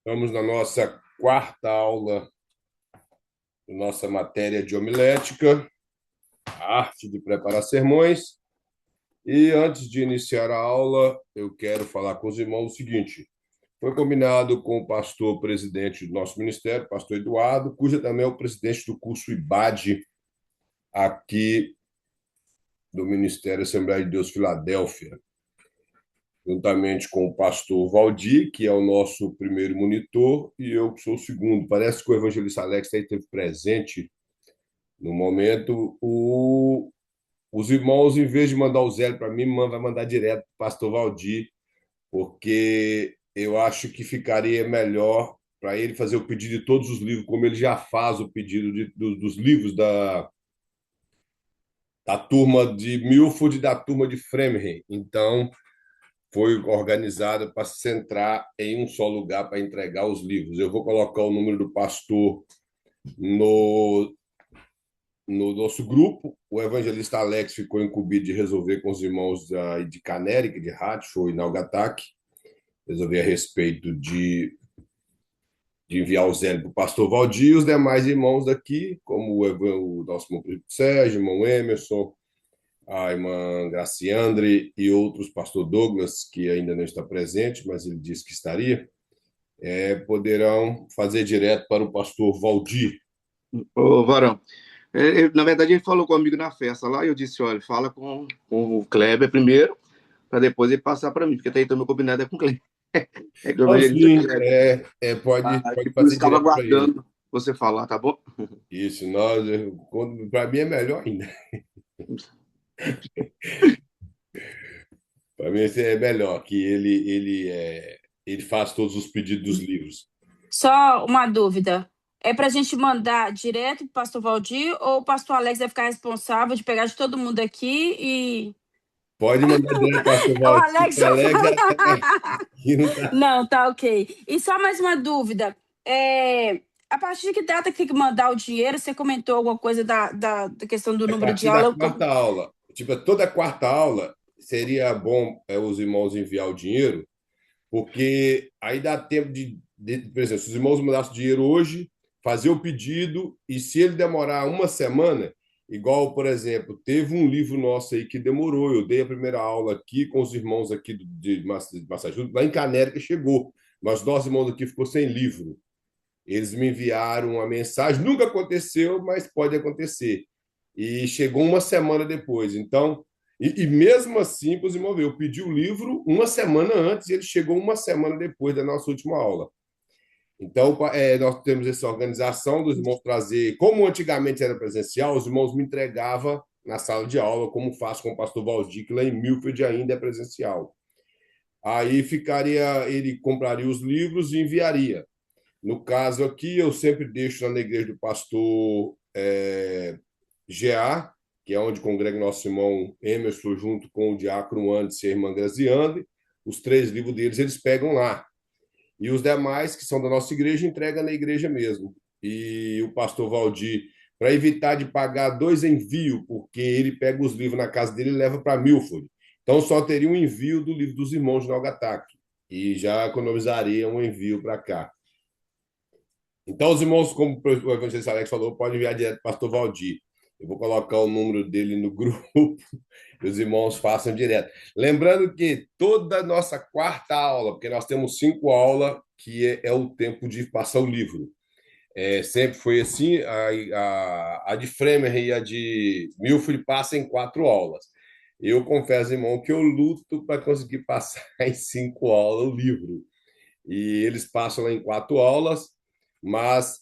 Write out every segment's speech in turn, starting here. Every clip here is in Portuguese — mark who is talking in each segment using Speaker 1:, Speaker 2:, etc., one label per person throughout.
Speaker 1: Estamos na nossa quarta aula da nossa matéria de homilética, a arte de preparar sermões. E antes de iniciar a aula, eu quero falar com os irmãos o seguinte: foi combinado com o pastor presidente do nosso ministério, pastor Eduardo, cujo também é o presidente do curso IBAD aqui do Ministério Assembleia de Deus Filadélfia, juntamente com o pastor Valdir, que é o nosso primeiro monitor, e eu que sou o segundo. Parece que o evangelista Alex aí esteve presente no momento. Os irmãos, em vez de mandar o Zélio para mim, vai mandar direto para o pastor Valdir, porque eu acho que ficaria melhor para ele fazer o pedido de todos os livros, como ele já faz o pedido dos livros da turma de Milford e da turma de Framingham. Então, foi organizado para se centrar em um só lugar para entregar os livros. Eu vou colocar o número do pastor no, no nosso grupo. O evangelista Alex ficou incumbido de resolver com os irmãos de Canérica, de Hatfield e Naugatac, resolver a respeito de enviar o Zélio para o pastor Valdir e os demais irmãos daqui, como o nosso irmão Sérgio, o irmão Emerson, a irmã Graciandre e outros, pastor Douglas, que ainda não está presente, mas ele disse que estaria, poderão fazer direto para o pastor Valdir.
Speaker 2: Ô, Varão, na verdade ele falou comigo na festa lá e eu disse, olha, fala com o Kleber primeiro, para depois ele passar para mim, porque até então meu combinado é com o Kleber. É que eu vejo ele
Speaker 1: Sim,
Speaker 2: direto.
Speaker 1: pode
Speaker 2: Por isso
Speaker 1: fazer
Speaker 2: estava
Speaker 1: direto para ele.
Speaker 2: aguardando você falar, tá bom?
Speaker 1: Isso, para mim é melhor ainda. Para mim é melhor que ele faz todos os pedidos dos livros.
Speaker 3: Só uma dúvida. É para a gente mandar direto para o pastor Valdir ou o pastor Alex vai ficar responsável de pegar de todo mundo aqui e.
Speaker 1: Pode mandar direto para o pastor
Speaker 3: O
Speaker 1: Valdir.
Speaker 3: Alex
Speaker 1: O
Speaker 3: vai
Speaker 1: Alex já
Speaker 3: falar.
Speaker 1: está aqui, não está.
Speaker 3: Não, tá ok. E só mais uma dúvida. A partir de que data que tem que mandar o dinheiro? Você comentou alguma coisa da questão do
Speaker 1: A
Speaker 3: número de
Speaker 1: partir da
Speaker 3: aula?
Speaker 1: quarta aula. Tipo, toda quarta aula seria bom os irmãos enviar o dinheiro, porque aí dá tempo por exemplo, se os irmãos mandassem o dinheiro hoje, fazer o pedido, e se ele demorar uma semana, igual, por exemplo, teve um livro nosso aí que demorou, eu dei a primeira aula aqui com os irmãos aqui de Massachusetts, lá em Canérica chegou, mas nossos irmãos aqui ficou sem livro. Eles me enviaram uma mensagem, nunca aconteceu, mas pode acontecer. E chegou uma semana depois. Então, mesmo assim, para os irmãos ver, eu pedi o livro uma semana antes e ele chegou uma semana depois da nossa última aula. Então, nós temos essa organização dos irmãos trazer, como antigamente era presencial, os irmãos me entregavam na sala de aula, como faço com o pastor Valdir, que lá em Milford ainda é presencial. Aí ficaria, ele compraria os livros e enviaria. No caso aqui, eu sempre deixo na igreja do pastor GA, que é onde congrega nosso irmão Emerson, junto com o diácono Anderson e a irmã Graziande. Os três livros deles, eles pegam lá. E os demais, que são da nossa igreja, entregam na igreja mesmo. E o pastor Valdir, para evitar de pagar dois envios, porque ele pega os livros na casa dele e leva para Milford. Então, só teria um envio do livro dos irmãos de Naugatac. E já economizaria um envio para cá. Então, os irmãos, como o evangelista Alex falou, pode enviar direto para o pastor Valdir. Eu vou colocar o número dele no grupo e os irmãos façam direto. Lembrando que toda a nossa quarta aula, porque nós temos 5 aulas, que é o tempo de passar o livro. Sempre foi assim, a de Fremer e a de Milford passam em 4 aulas. Eu confesso, irmão, que eu luto para conseguir passar em 5 aulas o livro. E eles passam lá em 4 aulas, mas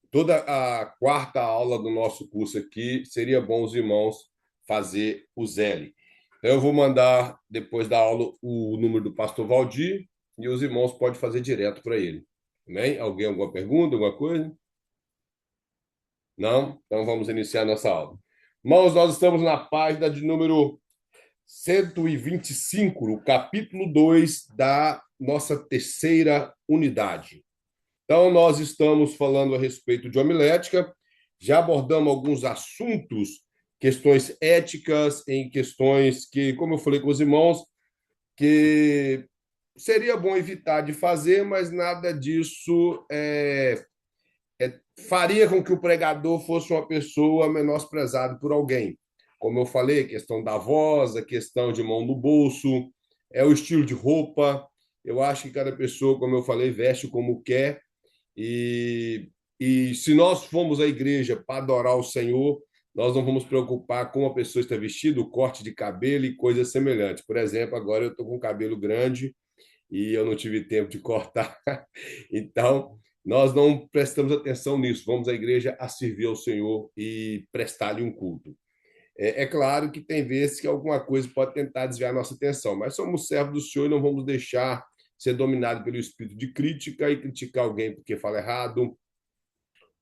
Speaker 1: toda a quarta aula do nosso curso aqui seria bom os irmãos fazer o Zelle. Então, eu vou mandar, depois da aula, o número do pastor Valdir e os irmãos podem fazer direto para ele. Amém? Alguém, alguma pergunta, alguma coisa? Não? Então, vamos iniciar a nossa aula. Irmãos, nós estamos na página de número 125, o capítulo 2 da nossa terceira unidade. Então, nós estamos falando a respeito de homilética, já abordamos alguns assuntos, questões éticas, em questões que, como eu falei com os irmãos, que seria bom evitar de fazer, mas nada disso faria com que o pregador fosse uma pessoa menosprezada por alguém. Como eu falei, a questão da voz, a questão de mão no bolso, é o estilo de roupa. Eu acho que cada pessoa, como eu falei, veste como quer. E, e se nós formos à igreja para adorar o Senhor, nós não vamos preocupar com a pessoa está vestida, o corte de cabelo e coisas semelhantes. Por exemplo, agora eu estou com cabelo grande e eu não tive tempo de cortar. Então, nós não prestamos atenção nisso. Vamos à igreja a servir ao Senhor e prestar-lhe um culto. É claro que tem vezes que alguma coisa pode tentar desviar a nossa atenção, mas somos servos do Senhor e não vamos deixar ser dominado pelo espírito de crítica e criticar alguém porque fala errado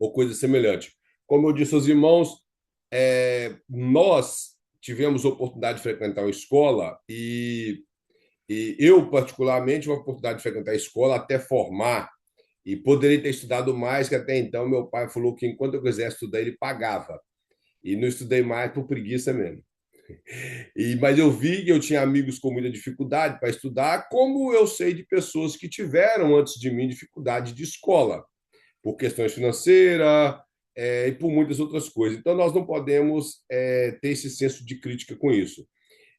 Speaker 1: ou coisa semelhante. Como eu disse aos irmãos, nós tivemos a oportunidade de frequentar uma escola e eu, particularmente, tive a oportunidade de frequentar a escola até formar e poderia ter estudado mais, que até então meu pai falou que enquanto eu quisesse estudar, ele pagava. E não estudei mais por preguiça mesmo. Mas eu vi que eu tinha amigos com muita dificuldade para estudar, como eu sei de pessoas que tiveram antes de mim dificuldade de escola, por questões financeiras e por muitas outras coisas. Então, nós não podemos ter esse senso de crítica com isso.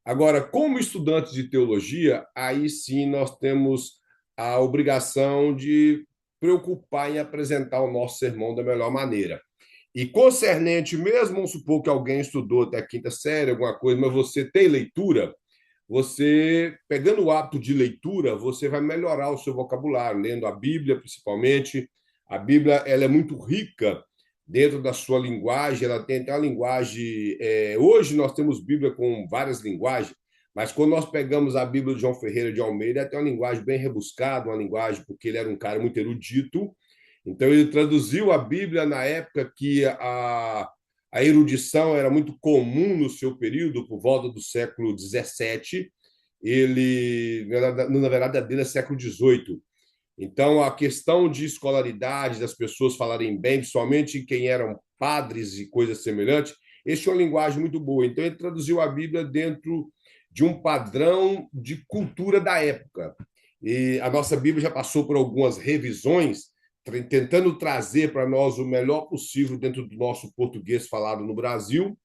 Speaker 1: Agora, como estudantes de teologia, aí sim nós temos a obrigação de preocupar em apresentar o nosso sermão da melhor maneira. E concernente, mesmo vamos supor que alguém estudou até a quinta série, alguma coisa, mas você tem leitura, você, pegando o hábito de leitura, você vai melhorar o seu vocabulário, lendo a Bíblia, principalmente. A Bíblia ela é muito rica dentro da sua linguagem, ela tem até uma linguagem. Hoje nós temos Bíblia com várias linguagens, mas quando nós pegamos a Bíblia de João Ferreira de Almeida, ela tem uma linguagem bem rebuscada, uma linguagem, porque ele era um cara muito erudito. Então, ele traduziu a Bíblia na época que a erudição era muito comum no seu período, por volta do século XVII. Ele, na verdade, a dele é século XVIII. Então, a questão de escolaridade, das pessoas falarem bem, principalmente quem eram padres e coisas semelhantes, esse é uma linguagem muito boa. Então, ele traduziu a Bíblia dentro de um padrão de cultura da época. E a nossa Bíblia já passou por algumas revisões, tentando trazer para nós o melhor possível dentro do nosso português falado no Brasil.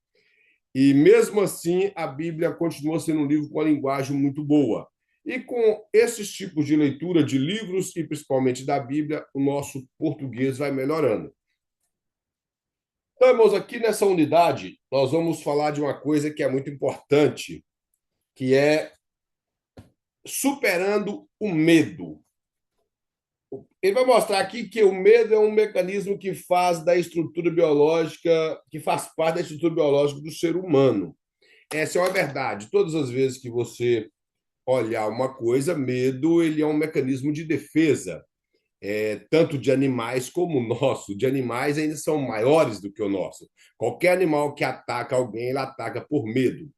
Speaker 1: E, mesmo assim, a Bíblia continua sendo um livro com uma linguagem muito boa. E com esses tipos de leitura de livros, e principalmente da Bíblia, o nosso português vai melhorando. Então, irmãos, aqui nessa unidade, nós vamos falar de uma coisa que é muito importante, que é superando o medo. Ele vai mostrar aqui que o medo é um mecanismo que faz da estrutura biológica, que faz parte da estrutura biológica do ser humano. Essa é uma verdade. Todas as vezes que você olhar uma coisa, medo ele é um mecanismo de defesa, tanto de animais como o nosso. De animais ainda são maiores do que o nosso. Qualquer animal que ataca alguém, ele ataca por medo.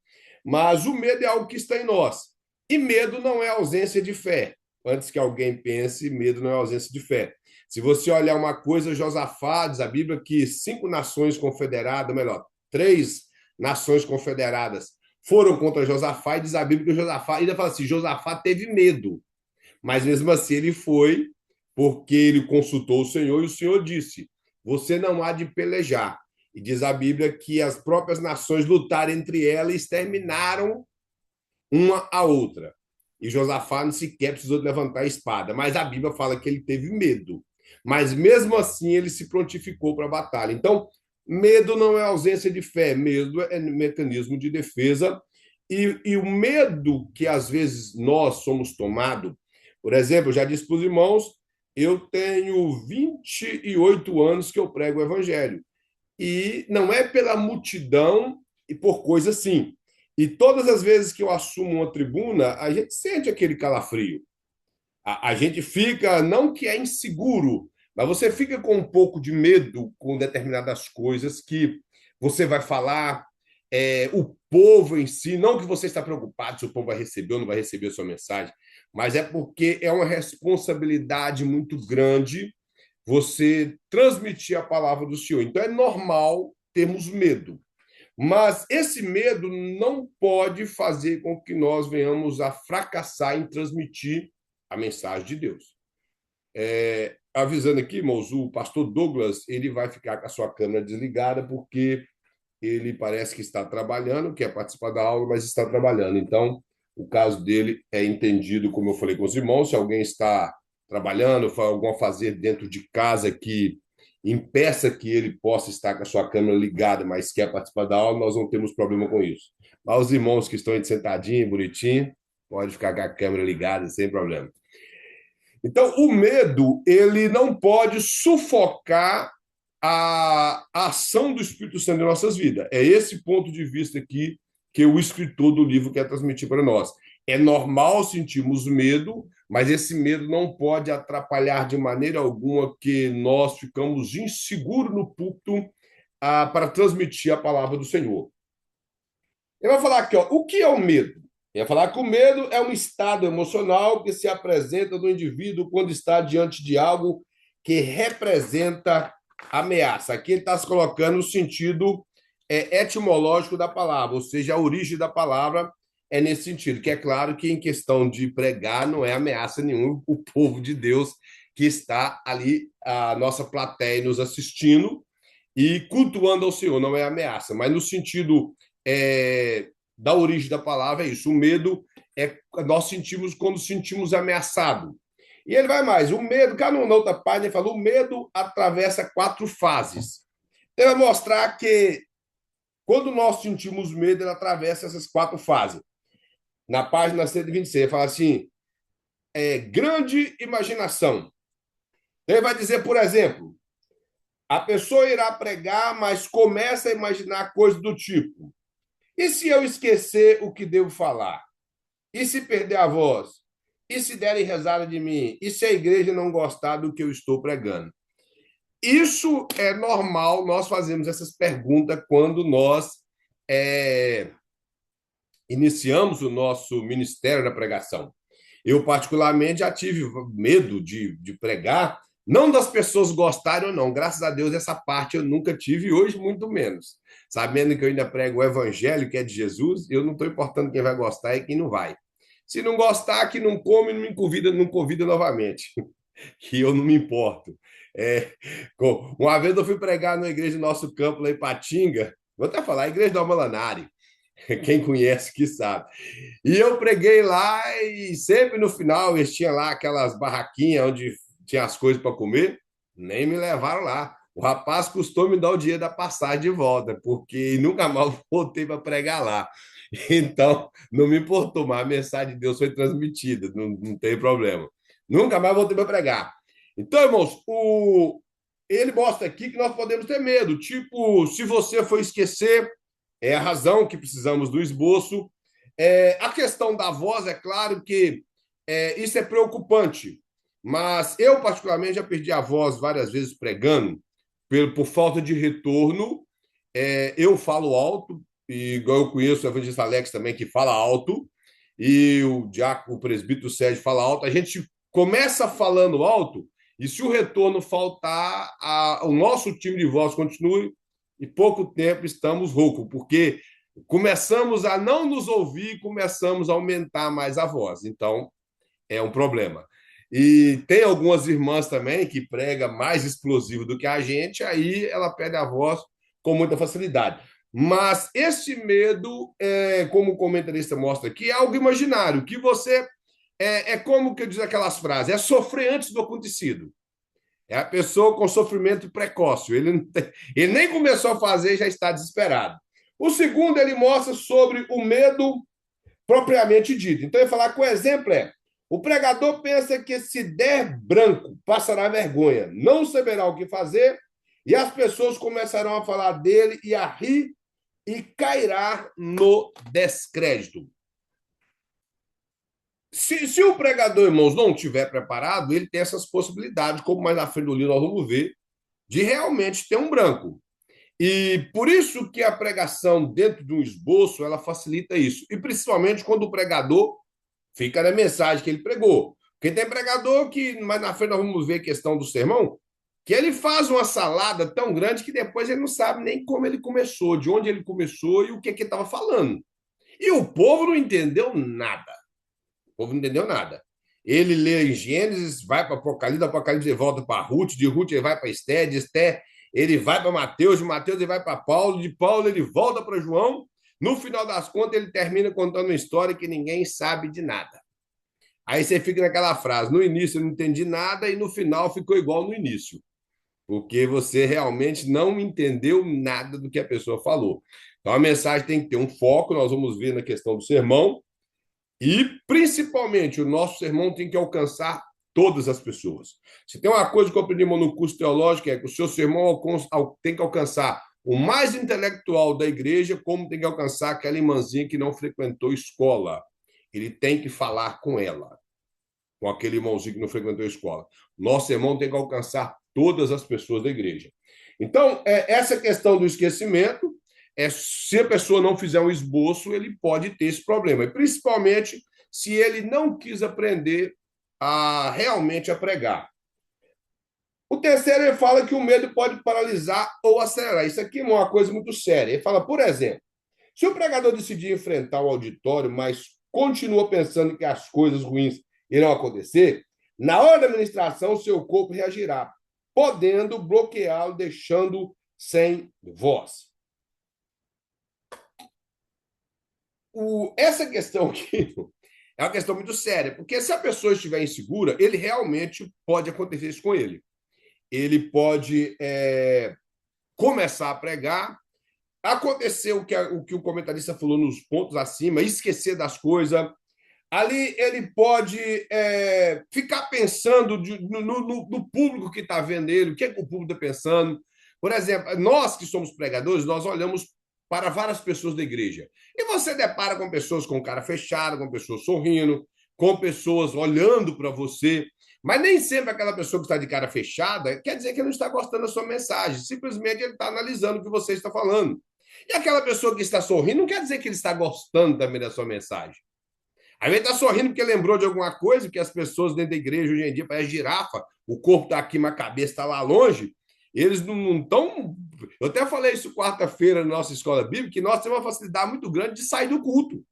Speaker 1: Mas o medo é algo que está em nós. E medo não é ausência de fé. Antes que alguém pense, medo não é ausência de fé. Se você olhar uma coisa, Josafá diz a Bíblia que 5 nações confederadas, melhor, 3 nações confederadas foram contra Josafá, e diz a Bíblia que Josafá, ainda fala assim, Josafá teve medo, mas mesmo assim ele foi, porque ele consultou o Senhor, e o Senhor disse, você não há de pelejar. E diz a Bíblia que as próprias nações lutaram entre elas e exterminaram uma a outra. E Josafá não sequer precisou levantar a espada, mas a Bíblia fala que ele teve medo. Mas mesmo assim ele se prontificou para a batalha. Então, medo não é ausência de fé, medo é mecanismo de defesa. E o medo que às vezes nós somos tomados, por exemplo, eu já disse para os irmãos, eu tenho 28 anos que eu prego o evangelho. E não é pela multidão e por coisa assim. E todas as vezes que eu assumo uma tribuna, a gente sente aquele calafrio. A gente fica, não que é inseguro, mas você fica com um pouco de medo com determinadas coisas que você vai falar, o povo em si, não que você está preocupado se o povo vai receber ou não vai receber a sua mensagem, mas é porque é uma responsabilidade muito grande você transmitir a palavra do Senhor. Então é normal termos medo. Mas esse medo não pode fazer com que nós venhamos a fracassar em transmitir a mensagem de Deus. Avisando aqui, irmãos, o pastor Douglas ele vai ficar com a sua câmera desligada porque ele parece que está trabalhando, quer participar da aula, mas está trabalhando. Então, o caso dele é entendido, como eu falei com os irmãos, se alguém está trabalhando, algum fazer dentro de casa que impeça que ele possa estar com a sua câmera ligada, mas quer participar da aula, nós não temos problema com isso. Mas os irmãos que estão aí sentadinho, bonitinho, pode ficar com a câmera ligada sem problema. Então, o medo, ele não pode sufocar a ação do Espírito Santo em nossas vidas. É esse ponto de vista aqui que o escritor do livro quer transmitir para nós. É normal sentirmos medo, mas esse medo não pode atrapalhar de maneira alguma que nós ficamos inseguros no púlpito para transmitir a palavra do Senhor. Ele vai falar aqui, ó, o que é o medo? Ele vai falar que o medo é um estado emocional que se apresenta no indivíduo quando está diante de algo que representa ameaça. Aqui ele está se colocando no sentido etimológico da palavra, ou seja, a origem da palavra é nesse sentido, que é claro que em questão de pregar não é ameaça nenhuma o povo de Deus que está ali, a nossa plateia nos assistindo e cultuando ao Senhor, não é ameaça, mas no sentido da origem da palavra é isso, o medo nós sentimos quando sentimos ameaçado. E ele vai mais, o medo, cá na outra página ele falou, o medo atravessa 4 fases. Ele vai mostrar que quando nós sentimos medo, ele atravessa essas 4 fases. Na página 126, ele fala assim, grande imaginação. Ele vai dizer, por exemplo, a pessoa irá pregar, mas começa a imaginar coisas do tipo, e se eu esquecer o que devo falar? E se perder a voz? E se derem risada de mim? E se a igreja não gostar do que eu estou pregando? Isso é normal, nós fazemos essas perguntas quando nós iniciamos o nosso ministério da pregação. Eu, particularmente, já tive medo de pregar, não das pessoas gostarem ou não. Graças a Deus, essa parte eu nunca tive e hoje muito menos. Sabendo que eu ainda prego o evangelho, que é de Jesus, eu não estou importando quem vai gostar e quem não vai. Se não gostar, que não come, não me convida novamente. Que eu não me importo. Uma vez eu fui pregar na igreja do nosso campo lá em Patinga, vou até falar, a igreja do Almalanari, quem conhece que sabe. E eu preguei lá e sempre no final eles tinham lá aquelas barraquinhas onde tinha as coisas para comer, nem me levaram lá. O rapaz custou me dar o dinheiro da passagem de volta, porque nunca mais voltei para pregar lá. Então, não me importou, mas a mensagem de Deus foi transmitida, não tem problema. Nunca mais voltei para pregar. Então, irmãos, ele mostra aqui que nós podemos ter medo. Tipo, se você for esquecer, é a razão que precisamos do esboço. A questão da voz, é claro que isso é preocupante, mas eu, particularmente, já perdi a voz várias vezes pregando, por falta de retorno. Eu falo alto, e igual eu conheço o evangelista Alex também, que fala alto, e o presbítero Sérgio fala alto. A gente começa falando alto, e se o retorno faltar, o nosso time de voz continue, e pouco tempo estamos roucos, porque começamos a não nos ouvir, começamos a aumentar mais a voz. Então, é um problema. E tem algumas irmãs também que pregam mais explosivo do que a gente, aí ela perde a voz com muita facilidade. Mas esse medo, como o comentarista mostra aqui, é algo imaginário, que você... como que diz aquelas frases, é sofrer antes do acontecido. É a pessoa com sofrimento precoce. Ele nem começou a fazer e já está desesperado. O segundo, ele mostra sobre o medo propriamente dito. Então, ele falar que o exemplo o pregador pensa que se der branco, passará vergonha, não saberá o que fazer, e as pessoas começarão a falar dele e a rir e cairá no descrédito. Se o pregador, irmãos, não estiver preparado, ele tem essas possibilidades, como mais na frente do livro nós vamos ver, de realmente ter um branco. E por isso que a pregação dentro de um esboço, ela facilita isso. E principalmente quando o pregador fica na mensagem que ele pregou. Porque tem pregador que, mais na frente nós vamos ver a questão do sermão, que ele faz uma salada tão grande que depois ele não sabe nem como ele começou, de onde ele começou e o que ele estava falando. E o povo não entendeu nada. O povo não entendeu nada. Ele lê em Gênesis, vai para Apocalipse, Apocalipse ele volta para Ruth, de Ruth ele vai para Esté, de Esté ele vai para Mateus, de Mateus ele vai para Paulo, de Paulo ele volta para João. No final das contas, ele termina contando uma história que ninguém sabe de nada. Aí você fica naquela frase: no início eu não entendi nada, e no final ficou igual no início, porque você realmente não entendeu nada do que a pessoa falou. Então a mensagem tem que ter um foco, nós vamos ver na questão do sermão, e principalmente o nosso sermão tem que alcançar todas as pessoas. Se tem uma coisa que eu aprendi no curso teológico é que o seu sermão tem que alcançar o mais intelectual da igreja, como tem que alcançar aquela irmãzinha que não frequentou escola. Ele tem que falar com ela, com aquele irmãozinho que não frequentou escola. Nosso sermão tem que alcançar todas as pessoas da igreja. Então, essa questão do esquecimento, se a pessoa não fizer um esboço, ele pode ter esse problema. E principalmente se ele não quis aprender realmente a pregar. O terceiro, ele fala que o medo pode paralisar ou acelerar. Isso aqui é uma coisa muito séria. Ele fala, por exemplo, se o pregador decidir enfrentar o auditório, mas continua pensando que as coisas ruins irão acontecer, na hora da ministração, seu corpo reagirá, podendo bloqueá-lo, deixando sem voz. Essa questão aqui é uma questão muito séria, porque se a pessoa estiver insegura, ele realmente pode acontecer isso com ele. Ele pode começar a pregar, acontecer o que o comentarista falou nos pontos acima, esquecer das coisas. Ali ele pode ficar pensando no público que está vendo ele, o que, é que o público está pensando. Por exemplo, nós que somos pregadores, nós olhamos para várias pessoas da igreja. E você depara com pessoas com cara fechada, com pessoas sorrindo, com pessoas olhando para você. Mas nem sempre aquela pessoa que está de cara fechada quer dizer que ele não está gostando da sua mensagem. Simplesmente ele está analisando o que você está falando. E aquela pessoa que está sorrindo não quer dizer que ele está gostando também da sua mensagem. Às vezes está sorrindo porque lembrou de alguma coisa, que as pessoas dentro da igreja hoje em dia parecem girafa, o corpo está aqui, mas a cabeça está lá longe. Eles não estão. Eu até falei isso quarta-feira na nossa escola bíblica, que nós temos uma facilidade muito grande de sair do culto.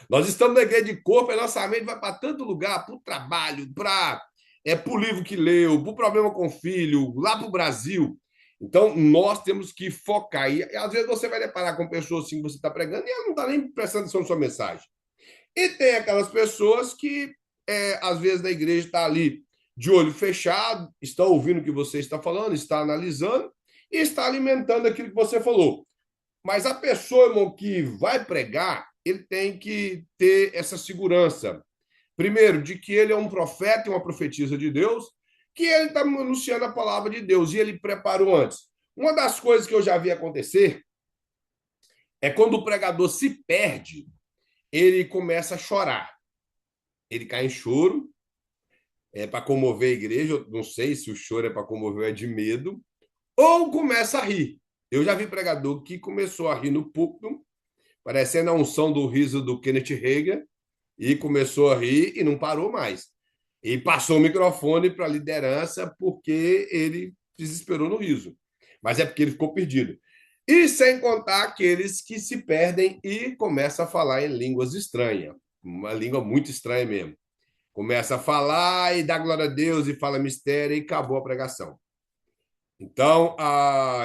Speaker 1: Nós estamos na igreja de corpo, e nossa mente vai para tanto lugar, para o trabalho, para o livro que leu, para o problema com o filho, lá para o Brasil. Então, nós temos que focar. E às vezes você vai deparar com pessoas assim que você está pregando e ela não está nem prestando atenção na sua mensagem. E tem aquelas pessoas que, às vezes, na igreja está ali de olho fechado, está ouvindo o que você está falando, está analisando e está alimentando aquilo que você falou. Mas a pessoa, irmão, que vai pregar, ele tem que ter essa segurança. Primeiro, de que ele é um profeta e uma profetisa de Deus, que ele está anunciando a palavra de Deus e ele preparou antes. Uma das coisas que eu já vi acontecer é quando o pregador se perde, ele começa a chorar. Ele cai em choro, para comover a igreja. Eu não sei se o choro é para comover ou é de medo, ou começa a rir. Eu já vi pregador que começou a rir no púlpito, parecendo a unção do riso do Kenneth Hagin, e começou a rir e não parou mais. E passou o microfone para a liderança porque ele desesperou no riso. Mas é porque ele ficou perdido. E sem contar aqueles que se perdem e começam a falar em línguas estranhas. Uma língua muito estranha mesmo. Começa a falar e dá glória a Deus e fala mistério e acabou a pregação. Então,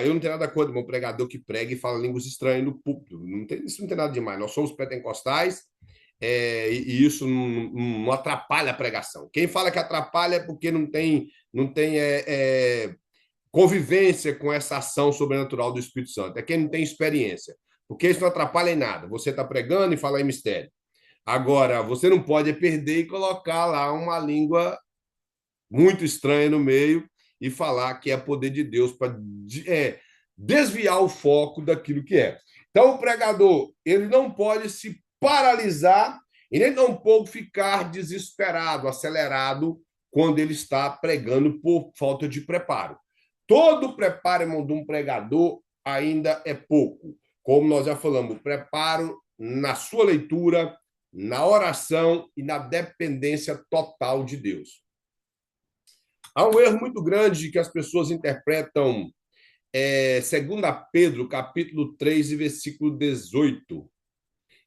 Speaker 1: eu não tenho nada contra um pregador que prega e fala línguas estranhas no púlpito. Isso não tem nada demais. Nós somos pentecostais e isso não atrapalha a pregação. Quem fala que atrapalha é porque não tem convivência com essa ação sobrenatural do Espírito Santo. É quem não tem experiência. Porque isso não atrapalha em nada. Você está pregando e fala em mistério. Agora, você não pode perder e colocar lá uma língua muito estranha no meio e falar que é poder de Deus para desviar o foco daquilo que é. Então, o pregador, ele não pode se paralisar e nem tampouco ficar desesperado, acelerado, quando ele está pregando por falta de preparo. Todo preparo, irmão, de um pregador ainda é pouco. Como nós já falamos, o preparo na sua leitura, na oração e na dependência total de Deus. Há um erro muito grande que as pessoas interpretam 2 Pedro, capítulo 3, versículo 18,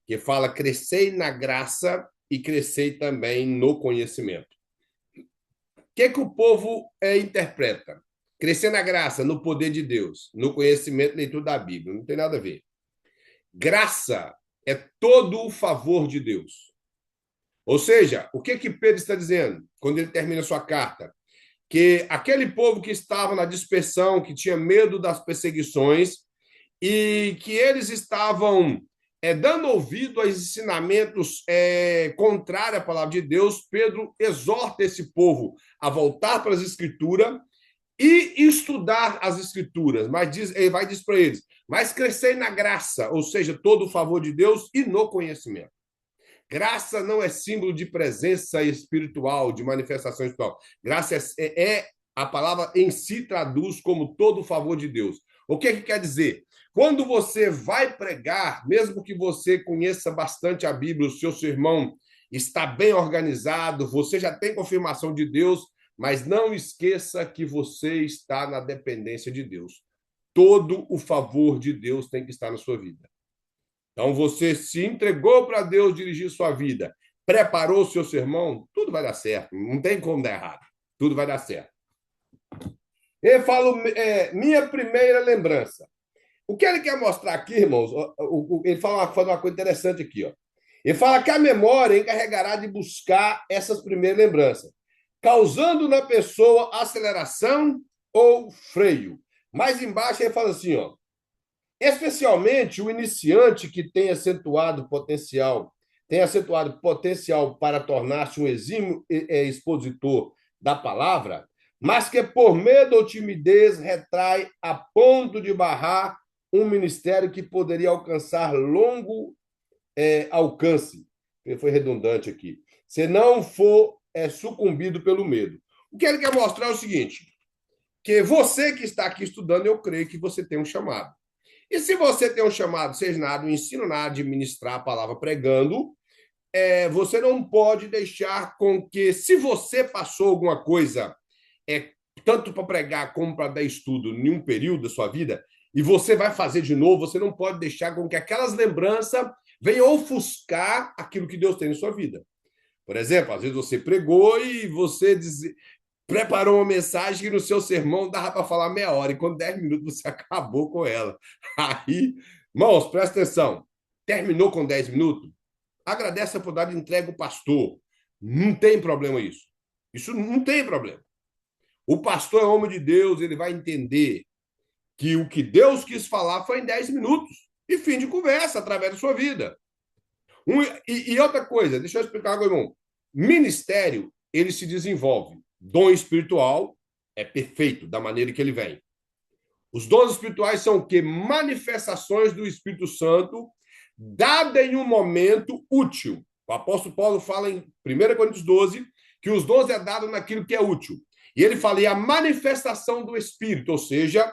Speaker 1: que fala: crescei na graça e crescei também no conhecimento. O que o povo interpreta? Crescer na graça, no poder de Deus, no conhecimento, leitura da Bíblia. Não tem nada a ver. Graça é todo o favor de Deus. Ou seja, o que Pedro está dizendo quando ele termina sua carta? Que aquele povo que estava na dispersão, que tinha medo das perseguições, e que eles estavam dando ouvido aos ensinamentos contrários à palavra de Deus, Pedro exorta esse povo a voltar para as Escrituras e estudar as Escrituras. Mas ele vai dizer para eles, mas crescer na graça, ou seja, todo o favor de Deus e no conhecimento. Graça não é símbolo de presença espiritual, de manifestação espiritual. Graça a palavra em si traduz como todo o favor de Deus. O que quer dizer? Quando você vai pregar, mesmo que você conheça bastante a Bíblia, o seu sermão está bem organizado, você já tem confirmação de Deus, mas não esqueça que você está na dependência de Deus. Todo o favor de Deus tem que estar na sua vida. Então, você se entregou para Deus dirigir sua vida, preparou o seu sermão, tudo vai dar certo. Não tem como dar errado. Tudo vai dar certo. Ele fala, minha primeira lembrança. O que ele quer mostrar aqui, irmãos, ele fala uma coisa interessante aqui. Ó. Ele fala que a memória encarregará de buscar essas primeiras lembranças, causando na pessoa aceleração ou freio. Mais embaixo ele fala assim, ó, especialmente o iniciante que tem acentuado potencial para tornar-se um exímio expositor da palavra, mas que por medo ou timidez retrai a ponto de barrar um ministério que poderia alcançar longo alcance. Ele foi redundante aqui. Se não for sucumbido pelo medo. O que ele quer mostrar é o seguinte, que você que está aqui estudando, eu creio que você tem um chamado. E se você tem um chamado, seja na área do ensino, na área de ministrar a palavra pregando, você não pode deixar com que, se você passou alguma coisa, tanto para pregar como para dar estudo em um período da sua vida, e você vai fazer de novo, você não pode deixar com que aquelas lembranças venham ofuscar aquilo que Deus tem na sua vida. Por exemplo, às vezes você pregou e você preparou uma mensagem que no seu sermão dava para falar meia hora, e com 10 minutos você acabou com ela. Aí, irmãos, presta atenção. Terminou com 10 minutos? Agradece a oportunidade, entrega o pastor. Não tem problema isso. Isso não tem problema. O pastor é homem de Deus, ele vai entender que o que Deus quis falar foi em 10 minutos. E fim de conversa, através da sua vida. E outra coisa, deixa eu explicar algo, irmão. Ministério, ele se desenvolve. Dom espiritual é perfeito, da maneira que ele vem. Os dons espirituais são o quê? Manifestações do Espírito Santo, dada em um momento útil. O apóstolo Paulo fala em 1 Coríntios 12 que os dons é dado naquilo que é útil. E ele fala, e a manifestação do Espírito, ou seja,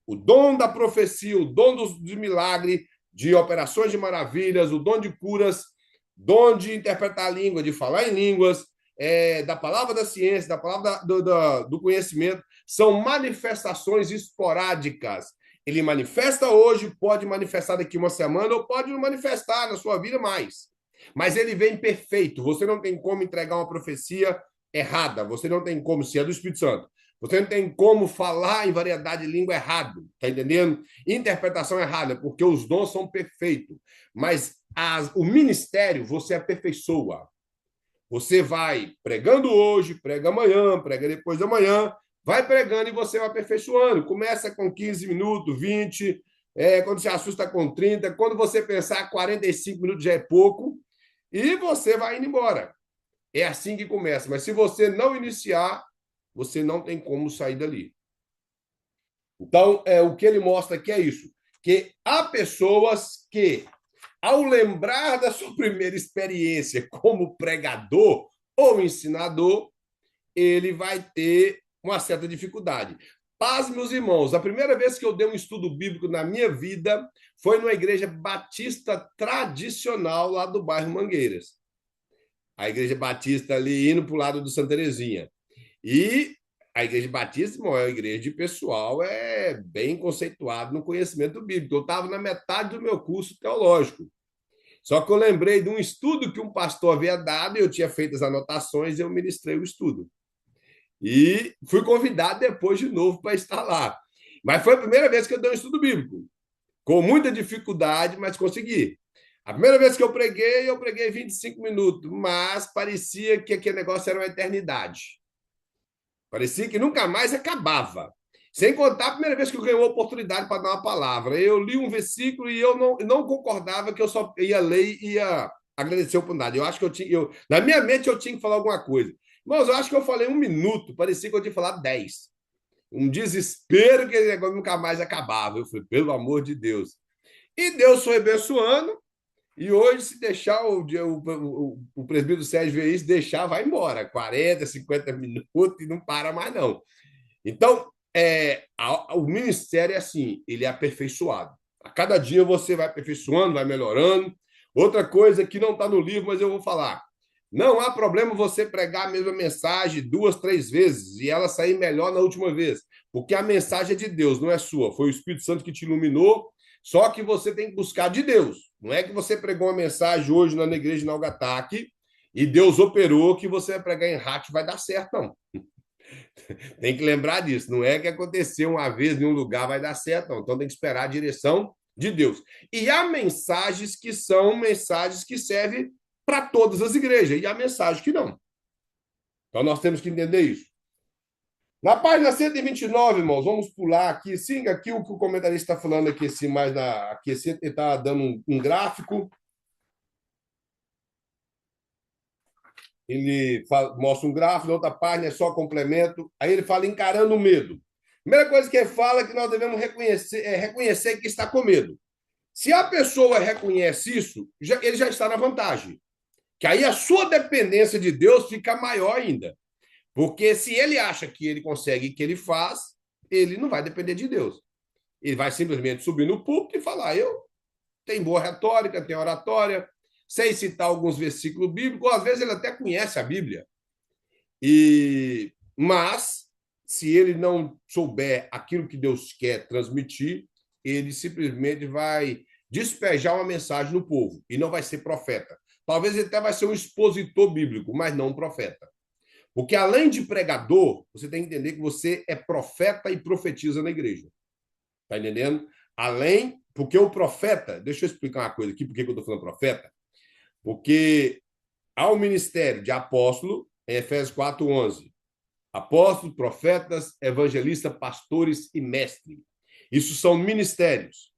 Speaker 1: o dom da profecia, o dom de milagre, de operações de maravilhas, o dom de curas, dom de interpretar a língua, de falar em línguas, da palavra da ciência, da palavra do conhecimento, são manifestações esporádicas. Ele manifesta hoje, pode manifestar daqui uma semana, ou pode não manifestar na sua vida mais. Mas ele vem perfeito. Você não tem como entregar uma profecia errada. Você não tem como, se é do Espírito Santo. Você não tem como falar em variedade de língua errado. Está entendendo? Interpretação errada, porque os dons são perfeitos. Mas o ministério, você aperfeiçoa. Você vai pregando hoje, prega amanhã, prega depois de amanhã, vai pregando e você vai aperfeiçoando. Começa com 15 minutos, 20, quando você assusta com 30, quando você pensar 45 minutos já é pouco, e você vai indo embora. É assim que começa. Mas se você não iniciar, você não tem como sair dali. Então, o que ele mostra aqui é isso, que há pessoas que, ao lembrar da sua primeira experiência como pregador ou ensinador, ele vai ter uma certa dificuldade. Paz, meus irmãos, a primeira vez que eu dei um estudo bíblico na minha vida foi numa igreja batista tradicional lá do bairro Mangueiras. A igreja batista ali indo para o lado do Santa Terezinha. E a igreja batista, irmão, é uma igreja de pessoal bem conceituado no conhecimento bíblico. Eu estava na metade do meu curso teológico. Só que eu lembrei de um estudo que um pastor havia dado, e eu tinha feito as anotações e eu ministrei o estudo. E fui convidado depois de novo para estar lá. Mas foi a primeira vez que eu dei um estudo bíblico. Com muita dificuldade, mas consegui. A primeira vez que eu preguei 25 minutos, mas parecia que aquele negócio era uma eternidade. Parecia que nunca mais acabava. Sem contar a primeira vez que eu ganhei uma oportunidade para dar uma palavra. Eu li um versículo e eu não concordava que eu só ia ler e ia agradecer a oportunidade. Eu acho que na minha mente eu tinha que falar alguma coisa. Mas eu acho que eu falei 1 minuto, parecia que eu tinha falado 10. Um desespero que esse negócio nunca mais acabava. Eu falei, pelo amor de Deus. E Deus foi abençoando. E hoje, se deixar o presbítero Sérgio ver isso, deixar, vai embora. 40, 50 minutos e não para mais, não. Então, o ministério é assim, ele é aperfeiçoado. A cada dia você vai aperfeiçoando, vai melhorando. Outra coisa que não está no livro, mas eu vou falar. Não há problema você pregar a mesma mensagem 2, 3 vezes e ela sair melhor na última vez, porque a mensagem é de Deus, não é sua. Foi o Espírito Santo que te iluminou, só que você tem que buscar de Deus. Não é que você pregou uma mensagem hoje na igreja de Naugataque e Deus operou que você vai pregar em rádio vai dar certo, não. Tem que lembrar disso. Não é que aconteceu uma vez em um lugar vai dar certo, não. Então tem que esperar a direção de Deus. E há mensagens que são mensagens que servem para todas as igrejas, e há mensagem que não. Então nós temos que entender isso. Na página 129, irmãos, vamos pular aqui. Sim, aqui o que o comentarista está falando aqui, assim, mais aqui, assim, ele está dando um gráfico. Ele mostra um gráfico, na outra página é só complemento. Aí ele fala encarando o medo. Primeira coisa que ele fala é que nós devemos reconhecer que está com medo. Se a pessoa reconhece isso, ele já está na vantagem. Que aí a sua dependência de Deus fica maior ainda. Porque se ele acha que ele consegue, que ele faz, ele não vai depender de Deus. Ele vai simplesmente subir no púlpito e falar: eu tenho boa retórica, tenho oratória, sei citar alguns versículos bíblicos, ou às vezes ele até conhece a Bíblia. Mas, se ele não souber aquilo que Deus quer transmitir, ele simplesmente vai despejar uma mensagem no povo e não vai ser profeta. Talvez ele até vai ser um expositor bíblico, mas não um profeta. Porque além de pregador, você tem que entender que você é profeta e profetiza na igreja. Está entendendo? Porque o profeta, deixa eu explicar uma coisa aqui, por que eu estou falando profeta? Porque há o ministério de apóstolo, em Efésios 4:11. Apóstolos, profetas, evangelistas, pastores e mestres. Isso são ministérios.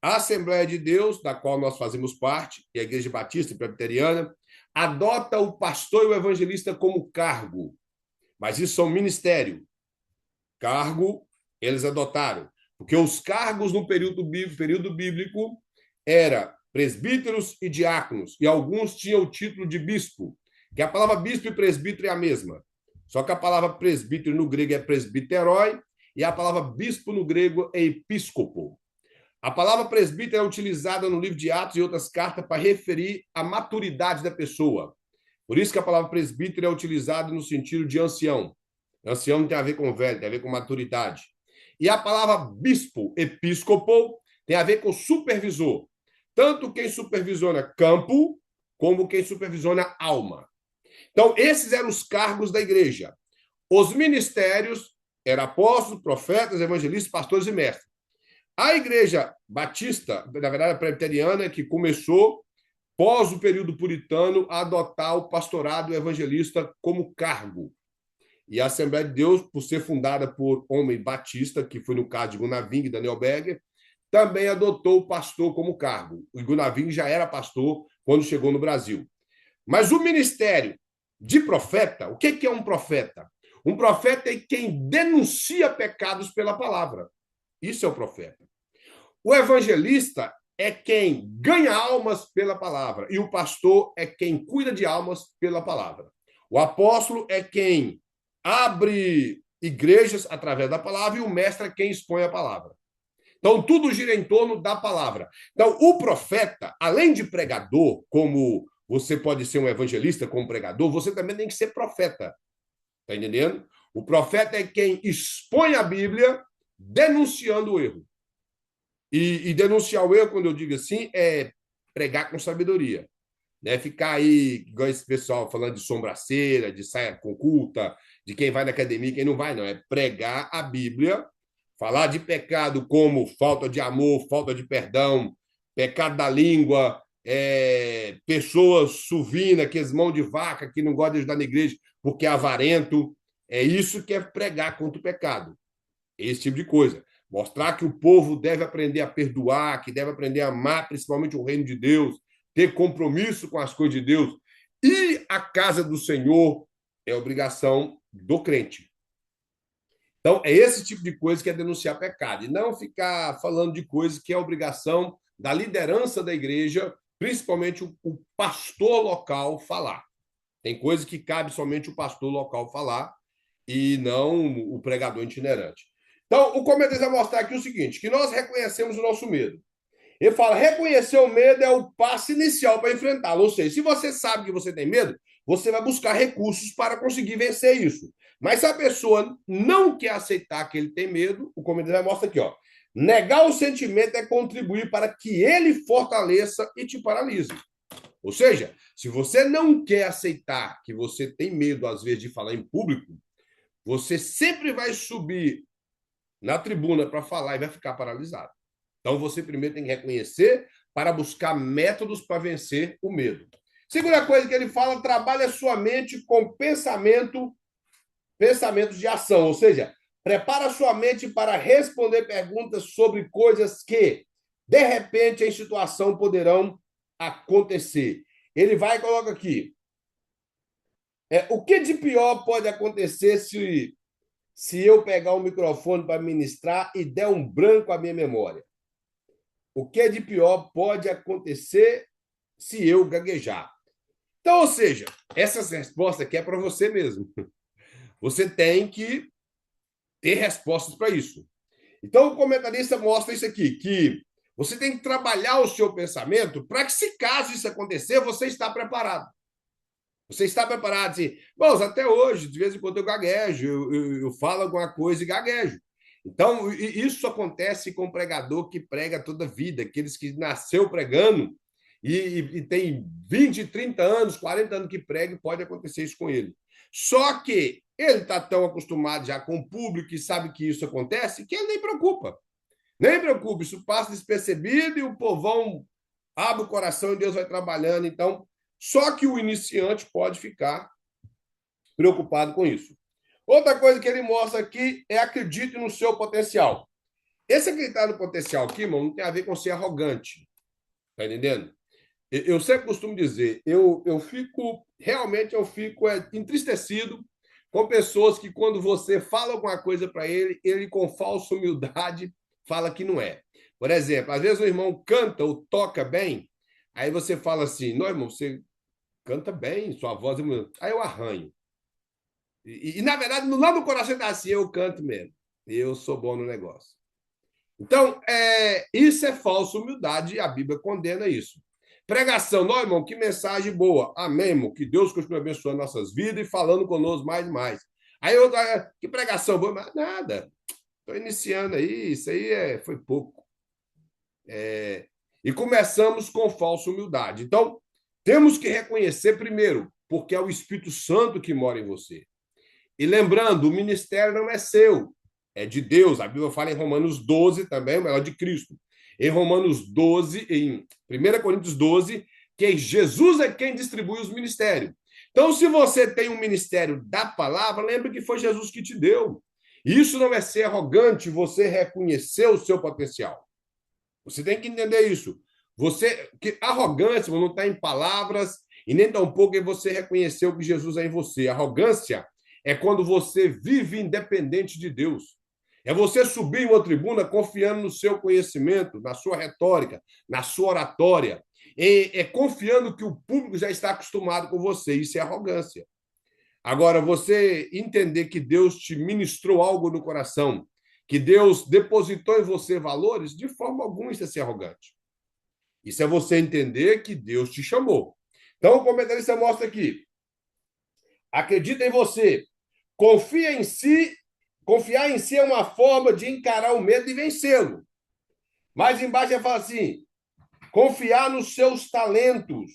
Speaker 1: A Assembleia de Deus, da qual nós fazemos parte, e a Igreja Batista e Presbiteriana, adota o pastor e o evangelista como cargo. Mas isso são ministério. Cargo, eles adotaram. Porque os cargos no período bíblico era presbíteros e diáconos, e alguns tinham o título de bispo, que a palavra bispo e presbítero é a mesma. Só que a palavra presbítero no grego é presbiteroi, e a palavra bispo no grego é episcopo. A palavra presbítero é utilizada no livro de Atos e outras cartas para referir a maturidade da pessoa. Por isso que a palavra presbítero é utilizada no sentido de ancião. Ancião não tem a ver com velho, tem a ver com maturidade. E a palavra bispo, episcopo, tem a ver com supervisor. Tanto quem supervisiona campo, como quem supervisiona alma. Então, esses eram os cargos da igreja. Os ministérios eram apóstolos, profetas, evangelistas, pastores e mestres. A igreja batista, na verdade, a presbiteriana, que começou, pós o período puritano, a adotar o pastorado evangelista como cargo. E a Assembleia de Deus, por ser fundada por homem batista, que foi no caso de Gunaving e Daniel Berger, também adotou o pastor como cargo. O Gunaving já era pastor quando chegou no Brasil. Mas o ministério de profeta, o que é um profeta? Um profeta é quem denuncia pecados pela palavra. Isso é o profeta. O evangelista é quem ganha almas pela palavra. E o pastor é quem cuida de almas pela palavra. O apóstolo é quem abre igrejas através da palavra e o mestre é quem expõe a palavra. Então, tudo gira em torno da palavra. Então, o profeta, além de pregador, como você pode ser um evangelista como pregador, você também tem que ser profeta. Está entendendo? O profeta é quem expõe a Bíblia denunciando o erro. E denunciar o erro, quando eu digo assim, é pregar com sabedoria. Né? Ficar aí, igual esse pessoal falando de sombraceira, de saia conculta, de quem vai na academia e quem não vai, não. É pregar a Bíblia, falar de pecado como falta de amor, falta de perdão, pecado da língua, pessoas suvinas, que mão de vaca, que não gostam de ajudar na igreja porque é avarento. É isso que é pregar contra o pecado. Esse tipo de coisa. Mostrar que o povo deve aprender a perdoar, que deve aprender a amar, principalmente o reino de Deus, ter compromisso com as coisas de Deus. E a casa do Senhor é obrigação do crente. Então, é esse tipo de coisa que é denunciar pecado. E não ficar falando de coisas que é obrigação da liderança da igreja, principalmente o pastor local, falar. Tem coisas que cabe somente o pastor local falar e não o pregador itinerante. Então, o comentarista vai mostrar aqui o seguinte, que nós reconhecemos o nosso medo. Ele fala, reconhecer o medo é o passo inicial para enfrentá-lo. Ou seja, se você sabe que você tem medo, você vai buscar recursos para conseguir vencer isso. Mas se a pessoa não quer aceitar que ele tem medo, o comentarista mostra aqui, ó, negar o sentimento é contribuir para que ele fortaleça e te paralise. Ou seja, se você não quer aceitar que você tem medo, às vezes, de falar em público, você sempre vai subir na tribuna para falar e vai ficar paralisado. Então, você primeiro tem que reconhecer para buscar métodos para vencer o medo. Segunda coisa que ele fala, trabalhe a sua mente com pensamentos de ação, ou seja, prepara a sua mente para responder perguntas sobre coisas que, de repente, em situação poderão acontecer. Ele vai e coloca aqui, o que de pior pode acontecer se eu pegar um microfone para ministrar e der um branco à minha memória? O que de pior pode acontecer se eu gaguejar? Então, ou seja, essa resposta aqui é para você mesmo. Você tem que ter respostas para isso. Então, o comentarista mostra isso aqui, que você tem que trabalhar o seu pensamento para que, se caso isso acontecer, você está preparado. Você está preparado? Assim, bom, até hoje, de vez em quando eu gaguejo, eu falo alguma coisa e gaguejo. Então, isso acontece com o pregador que prega toda a vida, aqueles que nasceu pregando e tem 20, 30 anos, 40 anos que prega, pode acontecer isso com ele. Só que ele está tão acostumado já com o público e sabe que isso acontece, que ele nem preocupa. Nem preocupa, isso passa despercebido e o povão abre o coração e Deus vai trabalhando. Então, só que o iniciante pode ficar preocupado com isso. Outra coisa que ele mostra aqui é acredite no seu potencial. Esse acreditar no potencial aqui, irmão, não tem a ver com ser arrogante. Tá entendendo? Eu sempre costumo dizer, eu fico entristecido com pessoas que, quando você fala alguma coisa para ele com falsa humildade fala que não é. Por exemplo, às vezes o irmão canta ou toca bem, aí você fala assim, não, irmão, você canta bem, sua voz é muito... Aí eu arranho. Na verdade, lá no coração está assim, eu canto mesmo. Eu sou bom no negócio. Então, isso é falsa humildade e a Bíblia condena isso. Pregação, não, irmão, que mensagem boa. Amém, irmão, que Deus continue abençoando nossas vidas e falando conosco mais e mais. Aí eu, que pregação boa, mas nada. Estou iniciando aí, isso aí foi pouco. E começamos com falsa humildade. Então, temos que reconhecer primeiro, porque é o Espírito Santo que mora em você. E lembrando, o ministério não é seu, é de Deus. A Bíblia fala em Romanos 12 também, mas é de Cristo. Em Romanos 12, em 1 Coríntios 12, que Jesus é quem distribui os ministérios. Então, se você tem um ministério da palavra, lembre que foi Jesus que te deu. Isso não é ser arrogante, você reconhecer o seu potencial. Você tem que entender isso. Que arrogância não está em palavras e nem tampouco em você reconhecer o que Jesus é em você. Arrogância é quando você vive independente de Deus. É você subir em uma tribuna confiando no seu conhecimento, na sua retórica, na sua oratória. Confiando que o público já está acostumado com você. Isso é arrogância. Agora, você entender que Deus te ministrou algo no coração, que Deus depositou em você valores, de forma alguma isso é ser arrogante. Isso é você entender que Deus te chamou. Então, o comentarista mostra aqui. Acredita em você. Confia em si. Confiar em si é uma forma de encarar o medo e vencê-lo. Mais embaixo ele fala assim, Confiar nos seus talentos.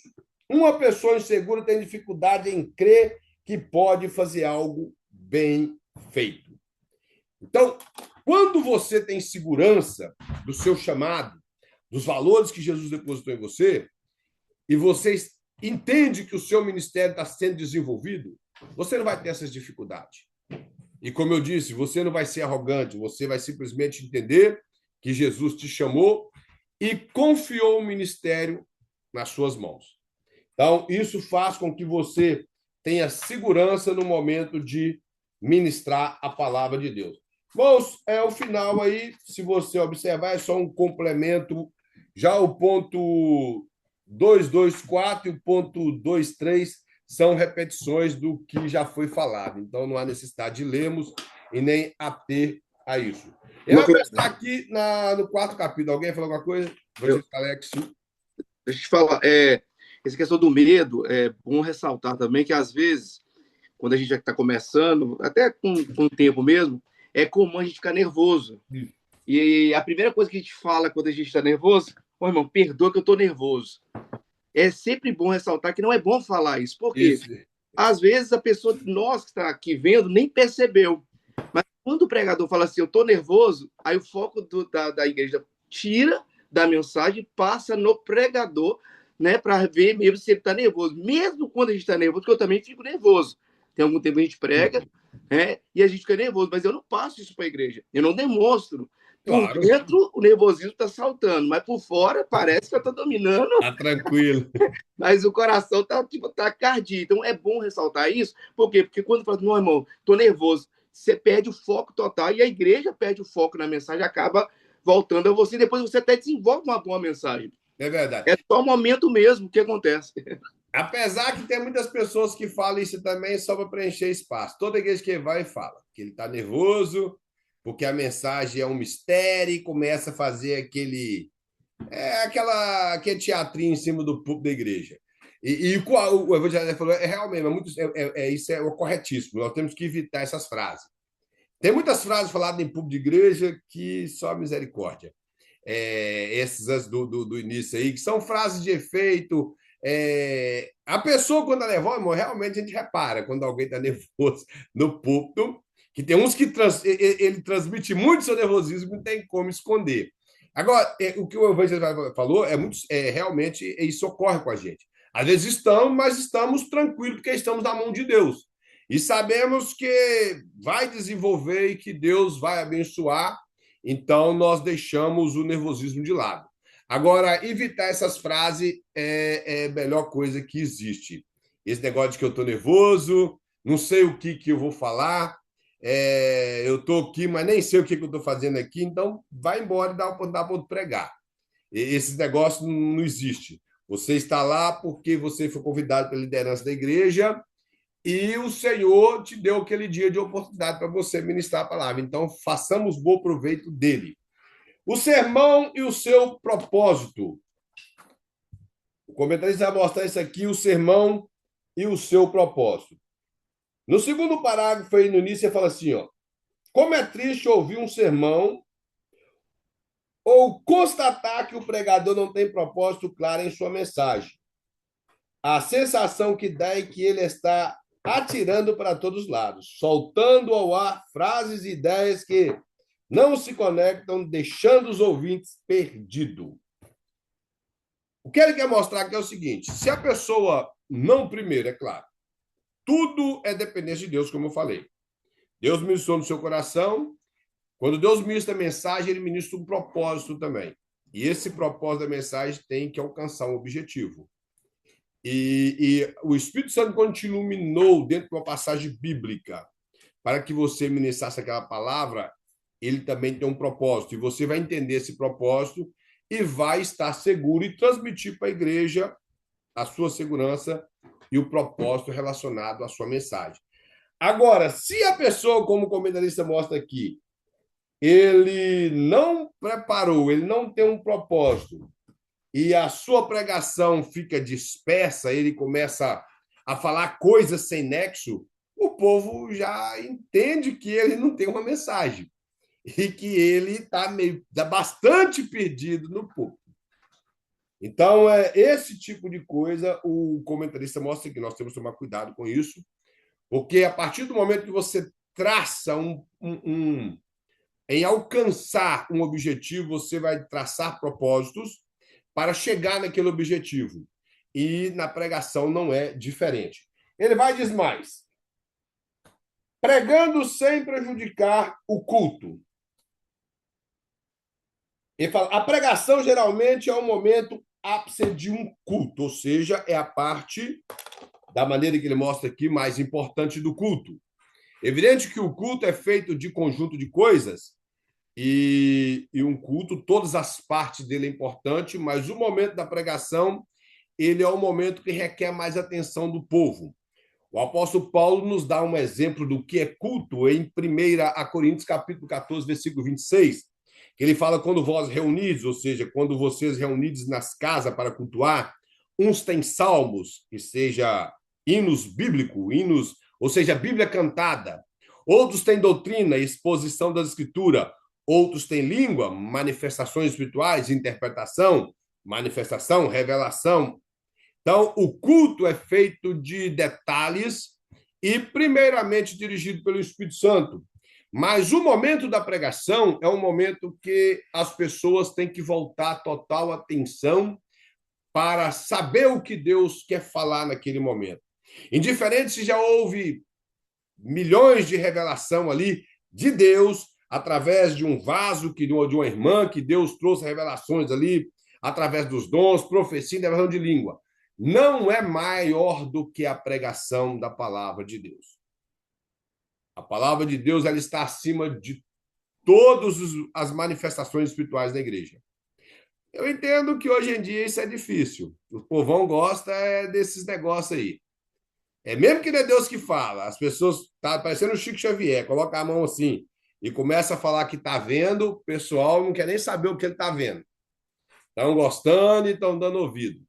Speaker 1: Uma pessoa insegura tem dificuldade em crer que pode fazer algo bem feito. Então, quando você tem segurança do seu chamado, dos valores que Jesus depositou em você, e você entende que o seu ministério está sendo desenvolvido, você não vai ter essas dificuldades. E como eu disse, você não vai ser arrogante, você vai simplesmente entender que Jesus te chamou e confiou o ministério nas suas mãos. Então, isso faz com que você tenha segurança no momento de ministrar a palavra de Deus. Irmãos, é o final aí, se você observar, é só um complemento. Já o ponto 224 e o ponto 23 são repetições do que já foi falado. Então, não há necessidade de lermos e nem ater a isso. Eu vou estar aqui no quarto capítulo. Alguém falou alguma coisa? Alex.
Speaker 2: Deixa eu te falar. Essa questão do medo, é bom ressaltar também que, às vezes, quando a gente já está começando, até com o tempo mesmo, é comum a gente ficar nervoso. E a primeira coisa que a gente fala quando a gente está nervoso, irmão, perdoa que eu estou nervoso. É sempre bom ressaltar que não é bom falar isso. Por quê? Às vezes a pessoa, nós que está aqui vendo, nem percebeu. Mas quando o pregador fala assim, eu estou nervoso, aí o foco da igreja tira da mensagem, passa no pregador, né, para ver mesmo se ele está nervoso. Mesmo quando a gente está nervoso, porque eu também fico nervoso. Tem algum tempo a gente prega, e a gente fica nervoso, mas eu não passo isso para a igreja. Eu não demonstro. Por dentro, o nervosismo está saltando, mas por fora parece que eu estou dominando.
Speaker 1: Tá tranquilo.
Speaker 2: Mas o coração tá cardio. Então é bom ressaltar isso. Por quê? Porque quando fala, meu irmão, estou nervoso, você perde o foco total e a igreja perde o foco na mensagem, acaba voltando a você. Depois você até desenvolve uma boa mensagem.
Speaker 1: É verdade.
Speaker 2: É só o momento mesmo que acontece.
Speaker 1: Apesar que tem muitas pessoas que falam isso também só para preencher espaço. Toda igreja que vai fala que ele está nervoso, porque a mensagem é um mistério e começa a fazer aquele teatrinho em cima do púlpito da igreja. E o evangelho falou, realmente, isso é o corretíssimo. Nós temos que evitar essas frases. Tem muitas frases faladas em púlpito de igreja que só misericórdia. Essas do início aí, que são frases de efeito. A pessoa, quando ela nervosa, realmente a gente repara quando alguém está nervoso no púlpito, que tem uns que ele transmite muito seu nervosismo, não tem como esconder. Agora, o que o Evangelho falou realmente isso ocorre com a gente. Às vezes estamos, mas estamos tranquilos porque estamos na mão de Deus. E sabemos que vai desenvolver e que Deus vai abençoar, então nós deixamos o nervosismo de lado. Agora, evitar essas frases é a melhor coisa que existe. Esse negócio de que eu estou nervoso, não sei o que eu vou falar, eu estou aqui, mas nem sei o que eu estou fazendo aqui, então vai embora e dá para pregar. Esse negócio não existe. Você está lá porque você foi convidado pela liderança da igreja e o Senhor te deu aquele dia de oportunidade para você ministrar a palavra. Então, façamos bom proveito dele. O sermão e o seu propósito. O comentarista vai mostrar isso aqui, o sermão e o seu propósito. No segundo parágrafo, aí no início, ele fala assim, como é triste ouvir um sermão ou constatar que o pregador não tem propósito claro em sua mensagem. A sensação que dá é que ele está atirando para todos os lados, soltando ao ar frases e ideias que não se conectam, deixando os ouvintes perdidos. O que ele quer mostrar aqui é o seguinte, se a pessoa não, primeiro, é claro, tudo é dependência de Deus, como eu falei. Deus ministrou no seu coração. Quando Deus ministra a mensagem, ele ministra um propósito também. E esse propósito da mensagem tem que alcançar um objetivo. E o Espírito Santo, quando te iluminou dentro de uma passagem bíblica para que você ministrasse aquela palavra, ele também tem um propósito. E você vai entender esse propósito e vai estar seguro e transmitir para a igreja a sua segurança e o propósito relacionado à sua mensagem. Agora, se a pessoa, como o comentarista mostra aqui, ele não preparou, ele não tem um propósito, e a sua pregação fica dispersa, ele começa a falar coisas sem nexo, o povo já entende que ele não tem uma mensagem e que ele está bastante perdido no público. Então, esse tipo de coisa, o comentarista mostra que nós temos que tomar cuidado com isso, porque a partir do momento que você traça em alcançar um objetivo, você vai traçar propósitos para chegar naquele objetivo. E na pregação não é diferente. Ele vai diz mais: pregando sem prejudicar o culto. Ele fala, a pregação geralmente é o momento ápice de um culto, ou seja, é a parte, da maneira que ele mostra aqui, mais importante do culto. Evidente que o culto é feito de conjunto de coisas, e um culto, todas as partes dele é importante, mas o momento da pregação, ele é o momento que requer mais atenção do povo. O apóstolo Paulo nos dá um exemplo do que é culto em 1 Coríntios, capítulo 14, versículo 26, que ele fala, quando vós reunidos, ou seja, quando vocês reunidos nas casas para cultuar, uns têm salmos, que seja hinos bíblicos, hinos, ou seja, Bíblia cantada, outros têm doutrina, exposição da escritura, outros têm língua, manifestações espirituais, interpretação, manifestação, revelação. Então, o culto é feito de detalhes e, primeiramente, dirigido pelo Espírito Santo. Mas o momento da pregação é um momento que as pessoas têm que voltar total atenção para saber o que Deus quer falar naquele momento. Indiferente se já houve milhões de revelação ali de Deus, através de um vaso, de uma irmã, que Deus trouxe revelações ali, através dos dons, profecia e revelação de língua. Não é maior do que a pregação da palavra de Deus. A palavra de Deus, ela está acima de todas as manifestações espirituais da igreja. Eu entendo que hoje em dia isso é difícil. O povão gosta desses negócios aí. É mesmo que não é Deus que fala, as pessoas tá parecendo o Chico Xavier, coloca a mão assim e começa a falar que está vendo, o pessoal não quer nem saber o que ele está vendo. Estão gostando e estão dando ouvido.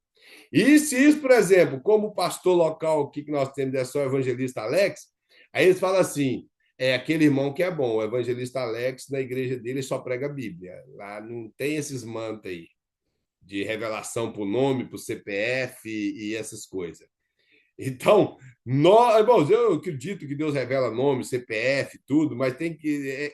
Speaker 1: E se isso, por exemplo, como pastor local aqui que nós temos é só o evangelista Alex, aí eles falam assim, é aquele irmão que é bom, o evangelista Alex, na igreja dele só prega a Bíblia. Lá não tem esses mantos aí de revelação por nome, por CPF e essas coisas. Então, nós, irmãos, eu acredito que Deus revela nome, CPF, tudo, mas tem que.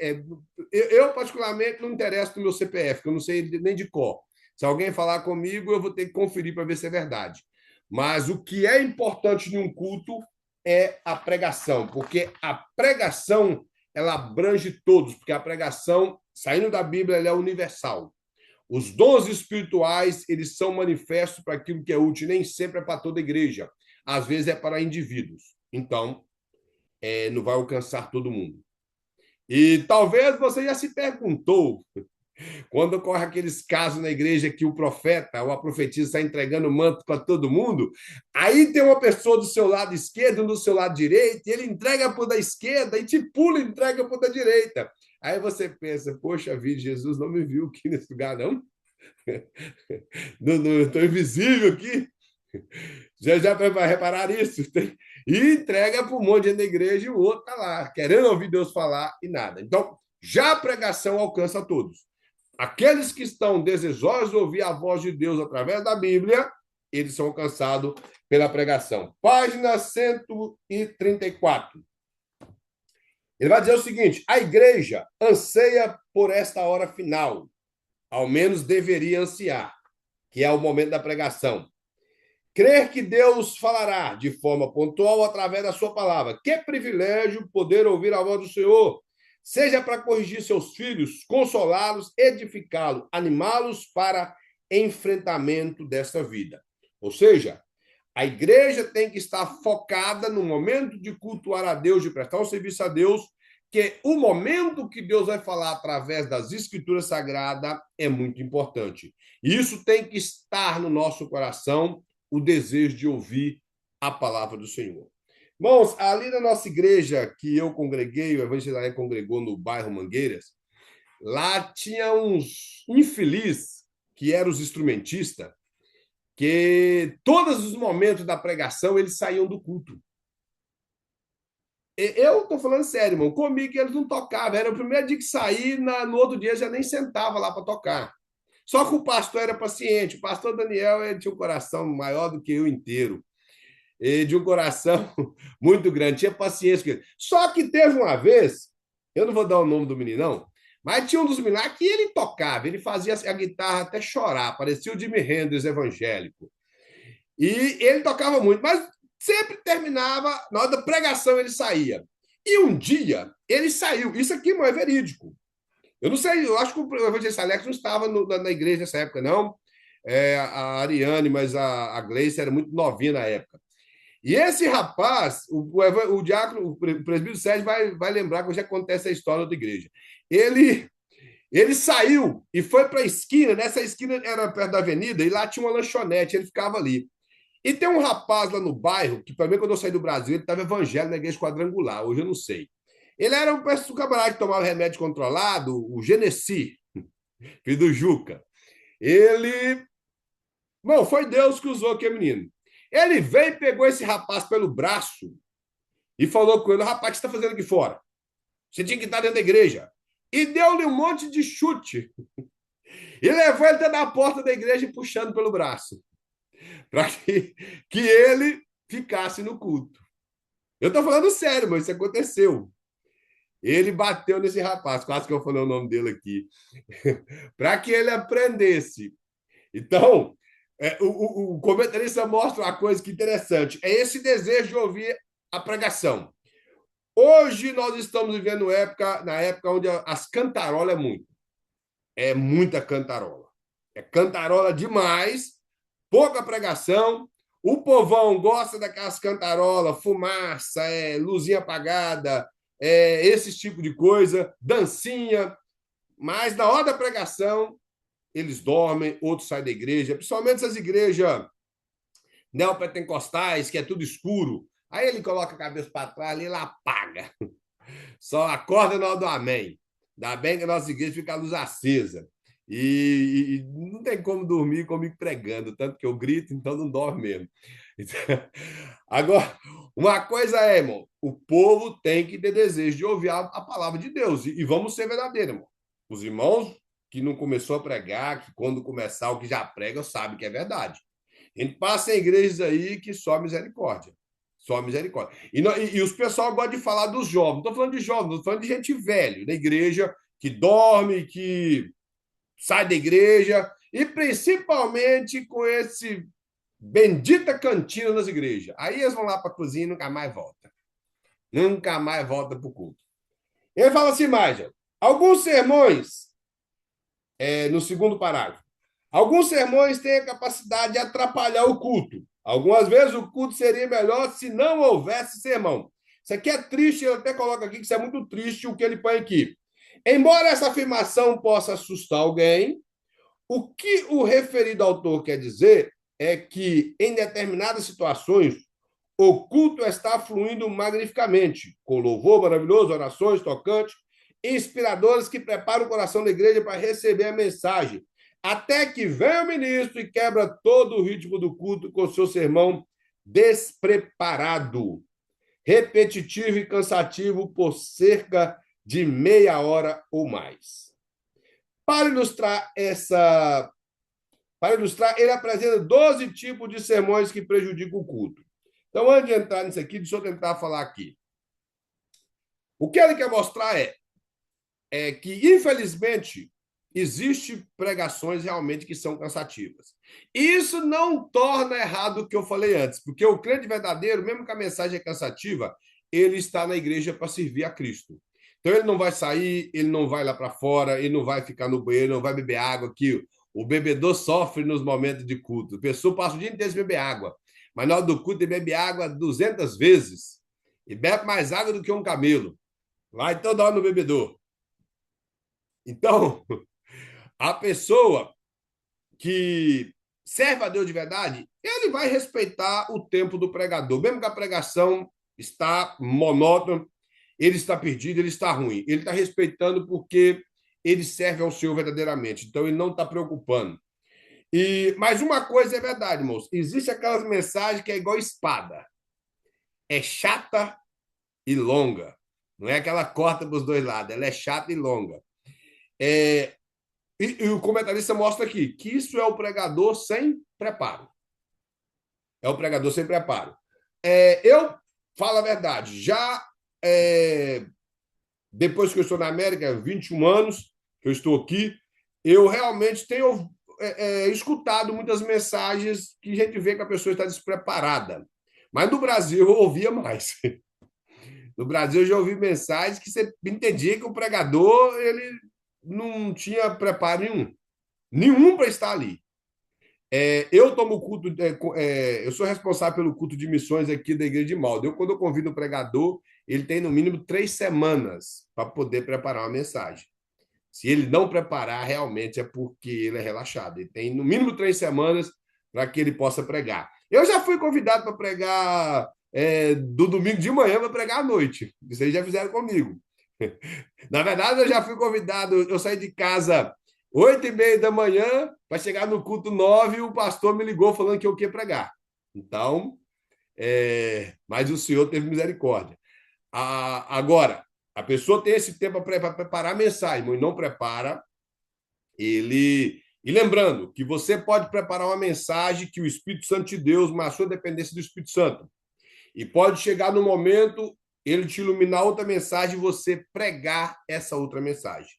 Speaker 1: Eu, particularmente, não interesso no meu CPF, que eu não sei nem de cor. Se alguém falar comigo, eu vou ter que conferir para ver se é verdade. Mas o que é importante em um culto é a pregação, porque a pregação ela abrange todos, porque a pregação, saindo da Bíblia, ela é universal. Os dons espirituais, eles são manifestos para aquilo que é útil, nem sempre é para toda a igreja. Às vezes é para indivíduos. Então, não vai alcançar todo mundo. E talvez você já se perguntou, quando ocorre aqueles casos na igreja que o profeta ou a profetisa está entregando manto para todo mundo, aí tem uma pessoa do seu lado esquerdo, do seu lado direito, e ele entrega para o da esquerda e te pula e entrega para o da direita. Aí você pensa, poxa vida, Jesus não me viu aqui nesse lugar, não? Não estou invisível aqui? Já vai reparar isso? E entrega para um monte de gente da igreja e o outro está lá, querendo ouvir Deus falar e nada. Então, já a pregação alcança todos. Aqueles que estão desejosos de ouvir a voz de Deus através da Bíblia, eles são alcançados pela pregação. Página 134. Ele vai dizer o seguinte: a igreja anseia por esta hora final, ao menos deveria ansiar, que é o momento da pregação. Crer que Deus falará de forma pontual através da sua palavra. Que privilégio poder ouvir a voz do Senhor, seja para corrigir seus filhos, consolá-los, edificá-los, animá-los para enfrentamento desta vida. Ou seja, a igreja tem que estar focada no momento de cultuar a Deus, de prestar um serviço a Deus, que o momento que Deus vai falar através das Escrituras Sagradas é muito importante. E isso tem que estar no nosso coração, o desejo de ouvir a palavra do Senhor. Irmãos, ali na nossa igreja que eu congreguei, o Evangelho congregou no bairro Mangueiras, lá tinha uns infelizes, que eram os instrumentistas, que todos os momentos da pregação eles saíam do culto. Eu estou falando sério, irmão. Comigo eles não tocavam. Era o primeiro dia que saí, no outro dia já nem sentava lá para tocar. Só que o pastor era paciente. O pastor Daniel ele tinha um coração maior do que eu inteiro. E de um coração muito grande, tinha paciência com ele. Só que teve uma vez, eu não vou dar o nome do menino, não, mas tinha um dos meninos lá que ele tocava, ele fazia a guitarra até chorar, parecia o Jimi Hendrix evangélico. E ele tocava muito, mas sempre terminava, na hora da pregação ele saía. E um dia ele saiu, isso aqui não é verídico. Eu não sei, eu acho que o evangelista Alex não estava na igreja nessa época, não. A Ariane, mas a Gleice era muito novinha na época. E esse rapaz, o diácono, o presbítero Sérgio vai lembrar que já acontece a história da igreja. Ele saiu e foi para a esquina, nessa esquina era perto da avenida, e lá tinha uma lanchonete, ele ficava ali. E tem um rapaz lá no bairro, que para mim, quando eu saí do Brasil, ele estava evangélico na igreja quadrangular, hoje eu não sei. Ele era um camarada que tomava remédio controlado, o Genesi, filho do Juca. Ele. Bom, foi Deus que usou aquele menino. Ele veio e pegou esse rapaz pelo braço e falou com ele: rapaz, o que você está fazendo aqui fora? Você tinha que estar dentro da igreja. E deu-lhe um monte de chute. E levou ele até na porta da igreja puxando pelo braço. Para que ele ficasse no culto. Eu estou falando sério, mas isso aconteceu. Ele bateu nesse rapaz, quase que eu falei o nome dele aqui, para que ele aprendesse. Então, o comentarista mostra uma coisa que interessante: é esse desejo de ouvir a pregação. Hoje nós estamos vivendo na época onde as cantarolas é muita cantarola. É cantarola demais, pouca pregação. O povão gosta daquelas cantarolas, fumaça, luzinha apagada, esse tipo de coisa, dancinha. Mas na hora da pregação, eles dormem, outros saem da igreja, principalmente essas igrejas neopentecostais, que é tudo escuro. Aí ele coloca a cabeça para trás e ele apaga. Só acorda na hora do amém. Ainda bem que a nossa igreja fica a luz acesa. E não tem como dormir comigo pregando, tanto que eu grito, então não dorme mesmo. Agora, uma coisa é, irmão, o povo tem que ter desejo de ouvir a palavra de Deus. E vamos ser verdadeiros, irmão. Os irmãos que não começou a pregar, que quando começar o que já prega, sabe que é verdade. A gente passa em igrejas aí que só misericórdia. Só misericórdia. E os pessoal gostam de falar dos jovens. Não estou falando de jovens, estou falando de gente velha, da igreja, que dorme, que sai da igreja, e principalmente com esse bendita cantina nas igrejas. Aí eles vão lá para a cozinha e nunca mais voltam. Nunca mais volta para o culto. Ele fala assim, mais, alguns sermões, no segundo parágrafo, alguns sermões têm a capacidade de atrapalhar o culto. Algumas vezes o culto seria melhor se não houvesse sermão. Isso aqui é triste, ele até coloca aqui que isso é muito triste o que ele põe aqui. Embora essa afirmação possa assustar alguém, o que o referido autor quer dizer é que, em determinadas situações, o culto está fluindo magnificamente, com louvor maravilhoso, orações tocantes, inspiradoras que preparam o coração da igreja para receber a mensagem, até que vem o ministro e quebra todo o ritmo do culto com seu sermão despreparado, repetitivo e cansativo por cerca de meia hora ou mais. Para ilustrar, ele apresenta 12 tipos de sermões que prejudicam o culto. Então, antes de entrar nisso aqui, deixa eu tentar falar aqui. O que ele quer mostrar é que, infelizmente, existem pregações realmente que são cansativas. Isso não torna errado o que eu falei antes, porque o crente verdadeiro, mesmo que a mensagem é cansativa, ele está na igreja para servir a Cristo. Então, ele não vai sair, ele não vai lá para fora, ele não vai ficar no banheiro, não vai beber água aqui. O bebedor sofre nos momentos de culto. A pessoa passa o dia inteiro sem beber água, mas na hora do culto ele bebe água 200 vezes e bebe mais água do que um camelo. Vai toda hora no bebedor. Então, a pessoa que serve a Deus de verdade, ele vai respeitar o tempo do pregador, mesmo que a pregação está monótona, ele está perdido, ele está ruim. Ele está respeitando porque ele serve ao Senhor verdadeiramente. Então, ele não está preocupando. Mas uma coisa é verdade, irmãos. Existe aquelas mensagens que é igual espada. É chata e longa. Não é aquela corta para os dois lados. Ela é chata e longa. E o comentarista mostra aqui que isso é o pregador sem preparo. É o pregador sem preparo. Eu falo a verdade, já depois que eu estou na América, 21 anos que eu estou aqui, eu realmente tenho escutado muitas mensagens que a gente vê que a pessoa está despreparada. Mas no Brasil eu ouvia mais. No Brasil eu já ouvi mensagens que você entendia que o pregador ele não tinha preparo nenhum para estar ali. Eu tomo culto, eu sou responsável pelo culto de missões aqui da Igreja de Malda. Quando eu convido o pregador, ele tem no mínimo 3 semanas para poder preparar uma mensagem. Se ele não preparar, realmente é porque ele é relaxado. Ele tem no mínimo 3 semanas para que ele possa pregar. Eu já fui convidado para pregar do domingo de manhã para pregar à noite. Isso aí já fizeram comigo. Na verdade, eu já fui convidado, eu saí de casa 8h30 da manhã, para chegar no culto 9, e o pastor me ligou falando que eu queria pregar. Então, mas o Senhor teve misericórdia. Agora, a pessoa tem esse tempo para preparar a mensagem, mas não prepara, E lembrando que você pode preparar uma mensagem que o Espírito Santo de Deus, mas a sua dependência do Espírito Santo. E pode chegar no momento, ele te iluminar outra mensagem e você pregar essa outra mensagem.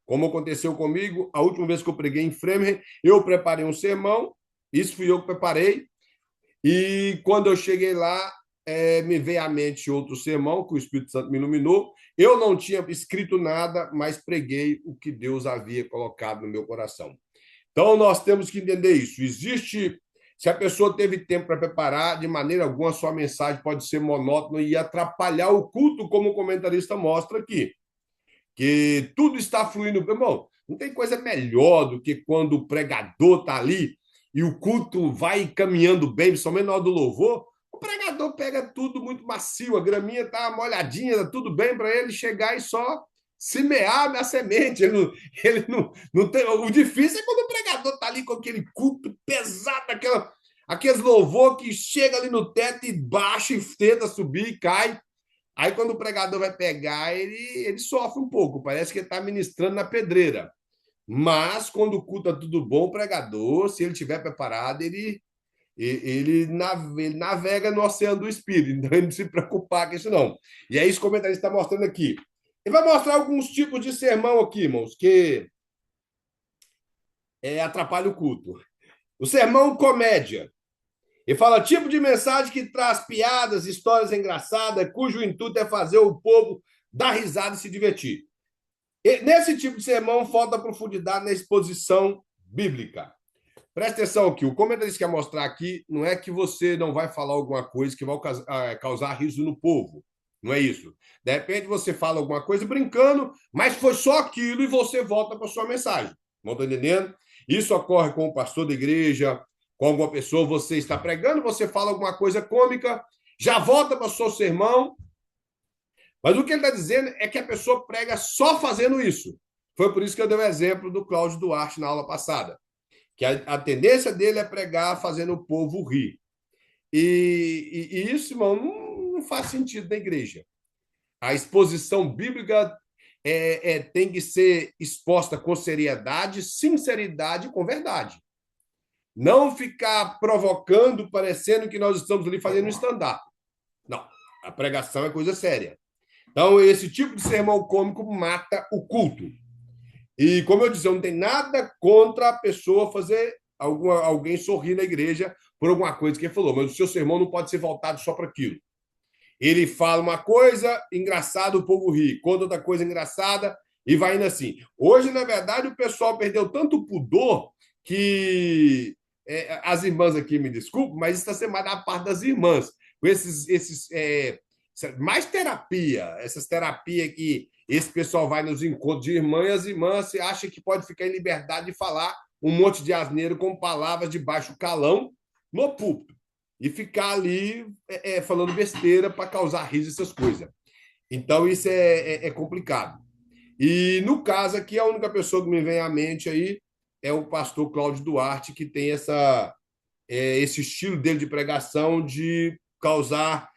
Speaker 1: Como aconteceu comigo, a última vez que eu preguei em Framingham, eu preparei um sermão, isso fui eu que preparei, e quando eu cheguei lá, me veio à mente outro sermão, que o Espírito Santo me iluminou. Eu não tinha escrito nada, mas preguei o que Deus havia colocado no meu coração. Então, nós temos que entender isso. Se a pessoa teve tempo para preparar, de maneira alguma, sua mensagem pode ser monótona e atrapalhar o culto, como o comentarista mostra aqui. Que tudo está fluindo. Irmão, não tem coisa melhor do que quando o pregador está ali e o culto vai caminhando bem, principalmente na hora do louvor. O pregador pega tudo muito macio, a graminha está molhadinha, tá tudo bem para ele chegar e só semear na semente. Não tem... O difícil é quando o pregador está ali com aquele culto pesado, aqueles louvor que chega ali no teto e baixa e tenta subir e cai. Aí, quando o pregador vai pegar, ele sofre um pouco, parece que ele está ministrando na pedreira. Mas, quando o culto está tudo bom, o pregador, se ele estiver preparado, ele navega no oceano do Espírito, então ele não se preocupar com isso, não. E é isso que o comentarista está mostrando aqui. Ele vai mostrar alguns tipos de sermão aqui, irmãos, que atrapalham o culto. O sermão comédia. Ele fala tipo de mensagem que traz piadas, histórias engraçadas, cujo intuito é fazer o povo dar risada e se divertir. E nesse tipo de sermão, falta profundidade na exposição bíblica. Presta atenção aqui, o comentarista quer mostrar aqui não é que você não vai falar alguma coisa que vai causar riso no povo. Não é isso. De repente você fala alguma coisa brincando, mas foi só aquilo e você volta para a sua mensagem. Não estou entendendo? Isso ocorre com o pastor da igreja, com alguma pessoa, você está pregando, você fala alguma coisa cômica, já volta para o seu sermão. Mas o que ele está dizendo é que a pessoa prega só fazendo isso. Foi por isso que eu dei o exemplo do Cláudio Duarte na aula passada. Que a tendência dele é pregar fazendo o povo rir. E isso, irmão, não faz sentido na igreja. A exposição bíblica tem que ser exposta com seriedade, sinceridade e com verdade. Não ficar provocando, parecendo que nós estamos ali fazendo um stand-up. Não, a pregação é coisa séria. Então, esse tipo de sermão cômico mata o culto. E, como eu disse, eu não tenho nada contra a pessoa fazer alguém sorrir na igreja por alguma coisa que ele falou, mas o seu sermão não pode ser voltado só para aquilo. Ele fala uma coisa engraçada, o povo ri. Conta outra coisa engraçada e vai indo assim. Hoje, na verdade, o pessoal perdeu tanto pudor que as irmãs aqui, me desculpem, mas isso está sendo mais da parte das irmãs. Com mais terapia, essas terapias que esse pessoal vai nos encontros de irmã e as irmãs se acham que pode ficar em liberdade de falar um monte de asneiro com palavras de baixo calão no púlpito e ficar ali falando besteira para causar riso, essas coisas. Então, isso é complicado. E, no caso aqui, a única pessoa que me vem à mente aí é o pastor Cláudio Duarte, que tem esse estilo dele de pregação de causar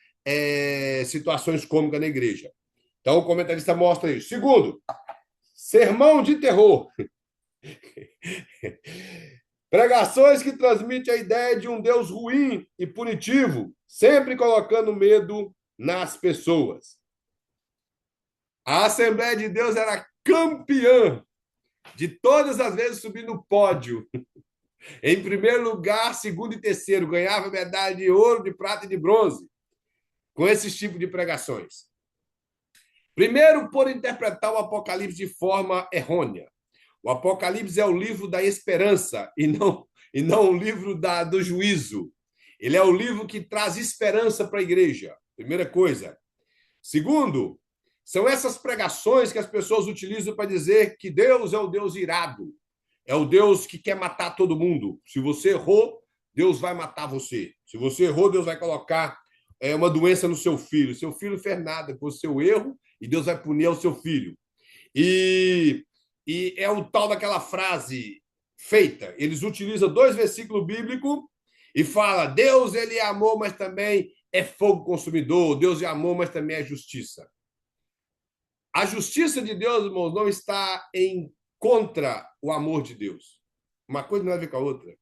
Speaker 1: situações cômicas na igreja. Então, o comentarista mostra isso. Segundo, sermão de terror. Pregações que transmitem a ideia de um Deus ruim e punitivo, sempre colocando medo nas pessoas. A Assembleia de Deus era campeã de todas as vezes subir no pódio. Em primeiro lugar, segundo e terceiro, ganhava medalha de ouro, de prata e de bronze com esse tipo de pregações. Primeiro, por interpretar o Apocalipse de forma errônea. O Apocalipse é o livro da esperança e não o livro do juízo. Ele é o livro que traz esperança para a igreja. Primeira coisa. Segundo, são essas pregações que as pessoas utilizam para dizer que Deus é o Deus irado. É o Deus que quer matar todo mundo. Se você errou, Deus vai matar você. Se você errou, Deus vai colocar uma doença no seu filho. Seu filho fez nada com o seu erro e Deus vai punir o seu filho. E é o tal daquela frase feita. Eles utilizam 2 versículos bíblicos e fala: Deus, ele é amor, mas também é fogo consumidor. Deus é amor, mas também é justiça. A justiça de Deus, irmãos, não está em contra o amor de Deus. Uma coisa não tem a ver com a outra.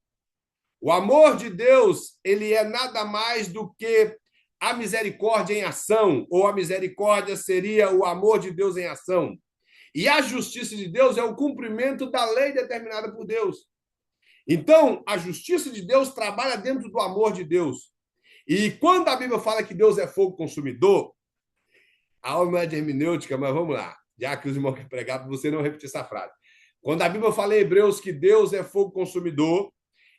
Speaker 1: O amor de Deus, ele é nada mais do que a misericórdia em ação, ou a misericórdia seria o amor de Deus em ação. E a justiça de Deus é o cumprimento da lei determinada por Deus. Então, a justiça de Deus trabalha dentro do amor de Deus. E quando a Bíblia fala que Deus é fogo consumidor, a aula não é de hermenêutica, mas vamos lá. Já que os irmãos que pregaram, você não repetir essa frase. Quando a Bíblia fala em Hebreus que Deus é fogo consumidor,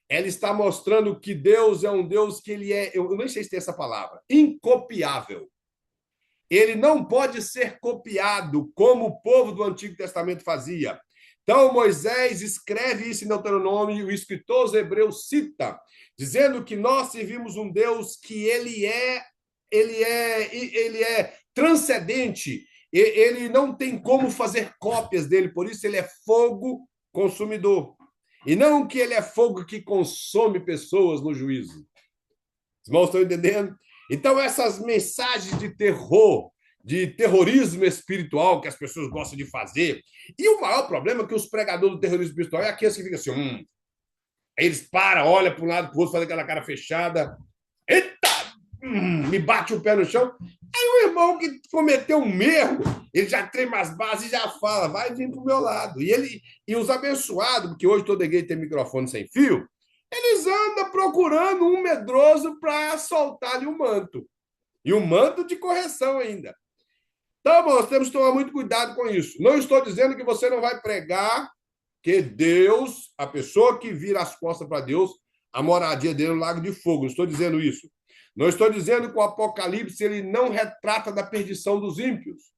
Speaker 1: ela está mostrando que Deus é um Deus que ele é, eu nem sei se tem essa palavra, incopiável. Ele não pode ser copiado como o povo do Antigo Testamento fazia. Então, Moisés escreve isso em Deuteronômio e o escritor aos Hebreus cita, dizendo que nós servimos um Deus que ele é transcendente, ele não tem como fazer cópias dele, por isso ele é fogo consumidor. E não que ele é fogo que consome pessoas no juízo. Os irmãos estão entendendo? Então, essas mensagens de terror, de terrorismo espiritual que as pessoas gostam de fazer, e o maior problema é que os pregadores do terrorismo espiritual é aqueles que ficam assim, aí eles param, olham para um lado para o outro, fazem aquela cara fechada, eita, me bate o pé no chão. Aí o irmão que cometeu um erro, ele já trema as bases e já fala, vai vir para o meu lado. E os abençoados, porque hoje toda igreja tem microfone sem fio, eles andam procurando um medroso para soltar-lhe um manto. E um manto de correção ainda. Então, nós temos que tomar muito cuidado com isso. Não estou dizendo que você não vai pregar que Deus, a pessoa que vira as costas para Deus, a moradia dele no lago de fogo. Não estou dizendo isso. Não estou dizendo que o Apocalipse ele não retrata da perdição dos ímpios.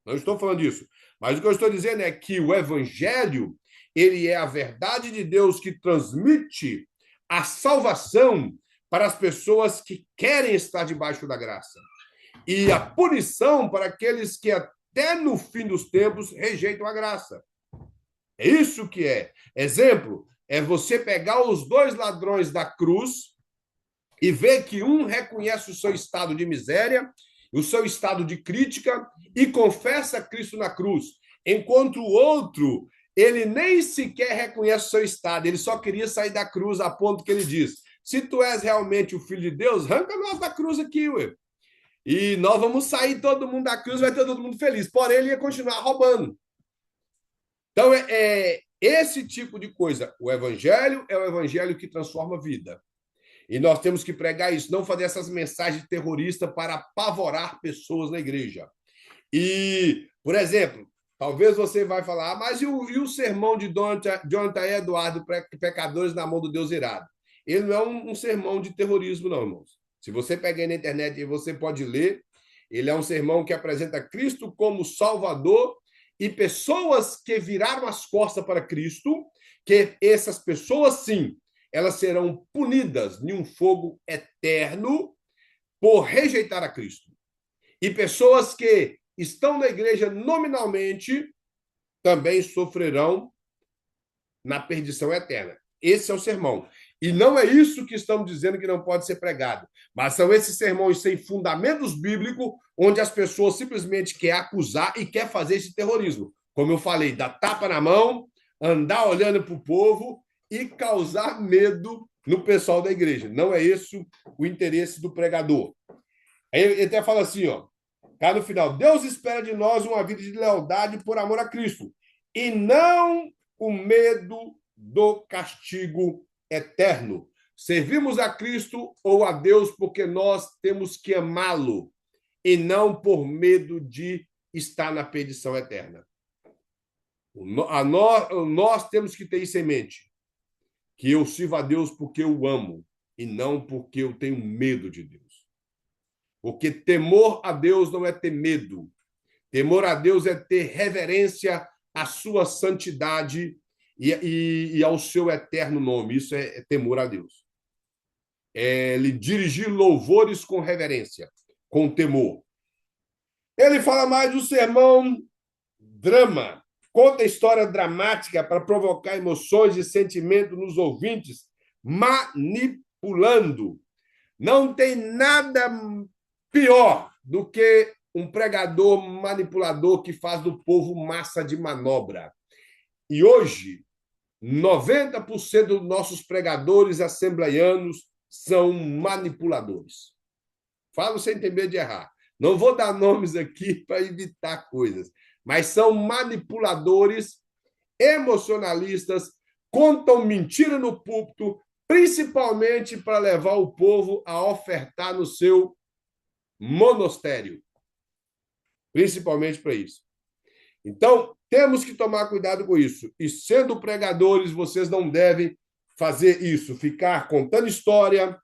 Speaker 1: Não estou falando disso. Mas o que eu estou dizendo é que o Evangelho ele é a verdade de Deus que transmite a salvação para as pessoas que querem estar debaixo da graça. E a punição para aqueles que até no fim dos tempos rejeitam a graça. É isso que é. Exemplo, é você pegar os 2 ladrões da cruz e ver que um reconhece o seu estado de miséria, o seu estado de crítica e confessa Cristo na cruz, enquanto o outro, ele nem sequer reconhece o seu estado, ele só queria sair da cruz a ponto que ele diz, se tu és realmente o Filho de Deus, arranca nós da cruz aqui, ué. E nós vamos sair todo mundo da cruz, vai ter todo mundo feliz. Porém, ele ia continuar roubando. Então, é esse tipo de coisa. O evangelho é o evangelho que transforma a vida. E nós temos que pregar isso, não fazer essas mensagens terroristas para apavorar pessoas na igreja. E, por exemplo, talvez você vai falar, mas e o sermão de Jonathan Eduardo, Pecadores na Mão do Deus Irado? Ele não é um sermão de terrorismo, não, irmãos. Se você pegar na internet e você pode ler, ele é um sermão que apresenta Cristo como Salvador e pessoas que viraram as costas para Cristo, que essas pessoas, sim, elas serão punidas em um fogo eterno por rejeitar a Cristo. E pessoas que estão na igreja nominalmente também sofrerão na perdição eterna. Esse é o sermão. E não é isso que estamos dizendo que não pode ser pregado, mas são esses sermões sem fundamentos bíblicos, onde as pessoas simplesmente querem acusar e querem fazer esse terrorismo. Como eu falei, dá tapa na mão, andar olhando para o povo e causar medo no pessoal da igreja. Não é esse o interesse do pregador. Aí ele até fala assim, ó, cá no final, Deus espera de nós uma vida de lealdade por amor a Cristo, e não o medo do castigo eterno. Servimos a Cristo ou a Deus porque nós temos que amá-lo, e não por medo de estar na perdição eterna. Nós temos que ter isso em mente, que eu sirvo a Deus porque eu amo, e não porque eu tenho medo de Deus. Porque temor a Deus não é ter medo. Temor a Deus é ter reverência à sua santidade e ao seu eterno nome. Isso é temor a Deus. É lhe dirigir louvores com reverência, com temor. Ele fala mais do sermão drama. Conta história dramática para provocar emoções e sentimentos nos ouvintes, manipulando. Não tem nada pior do que um pregador manipulador que faz do povo massa de manobra. E hoje, 90% dos nossos pregadores assembleianos são manipuladores. Falo sem ter medo de errar. Não vou dar nomes aqui para evitar coisas, mas são manipuladores, emocionalistas, contam mentira no púlpito, principalmente para levar o povo a ofertar no seu monastério. Principalmente para isso. Então, temos que tomar cuidado com isso. E sendo pregadores, vocês não devem fazer isso, ficar contando história,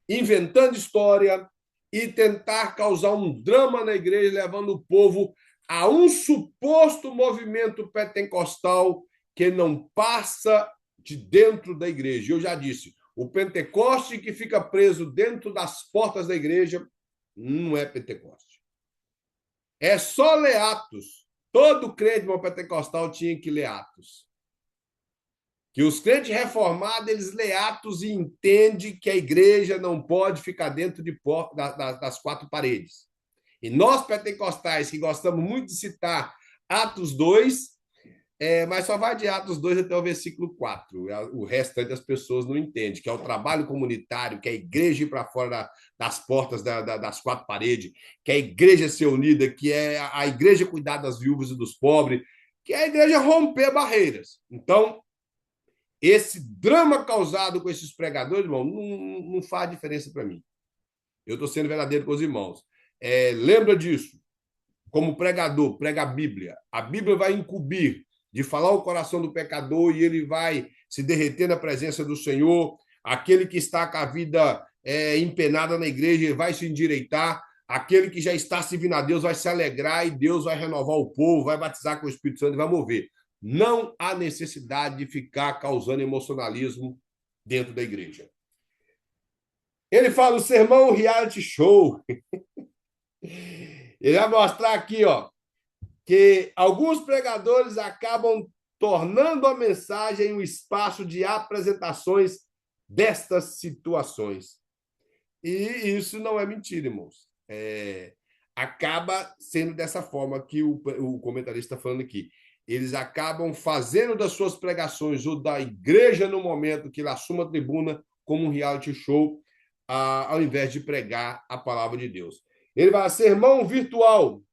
Speaker 1: inventando história e tentar causar um drama na igreja, levando o povo a um suposto movimento pentecostal que não passa de dentro da igreja. Eu já disse, o Pentecoste que fica preso dentro das portas da igreja não é Pentecoste. É só ler Atos. Todo crente pentecostal tinha que ler Atos. Que os crentes reformados, eles lêem Atos e entendem que a igreja não pode ficar dentro das quatro paredes. E nós, pentecostais, que gostamos muito de citar Atos 2, mas só vai de Atos 2 até o versículo 4. O restante das pessoas não entende, que é o trabalho comunitário, que é a igreja ir para fora das portas das quatro paredes, que é a igreja ser unida, que é a igreja cuidar das viúvas e dos pobres, que é a igreja romper barreiras. Então, esse drama causado com esses pregadores, irmão, não faz diferença para mim. Eu estou sendo verdadeiro com os irmãos. Lembra disso. Como pregador, prega a Bíblia. A Bíblia vai incumbir de falar o coração do pecador e ele vai se derreter na presença do Senhor. Aquele que está com a vida empenada na igreja vai se endireitar. Aquele que já está servindo a Deus vai se alegrar e Deus vai renovar o povo, vai batizar com o Espírito Santo e vai mover. Não há necessidade de ficar causando emocionalismo dentro da igreja. Ele fala o sermão reality show. Ele vai mostrar aqui, ó, que alguns pregadores acabam tornando a mensagem um espaço de apresentações destas situações. E isso não é mentira, irmãos. Acaba sendo dessa forma que o comentarista está falando aqui. Eles acabam fazendo das suas pregações ou da igreja no momento que ele assuma a tribuna como um reality show, ao invés de pregar a palavra de Deus. Ele vai sermão virtual,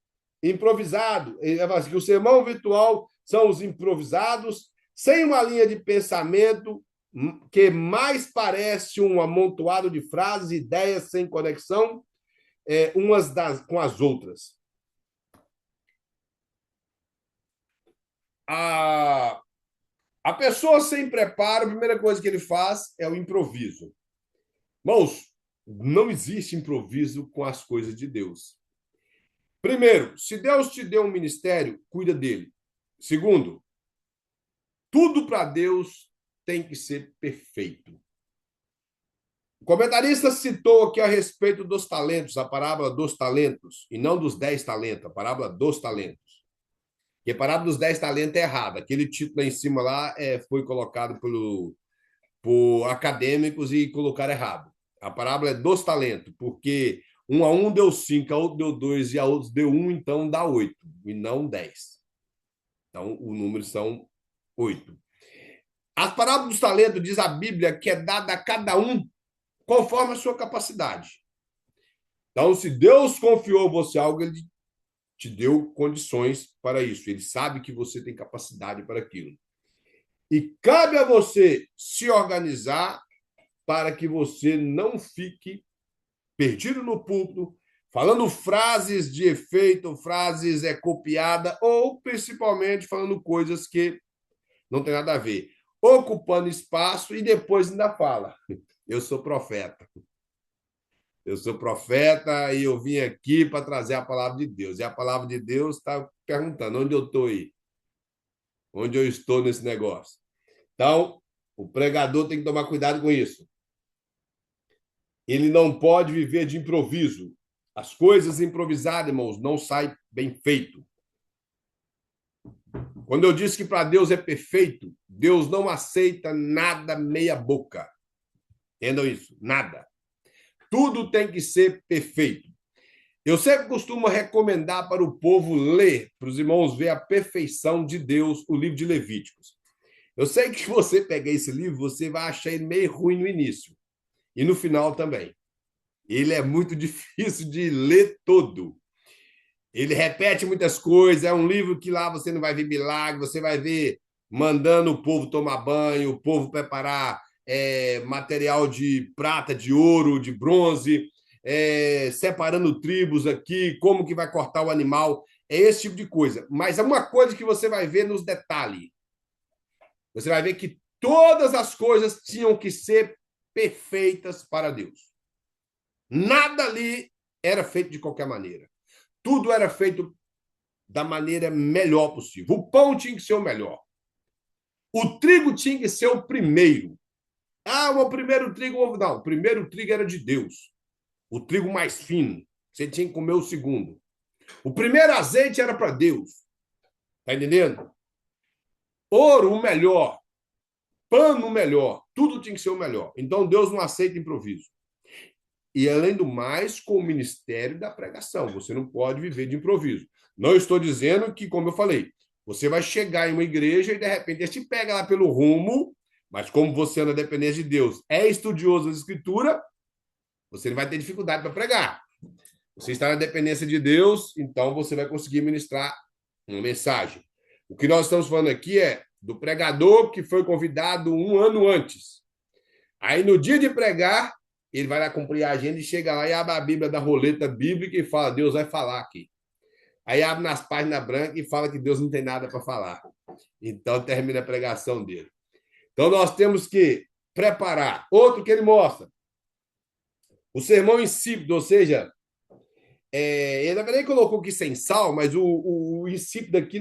Speaker 1: improvisado. Ele vai dizer que o sermão virtual são os improvisados, sem uma linha de pensamento, que mais parece um amontoado de frases e ideias sem conexão, umas com as outras. A pessoa sem preparo, a primeira coisa que ele faz é o improviso. Irmãos, não existe improviso com as coisas de Deus. Primeiro, se Deus te deu um ministério, cuida dele. Segundo, tudo para Deus tem que ser perfeito. O comentarista citou aqui a respeito dos talentos, a parábola dos talentos, e não dos 10 talentos, a parábola dos talentos. Porque a parábola dos 10 talentos é errada. Aquele título lá em cima lá foi colocado por acadêmicos e colocaram errado. A parábola é dos talentos, porque um a um deu 5, a outro deu 2 e a outro deu 1, então dá 8, e não 10. Então, os números são 8. As parábolas dos talentos, diz a Bíblia, que é dada a cada um conforme a sua capacidade. Então, se Deus confiou a você algo, ele te deu condições para isso. Ele sabe que você tem capacidade para aquilo. E cabe a você se organizar para que você não fique perdido no púlpito, falando frases de efeito, frases copiada, ou principalmente falando coisas que não tem nada a ver. Ocupando espaço e depois ainda fala: eu sou profeta. Eu sou profeta e eu vim aqui para trazer a palavra de Deus. E a palavra de Deus está perguntando: onde eu estou aí? Onde eu estou nesse negócio? Então, o pregador tem que tomar cuidado com isso. Ele não pode viver de improviso. As coisas improvisadas, irmãos, não saem bem feito. Quando eu disse que para Deus é perfeito, Deus não aceita nada meia boca. Entendam isso, nada. Tudo tem que ser perfeito. Eu sempre costumo recomendar para o povo ler, para os irmãos ver a perfeição de Deus, o livro de Levíticos. Eu sei que se você pegar esse livro, você vai achar ele meio ruim no início. E no final também. Ele é muito difícil de ler todo. Ele repete muitas coisas. É um livro que lá você não vai ver milagre, você vai ver mandando o povo tomar banho, o povo preparar material de prata, de ouro, de bronze, separando tribos aqui, como que vai cortar o animal. É esse tipo de coisa. Mas é uma coisa que você vai ver nos detalhes. Você vai ver que todas as coisas tinham que ser perfeitas para Deus. Nada ali era feito de qualquer maneira. Tudo era feito da maneira melhor possível. O pão tinha que ser o melhor. O trigo tinha que ser o primeiro. Ah, o primeiro trigo... Não, o primeiro trigo era de Deus. O trigo mais fino. Você tinha que comer o segundo. O primeiro azeite era para Deus. Está entendendo? Ouro, o melhor. Pano, o melhor. Tudo tinha que ser o melhor. Então, Deus não aceita improviso. E, além do mais, com o ministério da pregação. Você não pode viver de improviso. Não estou dizendo que, como eu falei, você vai chegar em uma igreja e, de repente, ele te pega lá pelo rumo, mas como você, na dependência de Deus, é estudioso da Escritura, você não vai ter dificuldade para pregar. Você está na dependência de Deus, então você vai conseguir ministrar uma mensagem. O que nós estamos falando aqui é do pregador que foi convidado um ano antes. Aí, no dia de pregar, ele vai lá cumprir a agenda e chega lá e abre a Bíblia da roleta bíblica e fala: Deus vai falar aqui. Aí abre nas páginas brancas e fala que Deus não tem nada para falar. Então termina a pregação dele. Então nós temos que preparar. Outro que ele mostra: o sermão insípido, ou seja, ele na verdade colocou aqui sem sal, mas o insípido aqui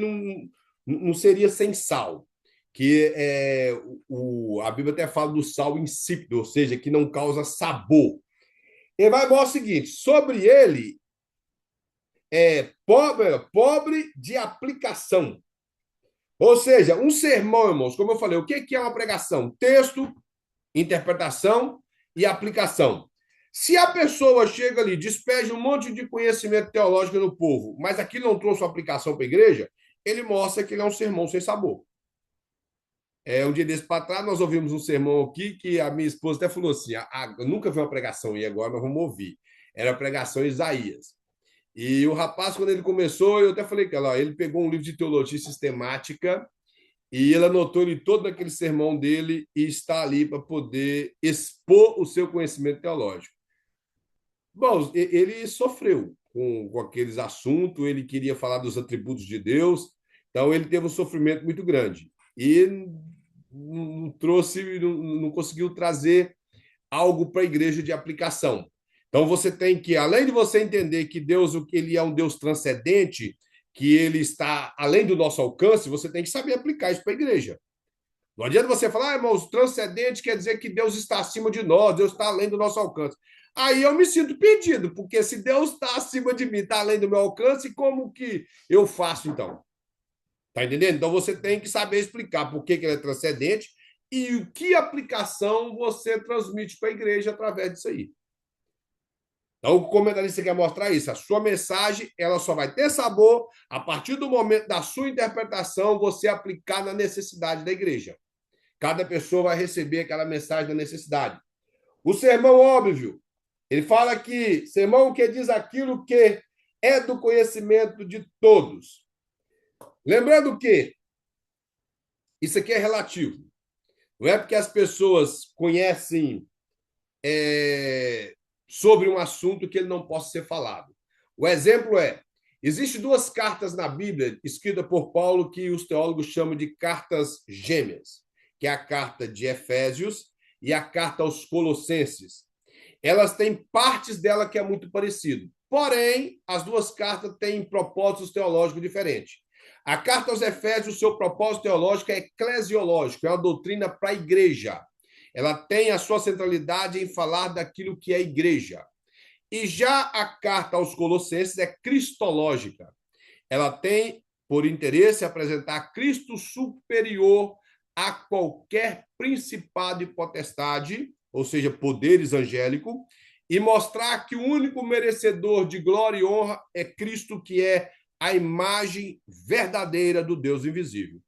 Speaker 1: não seria sem sal. Que a Bíblia até fala do sal insípido, ou seja, que não causa sabor. Ele vai mostrar o seguinte: sobre ele pobre de aplicação. Ou seja, um sermão, irmãos, como eu falei, o que é uma pregação? Texto, interpretação e aplicação. Se a pessoa chega ali, despeja um monte de conhecimento teológico no povo, mas aquilo não trouxe aplicação para a igreja, ele mostra que ele é um sermão sem sabor. Um dia desse para trás, nós ouvimos um sermão aqui que a minha esposa até falou assim: eu nunca vi uma pregação e agora nós vamos ouvir. Era a pregação em Isaías. E o rapaz, quando ele começou, eu até falei que ele pegou um livro de teologia sistemática e ele anotou ele todo naquele sermão dele e está ali para poder expor o seu conhecimento teológico. Bom, ele sofreu com aqueles assuntos, ele queria falar dos atributos de Deus, então ele teve um sofrimento muito grande. E não conseguiu trazer algo para a igreja de aplicação. Então você tem que, além de você entender que Deus, ele é um Deus transcendente, que ele está além do nosso alcance, você tem que saber aplicar isso para a igreja. Não adianta você falar: irmãos, transcendente quer dizer que Deus está acima de nós, Deus está além do nosso alcance. Aí eu me sinto perdido, porque se Deus está acima de mim, está além do meu alcance, como que eu faço então? Está entendendo? Então você tem que saber explicar por que ele é transcendente e que aplicação você transmite para a igreja através disso aí. Então, o comentarista quer mostrar isso. A sua mensagem ela só vai ter sabor a partir do momento da sua interpretação, você aplicar na necessidade da igreja. Cada pessoa vai receber aquela mensagem da necessidade. O sermão óbvio, ele fala que sermão que diz aquilo que é do conhecimento de todos. Lembrando que isso aqui é relativo. Não é porque as pessoas conhecem sobre um assunto que ele não possa ser falado. O exemplo é, existem duas cartas na Bíblia escritas por Paulo que os teólogos chamam de cartas gêmeas, que é a carta de Efésios e a carta aos Colossenses. Elas têm partes dela que é muito parecido. Porém, as duas cartas têm propósitos teológicos diferentes. A carta aos Efésios, o seu propósito teológico é eclesiológico, é uma doutrina para a igreja. Ela tem a sua centralidade em falar daquilo que é igreja. E já a carta aos Colossenses é cristológica. Ela tem por interesse apresentar Cristo superior a qualquer principado e potestade, ou seja, poderes angélicos, e mostrar que o único merecedor de glória e honra é Cristo, que é a imagem verdadeira do Deus invisível.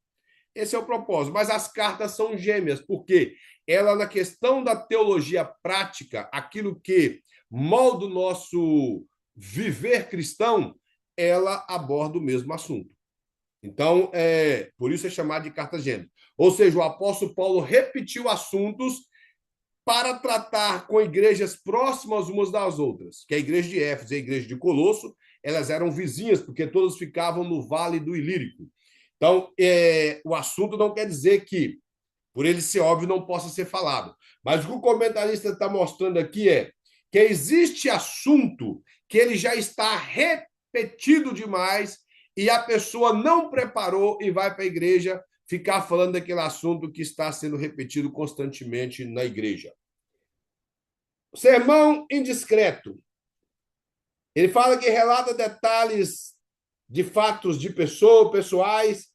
Speaker 1: Esse é o propósito. Mas as cartas são gêmeas, porque ela, na questão da teologia prática, aquilo que molda o nosso viver cristão, ela aborda o mesmo assunto. Então, por isso é chamado de carta gêmea. Ou seja, o apóstolo Paulo repetiu assuntos para tratar com igrejas próximas umas das outras, que a igreja de Éfeso e a igreja de Colosso, elas eram vizinhas, porque todas ficavam no Vale do Ilírico. Então, o assunto não quer dizer que, por ele ser óbvio, não possa ser falado. Mas o que o comentarista está mostrando aqui é que existe assunto que ele já está repetido demais e a pessoa não preparou e vai para a igreja ficar falando daquele assunto que está sendo repetido constantemente na igreja. Sermão indiscreto. Ele fala que relata detalhes de fatos de pessoais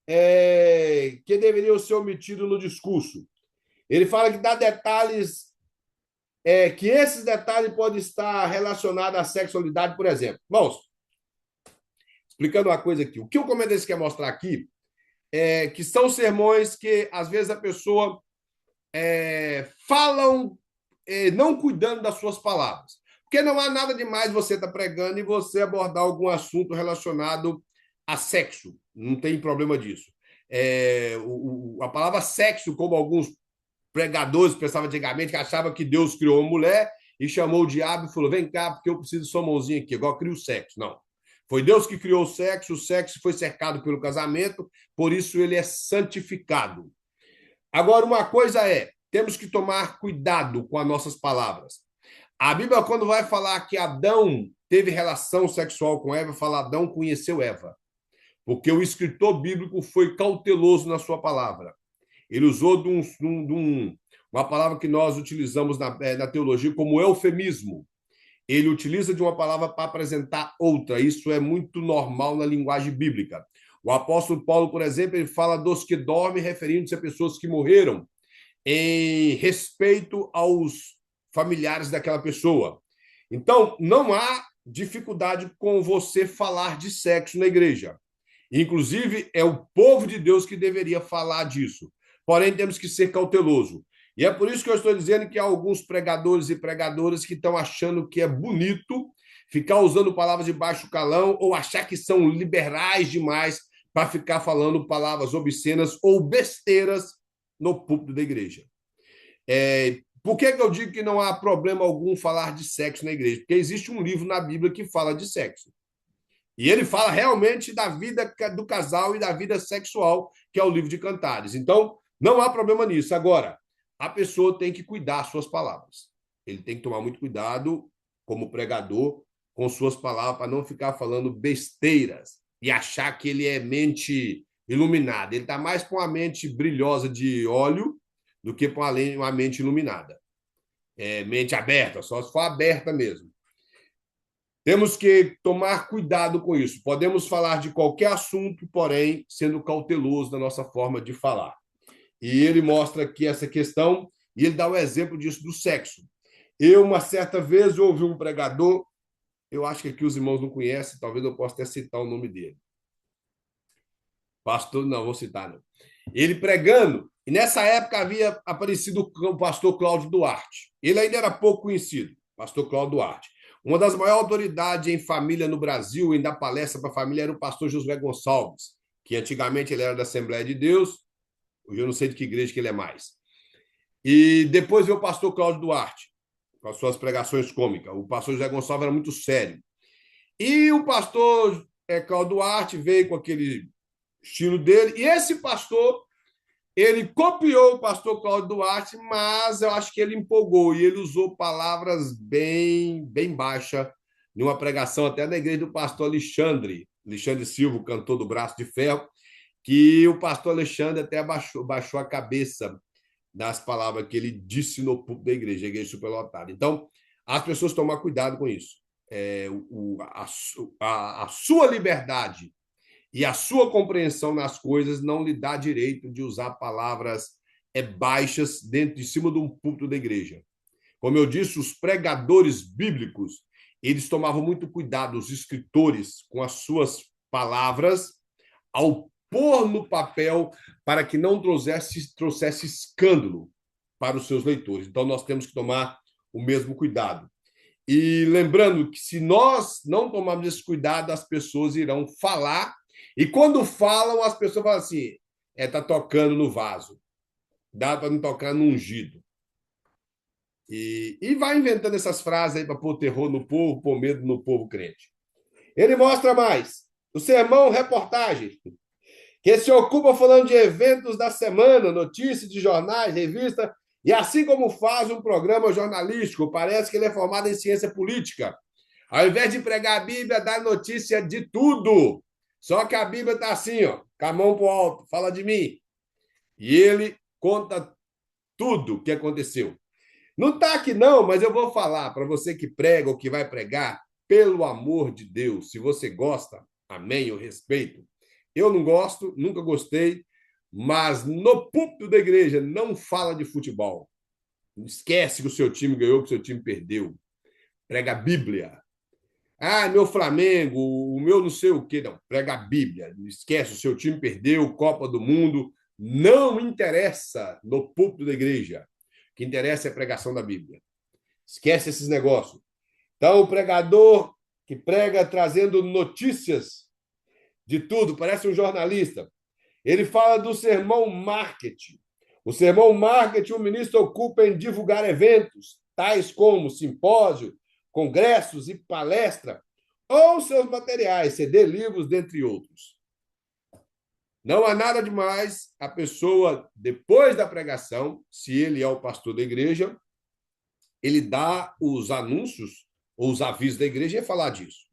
Speaker 1: que deveriam ser omitidos no discurso. Ele fala que dá detalhes, que esses detalhes podem estar relacionados à sexualidade, por exemplo. Bom, explicando uma coisa aqui. O que o comentarista quer mostrar aqui é que são sermões que, às vezes, a pessoa falam não cuidando das suas palavras. Porque não há nada demais você estar pregando e você abordar algum assunto relacionado a sexo. Não tem problema disso. A palavra sexo, como alguns pregadores pensavam antigamente, que achavam que Deus criou uma mulher e chamou o diabo e falou, vem cá, porque eu preciso de sua mãozinha aqui, igual cria o sexo. Não. Foi Deus que criou o sexo foi cercado pelo casamento, por isso ele é santificado. Agora, uma coisa temos que tomar cuidado com as nossas palavras. A Bíblia, quando vai falar que Adão teve relação sexual com Eva, fala Adão conheceu Eva. Porque o escritor bíblico foi cauteloso na sua palavra. Ele usou de uma palavra que nós utilizamos na teologia como eufemismo. Ele utiliza de uma palavra para apresentar outra. Isso é muito normal na linguagem bíblica. O apóstolo Paulo, por exemplo, ele fala dos que dormem, referindo-se a pessoas que morreram, em respeito aos familiares daquela pessoa. Então, não há dificuldade com você falar de sexo na igreja. Inclusive, é o povo de Deus que deveria falar disso. Porém, temos que ser cauteloso. E é por isso que eu estou dizendo que há alguns pregadores e pregadoras que estão achando que é bonito ficar usando palavras de baixo calão ou achar que são liberais demais para ficar falando palavras obscenas ou besteiras no púlpito da igreja. Por que eu digo que não há problema algum falar de sexo na igreja? Porque existe um livro na Bíblia que fala de sexo. E ele fala realmente da vida do casal e da vida sexual, que é o livro de Cantares. Então, não há problema nisso. Agora, a pessoa tem que cuidar das suas palavras. Ele tem que tomar muito cuidado, como pregador, com suas palavras, para não ficar falando besteiras e achar que ele é mente iluminada. Ele está mais com uma mente brilhosa de óleo do que com uma mente iluminada. Mente aberta, só se for aberta mesmo. Temos que tomar cuidado com isso. Podemos falar de qualquer assunto, porém, sendo cauteloso na nossa forma de falar. E ele mostra aqui essa questão, e ele dá o exemplo disso do sexo. Uma certa vez, ouvi um pregador, eu acho que aqui os irmãos não conhecem, talvez eu possa até citar o nome dele. Pastor, não, vou citar, não. Ele pregando, e nessa época havia aparecido o pastor Cláudio Duarte. Ele ainda era pouco conhecido, pastor Cláudio Duarte. Uma das maiores autoridades em família no Brasil, em dar palestra para a família, era o pastor Josué Gonçalves, que antigamente ele era da Assembleia de Deus, hoje eu não sei de que igreja que ele é mais. E depois veio o pastor Cláudio Duarte, com as suas pregações cômicas. O pastor José Gonçalves era muito sério. E o pastor Cláudio Duarte veio com aquele estilo dele, e esse pastor, ele copiou o pastor Cláudio Duarte, mas eu acho que ele empolgou, e ele usou palavras bem baixas, numa pregação até na igreja do pastor Alexandre Silva, o cantor do Braço de Ferro, que o pastor Alexandre até baixou a cabeça das palavras que ele disse no púlpito da igreja, a igreja superlotada. Então, as pessoas tomar cuidado com isso. A sua liberdade e a sua compreensão nas coisas não lhe dá direito de usar palavras baixas dentro de cima de um púlpito da igreja. Como eu disse, os pregadores bíblicos, eles tomavam muito cuidado, os escritores, com as suas palavras, ao pôr no papel para que não trouxesse escândalo para os seus leitores. Então, nós temos que tomar o mesmo cuidado. E lembrando que se nós não tomarmos esse cuidado, as pessoas irão falar, e quando falam, as pessoas falam assim, tá tocando no vaso, dá para não tocar no ungido. E vai inventando essas frases aí para pôr terror no povo, pôr medo no povo crente. Ele mostra mais. O sermão, reportagem, que se ocupa falando de eventos da semana, notícias de jornais, revistas, e assim como faz um programa jornalístico, parece que ele é formado em ciência política. Ao invés de pregar a Bíblia, dá notícia de tudo. Só que a Bíblia está assim, ó, com a mão para o alto, fala de mim. E ele conta tudo o que aconteceu. Não está aqui não, mas eu vou falar para você que prega ou que vai pregar, pelo amor de Deus, se você gosta, amém, eu respeito. Eu não gosto, nunca gostei, mas no púlpito da igreja não fala de futebol. Esquece que o seu time ganhou, que o seu time perdeu. Prega a Bíblia. Ah, meu Flamengo, o meu não sei o quê. Não, prega a Bíblia. Esquece, o seu time perdeu, Copa do Mundo. Não interessa no púlpito da igreja. O que interessa é a pregação da Bíblia. Esquece esses negócios. Então, o pregador que prega trazendo notícias de tudo, parece um jornalista. Ele fala do sermão marketing. O sermão marketing, o ministro ocupa em divulgar eventos, tais como simpósio, congressos e palestra, ou seus materiais, CD, livros, dentre outros. Não há nada demais a pessoa, depois da pregação, se ele é o pastor da igreja, ele dá os anúncios ou os avisos da igreja e falar disso.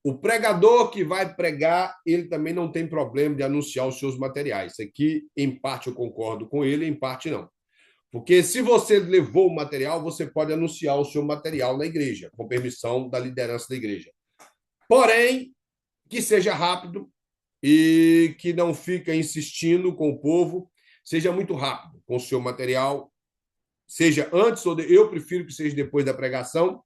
Speaker 1: O pregador que vai pregar, ele também não tem problema de anunciar os seus materiais. Aqui, em parte, eu concordo com ele, em parte, não. Porque se você levou o material, você pode anunciar o seu material na igreja, com permissão da liderança da igreja. Porém, que seja rápido e que não fique insistindo com o povo, seja muito rápido com o seu material, seja antes ou eu prefiro que seja depois da pregação,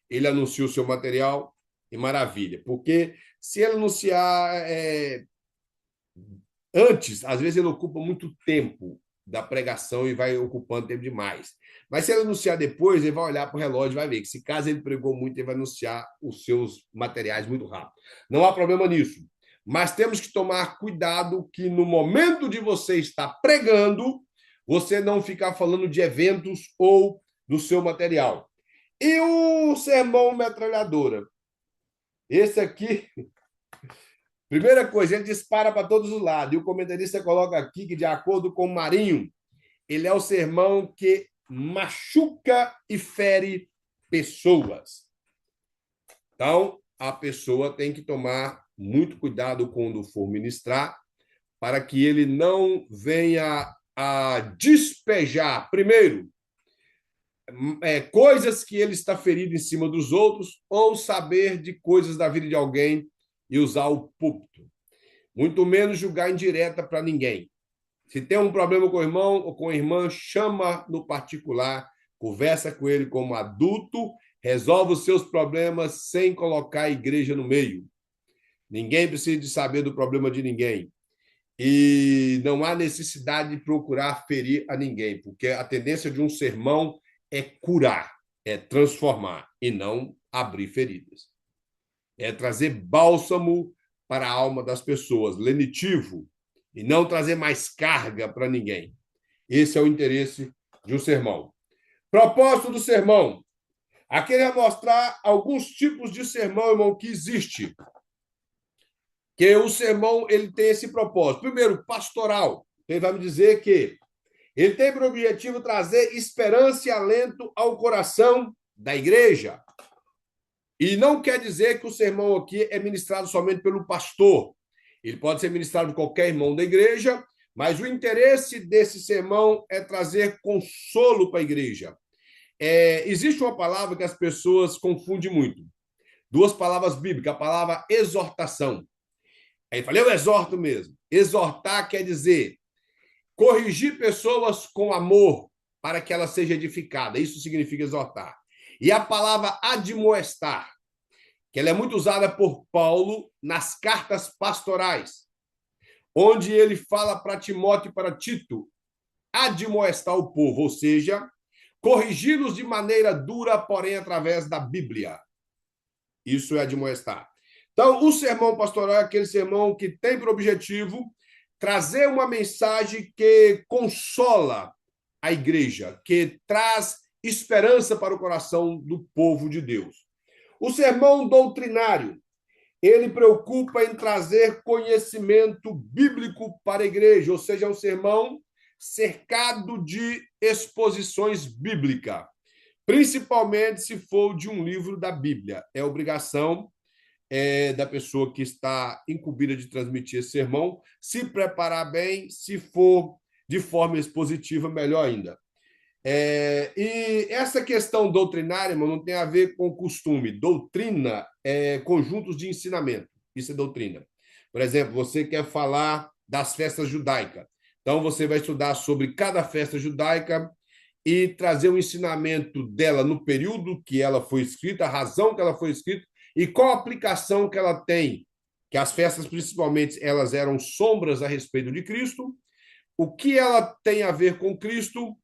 Speaker 1: ele anuncia o seu material e maravilha. Porque se ele anunciar antes, às vezes ele ocupa muito tempo da pregação e vai ocupando tempo demais. Mas se ele anunciar depois, ele vai olhar para o relógio e vai ver que, se caso ele pregou muito, ele vai anunciar os seus materiais muito rápido. Não há problema nisso. Mas temos que tomar cuidado que no momento de você estar pregando, você não ficar falando de eventos ou do seu material. E o sermão metralhadora? Esse aqui, primeira coisa, ele dispara para todos os lados. E o comentarista coloca aqui que, de acordo com o Marinho, ele é o sermão que machuca e fere pessoas. Então, a pessoa tem que tomar muito cuidado quando for ministrar, para que ele não venha a despejar, primeiro, coisas que ele está ferido em cima dos outros, ou saber de coisas da vida de alguém e usar o púlpito. Muito menos julgar indireta para ninguém. Se tem um problema com o irmão ou com a irmã, chama no particular, conversa com ele como adulto, resolve os seus problemas sem colocar a igreja no meio. Ninguém precisa de saber do problema de ninguém. E não há necessidade de procurar ferir a ninguém, porque a tendência de um sermão é curar, é transformar e não abrir feridas. É trazer bálsamo para a alma das pessoas, lenitivo, e não trazer mais carga para ninguém. Esse é o interesse de um sermão. Propósito do sermão. Aqui ele vai mostrar alguns tipos de sermão, irmão, que existe. Que o sermão ele tem esse propósito. Primeiro, pastoral. Ele vai me dizer que ele tem por objetivo trazer esperança e alento ao coração da igreja. E não quer dizer que o sermão aqui é ministrado somente pelo pastor. Ele pode ser ministrado por qualquer irmão da igreja, mas o interesse desse sermão é trazer consolo para a igreja. Existe uma palavra que as pessoas confundem muito. Duas palavras bíblicas. A palavra exortação. Aí eu falei, eu exorto mesmo. Exortar quer dizer corrigir pessoas com amor para que ela seja edificada. Isso significa exortar. E a palavra admoestar, que ela é muito usada por Paulo nas cartas pastorais, onde ele fala para Timóteo e para Tito admoestar o povo, ou seja, corrigi-los de maneira dura, porém através da Bíblia. Isso é admoestar. Então, o sermão pastoral é aquele sermão que tem por objetivo trazer uma mensagem que consola a igreja, que traz esperança para o coração do povo de Deus. O sermão doutrinário, ele preocupa em trazer conhecimento bíblico para a igreja, ou seja, é um sermão cercado de exposições bíblicas, principalmente se for de um livro da Bíblia. É obrigação da pessoa que está incumbida de transmitir esse sermão se preparar bem, se for de forma expositiva, melhor ainda. E essa questão doutrinária, irmão, não tem a ver com costume. Doutrina é conjuntos de ensinamento. Isso é doutrina. Por exemplo, você quer falar das festas judaicas. Então, você vai estudar sobre cada festa judaica e trazer um ensinamento dela no período que ela foi escrita, a razão que ela foi escrita e qual a aplicação que ela tem. Que as festas, principalmente, elas eram sombras a respeito de Cristo. O que ela tem a ver com Cristo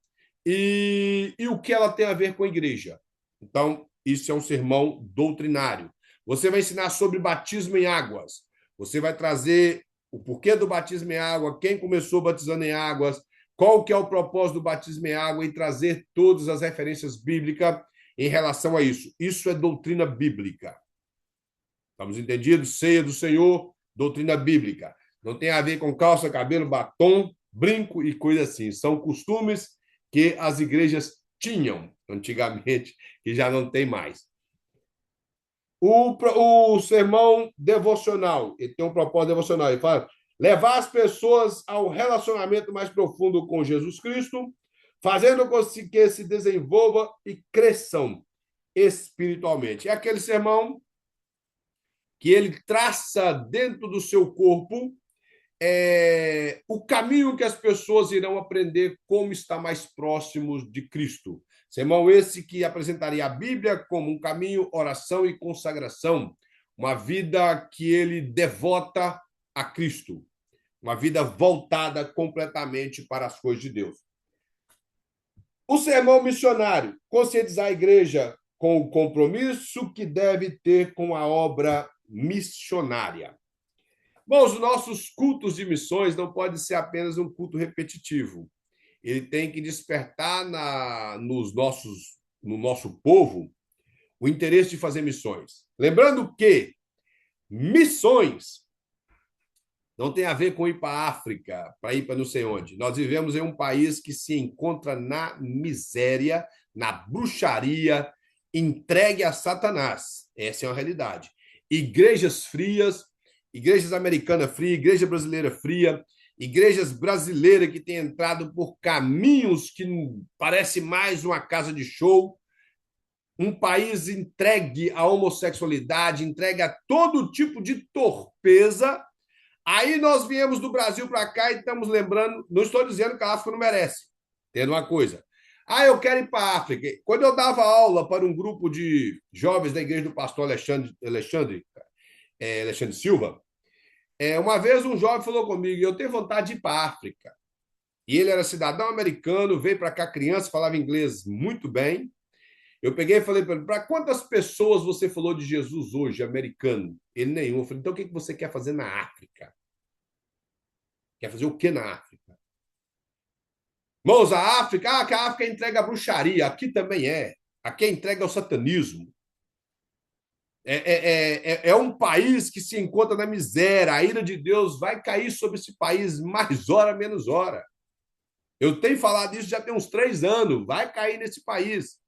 Speaker 1: e o que ela tem a ver com a igreja. Então, isso é um sermão doutrinário. Você vai ensinar sobre batismo em águas. Você vai trazer o porquê do batismo em água, quem começou batizando em águas, qual que é o propósito do batismo em água e trazer todas as referências bíblicas em relação a isso. Isso é doutrina bíblica. Estamos entendidos? Ceia do Senhor, doutrina bíblica. Não tem a ver com calça, cabelo, batom, brinco e coisa assim. São costumes que as igrejas tinham antigamente, que já não tem mais. O sermão devocional, ele tem um propósito devocional, ele fala levar as pessoas ao relacionamento mais profundo com Jesus Cristo, fazendo com que se desenvolva e cresçam espiritualmente. É aquele sermão que ele traça dentro do seu corpo o caminho que as pessoas irão aprender como estar mais próximos de Cristo. Sermão esse que apresentaria a Bíblia como um caminho, oração e consagração, uma vida que ele devota a Cristo, uma vida voltada completamente para as coisas de Deus. O sermão missionário, conscientizar a igreja com o compromisso que deve ter com a obra missionária. Bom, os nossos cultos de missões não pode ser apenas um culto repetitivo. Ele tem que despertar no nosso povo o interesse de fazer missões. Lembrando que missões não tem a ver com ir para a África, para ir para não sei onde. Nós vivemos em um país que se encontra na miséria, na bruxaria, entregue a Satanás. Essa é uma realidade. Igrejas frias, igrejas americanas frias, igreja brasileira fria, igrejas brasileiras que têm entrado por caminhos que parece mais uma casa de show, um país entregue à homossexualidade, entregue a todo tipo de torpeza. Aí nós viemos do Brasil para cá e estamos lembrando, não estou dizendo que a África não merece, entenda uma coisa, Ah, eu quero ir para a África. Quando eu dava aula para um grupo de jovens da igreja do pastor Alexandre Silva, uma vez um jovem falou comigo, eu tenho vontade de ir para a África. E ele era cidadão americano, veio para cá criança, falava inglês muito bem. Eu peguei e falei para ele, para quantas pessoas você falou de Jesus hoje, americano? Ele nenhum. Eu falei, então o que você quer fazer na África? Quer fazer o que na África? Irmãos, a África, que a África entrega a bruxaria, aqui também é. Aqui entrega o satanismo. É um país que se encontra na miséria. A ira de Deus vai cair sobre esse país mais hora, menos hora. Eu tenho falado isso já tem uns 3 anos. Vai cair nesse país.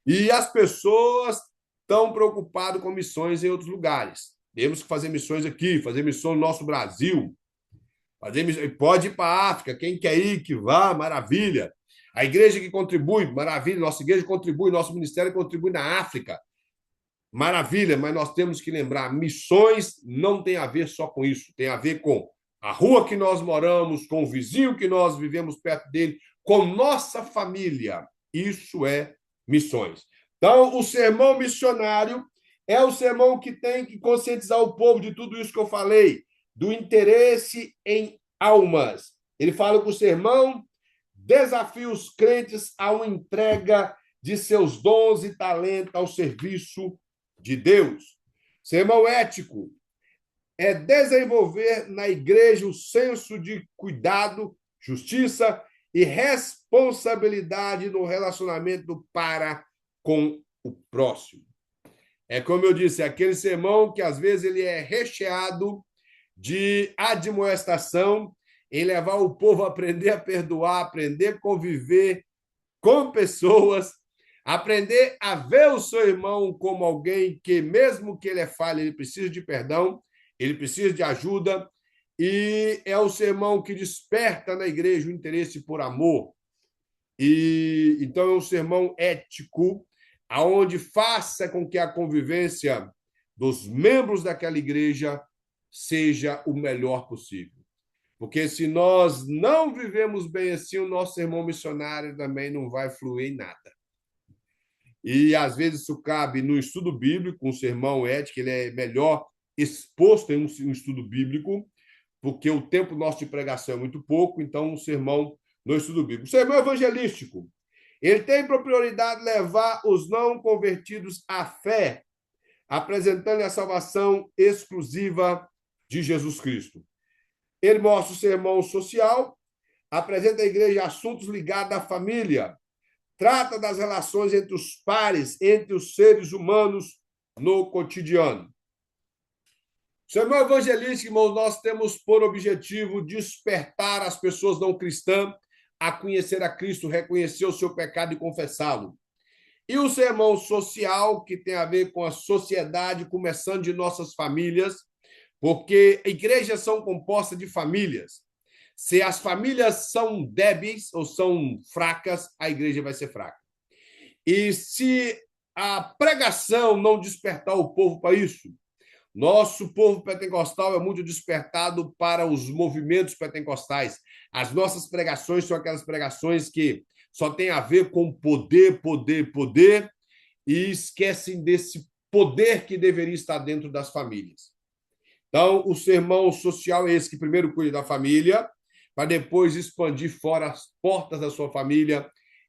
Speaker 1: E as pessoas estão preocupadas com missões em outros lugares. Temos que fazer missões aqui, fazer missão no nosso Brasil. Pode ir para a África. Quem quer ir, que vá, maravilha. A igreja que contribui, maravilha. Nossa igreja contribui, nosso ministério contribui na África. Maravilha, mas nós temos que lembrar, missões não tem a ver só com isso, tem a ver com a rua que nós moramos, com o vizinho que nós vivemos perto dele, com nossa família. Isso é missões. Então, o sermão missionário é o sermão que tem que conscientizar o povo de tudo isso que eu falei, do interesse em almas. Ele fala que o sermão desafia os crentes a uma entrega de seus dons e talentos ao serviço de Deus. Sermão ético é desenvolver na igreja o senso de cuidado, justiça e responsabilidade no relacionamento para com o próximo. É como eu disse, aquele sermão que às vezes ele é recheado de admoestação em levar o povo a aprender a perdoar, aprender a conviver com pessoas, aprender a ver o seu irmão como alguém que, mesmo que ele é falho, ele precisa de perdão, ele precisa de ajuda, e é o sermão que desperta na igreja o interesse por amor. E então é um sermão ético, aonde faça com que a convivência dos membros daquela igreja seja o melhor possível. Porque se nós não vivemos bem assim, o nosso sermão missionário também não vai fluir em nada. E, às vezes, isso cabe no estudo bíblico, um sermão ético, ele é melhor exposto em um estudo bíblico, porque o tempo nosso de pregação é muito pouco, então um sermão no estudo bíblico. O sermão evangelístico, ele tem por prioridade levar os não convertidos à fé, apresentando a salvação exclusiva de Jesus Cristo. Ele mostra o sermão social, apresenta à igreja assuntos ligados à família, trata das relações entre os pares, entre os seres humanos no cotidiano. O sermão evangelístico, irmãos, nós temos por objetivo despertar as pessoas não cristãs a conhecer a Cristo, reconhecer o seu pecado e confessá-lo. E o sermão social, que tem a ver com a sociedade, começando de nossas famílias, porque igrejas são compostas de famílias. Se as famílias são débeis ou são fracas, a igreja vai ser fraca. E se a pregação não despertar o povo para isso, nosso povo pentecostal é muito despertado para os movimentos pentecostais. As nossas pregações são aquelas pregações que só têm a ver com poder, poder, poder, e esquecem desse poder que deveria estar dentro das famílias. Então, o sermão social é esse que primeiro cuida da família, para depois expandir fora as portas da sua família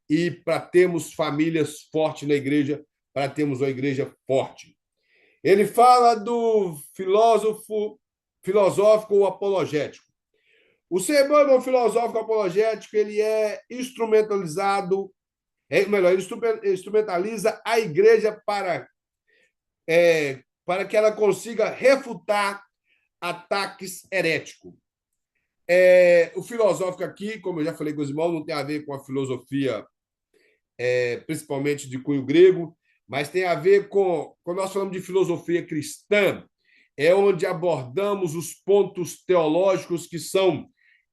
Speaker 1: e para termos famílias fortes na igreja, para termos uma igreja forte. Ele fala do filosófico ou apologético. O sermão filosófico apologético ele é instrumentalizado, ele instrumentaliza a igreja para que ela consiga refutar ataques heréticos. O filosófico aqui, como eu já falei com os irmãos, não tem a ver com a filosofia, principalmente de cunho grego, mas tem a ver com, quando nós falamos de filosofia cristã, é onde abordamos os pontos teológicos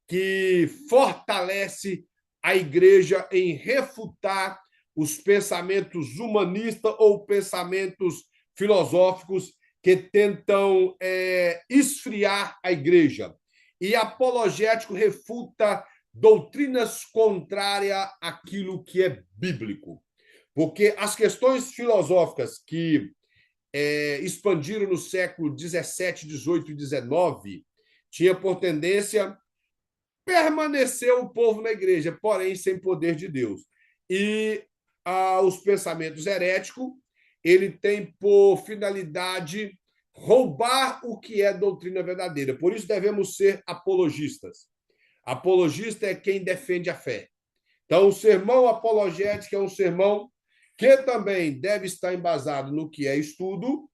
Speaker 1: que fortalece a igreja em refutar os pensamentos humanistas ou pensamentos filosóficos que tentam esfriar a igreja. E apologético refuta doutrinas contrárias àquilo que é bíblico. Porque as questões filosóficas que expandiram no século 17, 18 e 19 tinha por tendência permanecer o povo na igreja, porém sem poder de Deus. E os pensamentos heréticos, ele tem por finalidade roubar o que é doutrina verdadeira. Por isso devemos ser apologistas. Apologista é quem defende a fé. Então, o sermão apologético é um sermão que também deve estar embasado no que é estudo,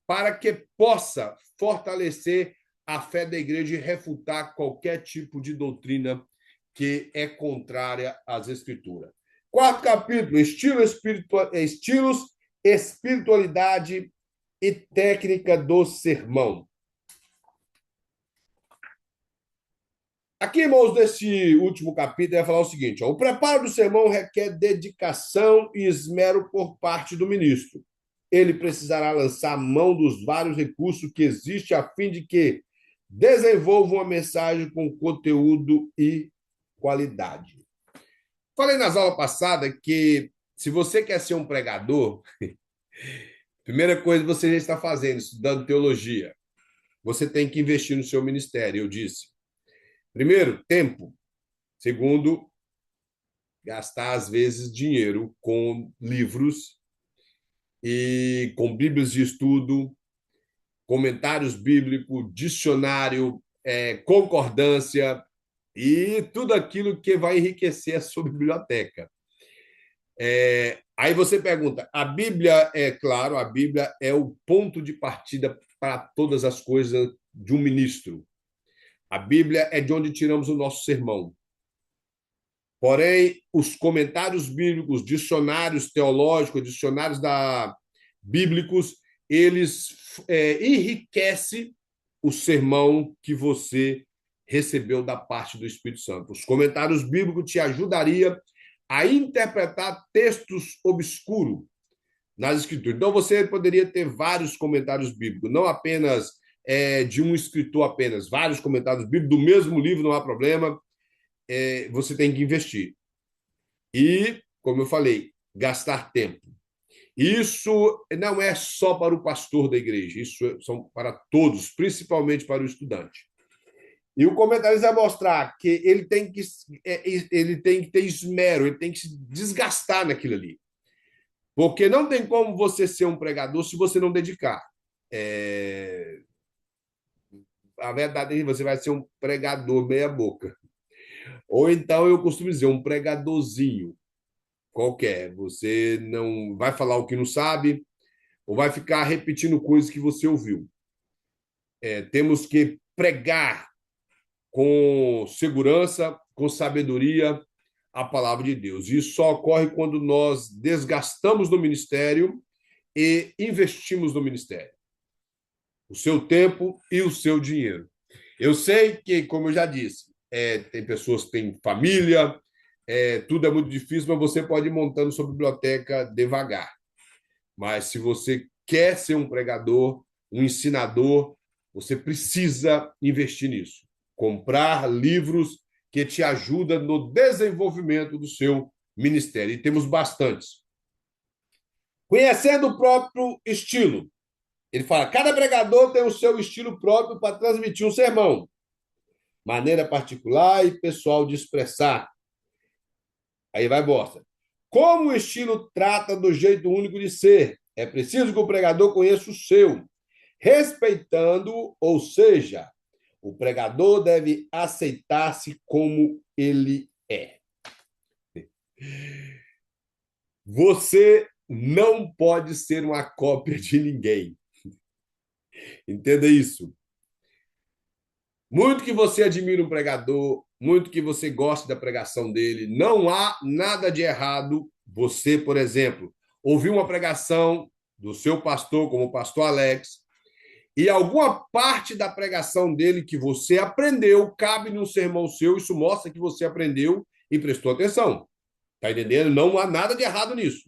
Speaker 1: para que possa fortalecer a fé da igreja e refutar qualquer tipo de doutrina que é contrária às Escrituras. Quarto capítulo, estilos, espiritualidade e técnica do sermão. Aqui, irmãos, desse último capítulo, vai falar o seguinte: o preparo do sermão requer dedicação e esmero por parte do ministro. Ele precisará lançar mão dos vários recursos que existem a fim de que desenvolva uma mensagem com conteúdo e qualidade. Falei nas aulas passadas que se você quer ser um pregador, primeira coisa que você já está fazendo, estudando teologia, você tem que investir no seu ministério, eu disse. Primeiro, tempo. Segundo, gastar, às vezes, dinheiro com livros e com bíblias de estudo, comentários bíblicos, dicionário, concordância e tudo aquilo que vai enriquecer a sua biblioteca. Aí você pergunta, a Bíblia, claro, a Bíblia é o ponto de partida para todas as coisas de um ministro. A Bíblia é de onde tiramos o nosso sermão. Porém, os comentários bíblicos, dicionários teológicos, dicionários bíblicos, eles enriquecem o sermão que você recebeu da parte do Espírito Santo. Os comentários bíblicos te ajudariam a interpretar textos obscuros nas Escrituras. Então, você poderia ter vários comentários bíblicos, não apenas de um escritor apenas, vários comentários bíblicos do mesmo livro, não há problema, você tem que investir. E, como eu falei, gastar tempo. Isso não é só para o pastor da igreja, isso são para todos, principalmente para o estudante. E o comentário vai mostrar que ele tem que ter esmero, ele tem que se desgastar naquilo ali. Porque não tem como você ser um pregador se você não dedicar. A verdade é que você vai ser um pregador meia boca. Ou então, eu costumo dizer, um pregadorzinho qualquer. Você não vai falar o que não sabe, ou vai ficar repetindo coisas que você ouviu. Temos que pregar com segurança, com sabedoria, a palavra de Deus. Isso só ocorre quando nós desgastamos no ministério e investimos no ministério. O seu tempo e o seu dinheiro. Eu sei que, como eu já disse, tem pessoas que têm família, tudo é muito difícil, mas você pode ir montando sua biblioteca devagar. Mas se você quer ser um pregador, um ensinador, você precisa investir nisso. Comprar livros que te ajudam no desenvolvimento do seu ministério. E temos bastantes. Conhecendo o próprio estilo. Ele fala, cada pregador tem o seu estilo próprio para transmitir um sermão. Maneira particular e pessoal de expressar. Aí vai mostra. Como o estilo trata do jeito único de ser. É preciso que o pregador conheça o seu, respeitando, ou seja, o pregador deve aceitar-se como ele é. Você não pode ser uma cópia de ninguém. Entenda isso. Muito que você admire um pregador, muito que você goste da pregação dele, não há nada de errado. Você, por exemplo, ouvir uma pregação do seu pastor, como o pastor Alex, e alguma parte da pregação dele que você aprendeu cabe num sermão seu, isso mostra que você aprendeu e prestou atenção. Está entendendo? Não há nada de errado nisso.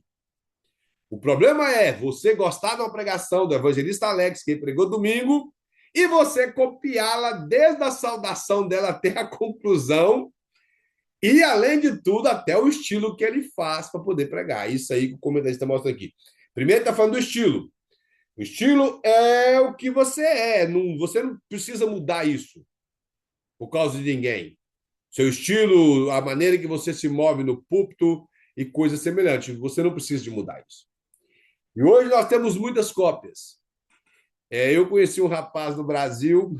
Speaker 1: O problema é você gostar de uma pregação do evangelista Alex, que pregou domingo, e você copiá-la desde a saudação dela até a conclusão, E, além de tudo, até o estilo que ele faz para poder pregar. Isso aí que o comentarista mostra aqui. Primeiro, está falando do estilo. O estilo é o que você é. Você não precisa mudar isso por causa de ninguém. Seu estilo, a maneira que você se move no púlpito e coisas semelhantes. Você não precisa de mudar isso. E hoje nós temos muitas cópias. Eu conheci um rapaz no Brasil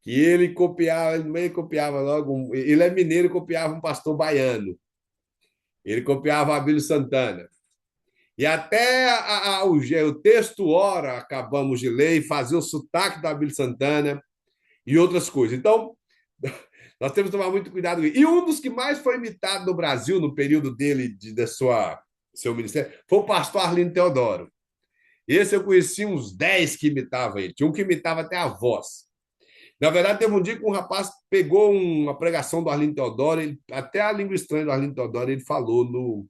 Speaker 1: que ele copiava logo. Ele é mineiro e copiava um pastor baiano. Ele copiava Abílio Santana. E até o texto ora, acabamos de ler, e fazer o sotaque do Abílio Santana e outras coisas. Então, nós temos que tomar muito cuidado. E um dos que mais foi imitado no Brasil, no período dele, seu ministério, foi o pastor Arlindo Teodoro. Esse eu conheci uns 10 que imitavam ele. Tinha um que imitava até a voz. Na verdade, teve um dia que um rapaz pegou uma pregação do Arlindo Teodoro, até a língua estranha do Arlindo Teodoro ele falou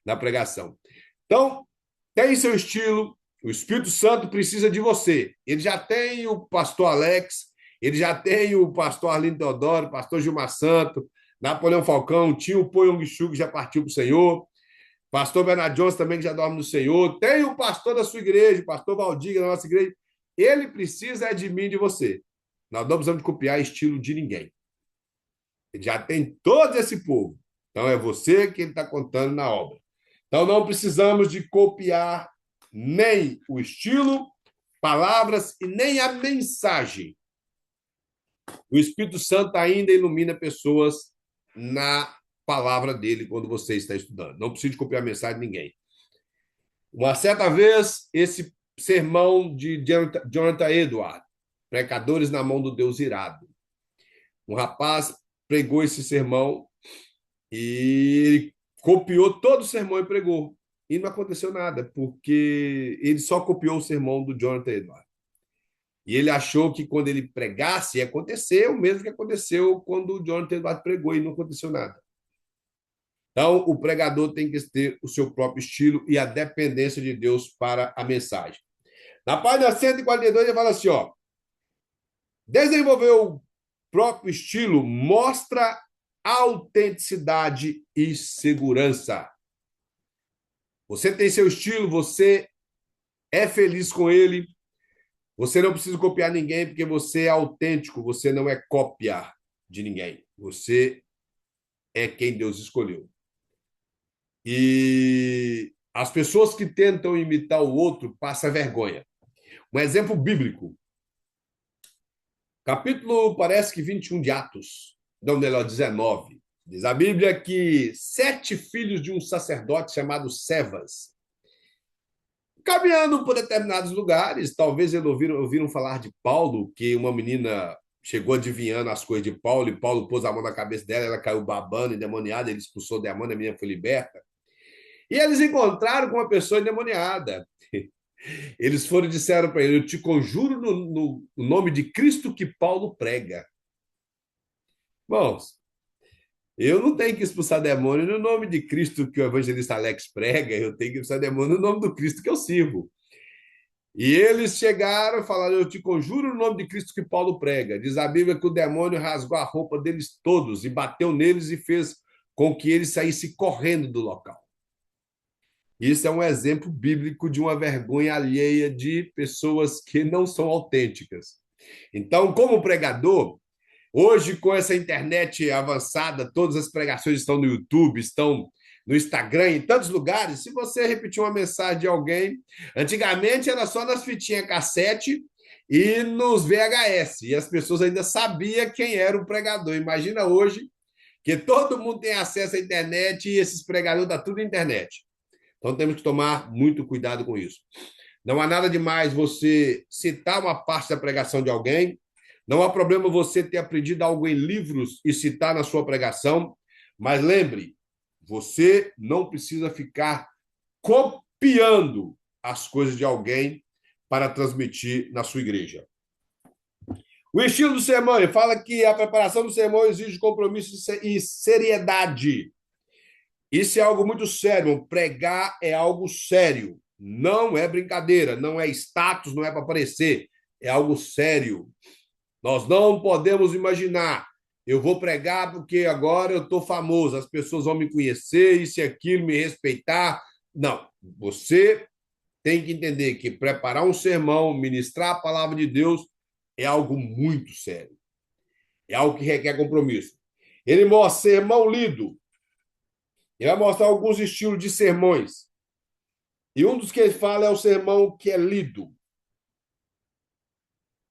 Speaker 1: na pregação. Então, tem seu estilo, o Espírito Santo precisa de você. Ele já tem o pastor Alex, ele já tem o pastor Arlindo Teodoro, o pastor Gilmar Santo, Napoleão Falcão, tinha o Po Yong Chu, que já partiu para o Senhor, pastor Bernard Jones também, que já dorme no Senhor, tem o pastor da sua igreja, o pastor Valdir, da nossa igreja. Ele precisa de mim e de você. Nós não precisamos de copiar estilo de ninguém. Ele já tem todo esse povo. Então, é você que ele está contando na obra. Então, não precisamos de copiar nem o estilo, palavras e nem a mensagem. O Espírito Santo ainda ilumina pessoas na palavra dele quando você está estudando. Não precisa de copiar a mensagem de ninguém. Uma certa vez, esse sermão de Jonathan Edwards, Pecadores na mão do Deus irado. Um rapaz pregou esse sermão e copiou todo o sermão e pregou. E não aconteceu nada, porque ele só copiou o sermão do Jonathan Edwards. E ele achou que quando ele pregasse, ia acontecer o mesmo que aconteceu quando o Jonathan Edwards pregou e não aconteceu nada. Então, o pregador tem que ter o seu próprio estilo e a dependência de Deus para a mensagem. Na página 142, ele fala assim, ó, desenvolver o próprio estilo mostra autenticidade e segurança. Você tem seu estilo, você é feliz com ele, você não precisa copiar ninguém porque você é autêntico, você não é cópia de ninguém. Você é quem Deus escolheu. E as pessoas que tentam imitar o outro passam vergonha. Um exemplo bíblico. Capítulo, parece que 21 de Atos, não, melhor, 19. Diz a Bíblia que 7 filhos de um sacerdote chamado Cefas, caminhando por determinados lugares, talvez eles ouviram falar de Paulo, que uma menina chegou adivinhando as coisas de Paulo, e Paulo pôs a mão na cabeça dela, ela caiu babando, endemoniada, ele expulsou o demônio, a menina foi liberta. E eles encontraram com uma pessoa endemoniada. Eles foram e disseram para ele, eu te conjuro no nome de Cristo que Paulo prega. Bom, eu não tenho que expulsar demônio no nome de Cristo que o evangelista Alex prega, eu tenho que expulsar demônio no nome do Cristo que eu sirvo. E eles chegaram e falaram, eu te conjuro no nome de Cristo que Paulo prega. Diz a Bíblia que o demônio rasgou a roupa deles todos e bateu neles e fez com que eles saíssem correndo do local. Isso é um exemplo bíblico de uma vergonha alheia de pessoas que não são autênticas. Então, como pregador, hoje, com essa internet avançada, todas as pregações estão no YouTube, estão no Instagram, em tantos lugares. Se você repetir uma mensagem de alguém, antigamente era só nas fitinhas cassete e nos VHS, e as pessoas ainda sabiam quem era o pregador. Imagina hoje que todo mundo tem acesso à internet e esses pregadores estão tudo na internet. Então, temos que tomar muito cuidado com isso. Não há nada demais você citar uma parte da pregação de alguém, não há problema você ter aprendido algo em livros e citar na sua pregação, mas lembre, você não precisa ficar copiando as coisas de alguém para transmitir na sua igreja. O estilo do sermão, ele fala que a preparação do sermão exige compromisso e seriedade. Isso é algo muito sério. Pregar é algo sério. Não é brincadeira, não é status, não é para aparecer. É algo sério. Nós não podemos imaginar eu vou pregar porque agora eu estou famoso, as pessoas vão me conhecer, isso e aquilo, me respeitar. Não, você tem que entender que preparar um sermão, ministrar a palavra de Deus, é algo muito sério. É algo que requer compromisso. Ele mostra sermão lido. Ele vai mostrar alguns estilos de sermões. E um dos que ele fala é o sermão que é lido.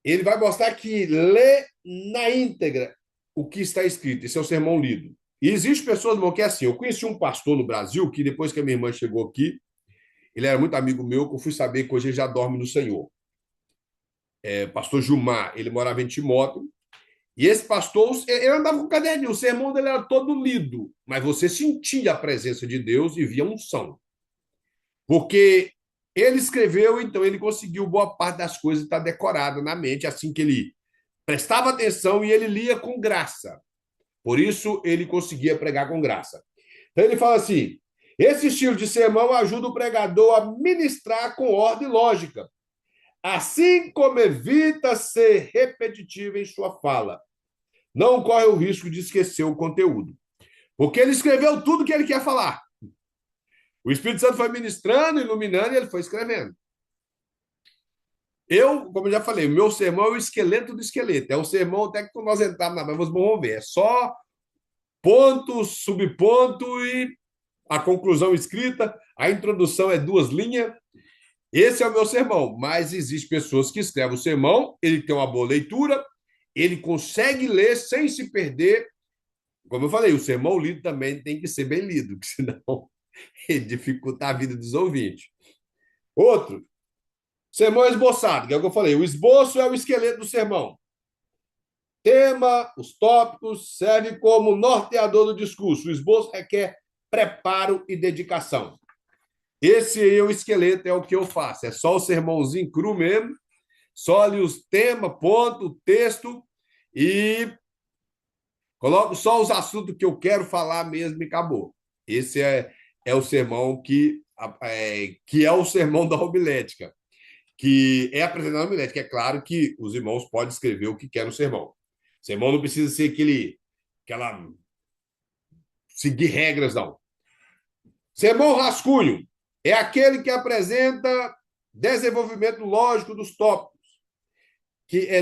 Speaker 1: Ele vai mostrar que lê na íntegra o que está escrito. Esse é o sermão lido. E existe pessoas, irmão, que é assim. Eu conheci um pastor no Brasil que, depois que a minha irmã chegou aqui, ele era muito amigo meu, que eu fui saber que hoje ele já dorme no Senhor. Pastor Gilmar, ele morava em Timóteo. E esse pastor, ele andava com caderninho, o sermão dele era todo lido, mas você sentia a presença de Deus e via unção. Porque ele escreveu, então ele conseguiu boa parte das coisas estar decorada na mente, assim que ele prestava atenção e ele lia com graça. Por isso ele conseguia pregar com graça. Então ele fala assim: esse estilo de sermão ajuda o pregador a ministrar com ordem e lógica, assim como evita ser repetitivo em sua fala. Não corre o risco de esquecer o conteúdo. Porque ele escreveu tudo que ele quer falar. O Espírito Santo foi ministrando, iluminando e ele foi escrevendo. Eu, como eu já falei, o meu sermão é o esqueleto do esqueleto. É um sermão até que nós entramos na Bíblia, vamos ver. É só ponto, subponto e a conclusão escrita. A introdução é 2 linhas. Esse é o meu sermão. Mas existem pessoas que escrevem o sermão, ele tem uma boa leitura, ele consegue ler sem se perder. Como eu falei, o sermão lido também tem que ser bem lido, porque senão ele dificulta a vida dos ouvintes. Outro, sermão esboçado, que é o que eu falei. O esboço é o esqueleto do sermão. Tema, os tópicos, serve como norteador do discurso. O esboço requer preparo e dedicação. Esse aí é o esqueleto, é o que eu faço. É só o sermãozinho cru mesmo, só ali os temas, ponto, texto, e coloco só os assuntos que eu quero falar mesmo e acabou. Esse é o sermão que é o sermão da homilética, que é apresentado na homilética. É claro que os irmãos podem escrever o que quer no sermão. O sermão não precisa ser seguir regras, não. Sermão rascunho é aquele que apresenta desenvolvimento lógico dos tópicos,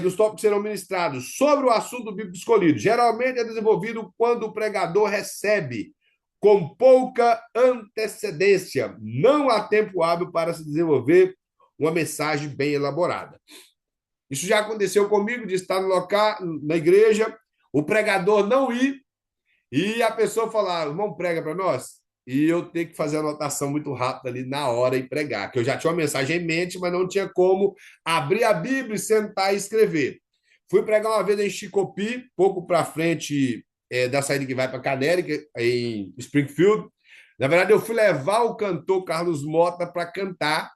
Speaker 1: dos tópicos que serão ministrados sobre o assunto bíblico escolhido. Geralmente é desenvolvido quando o pregador recebe com pouca antecedência. Não há tempo hábil para se desenvolver uma mensagem bem elaborada. Isso já aconteceu comigo, de estar no local, na igreja, o pregador não ir e a pessoa falar: irmão, prega para nós. E eu ter que fazer a anotação muito rápida ali na hora e pregar, que eu já tinha uma mensagem em mente, mas não tinha como abrir a Bíblia e sentar e escrever. Fui pregar uma vez em Chicopi, pouco para frente da saída que vai para Canérica, em Springfield. Na verdade, eu fui levar o cantor Carlos Mota para cantar,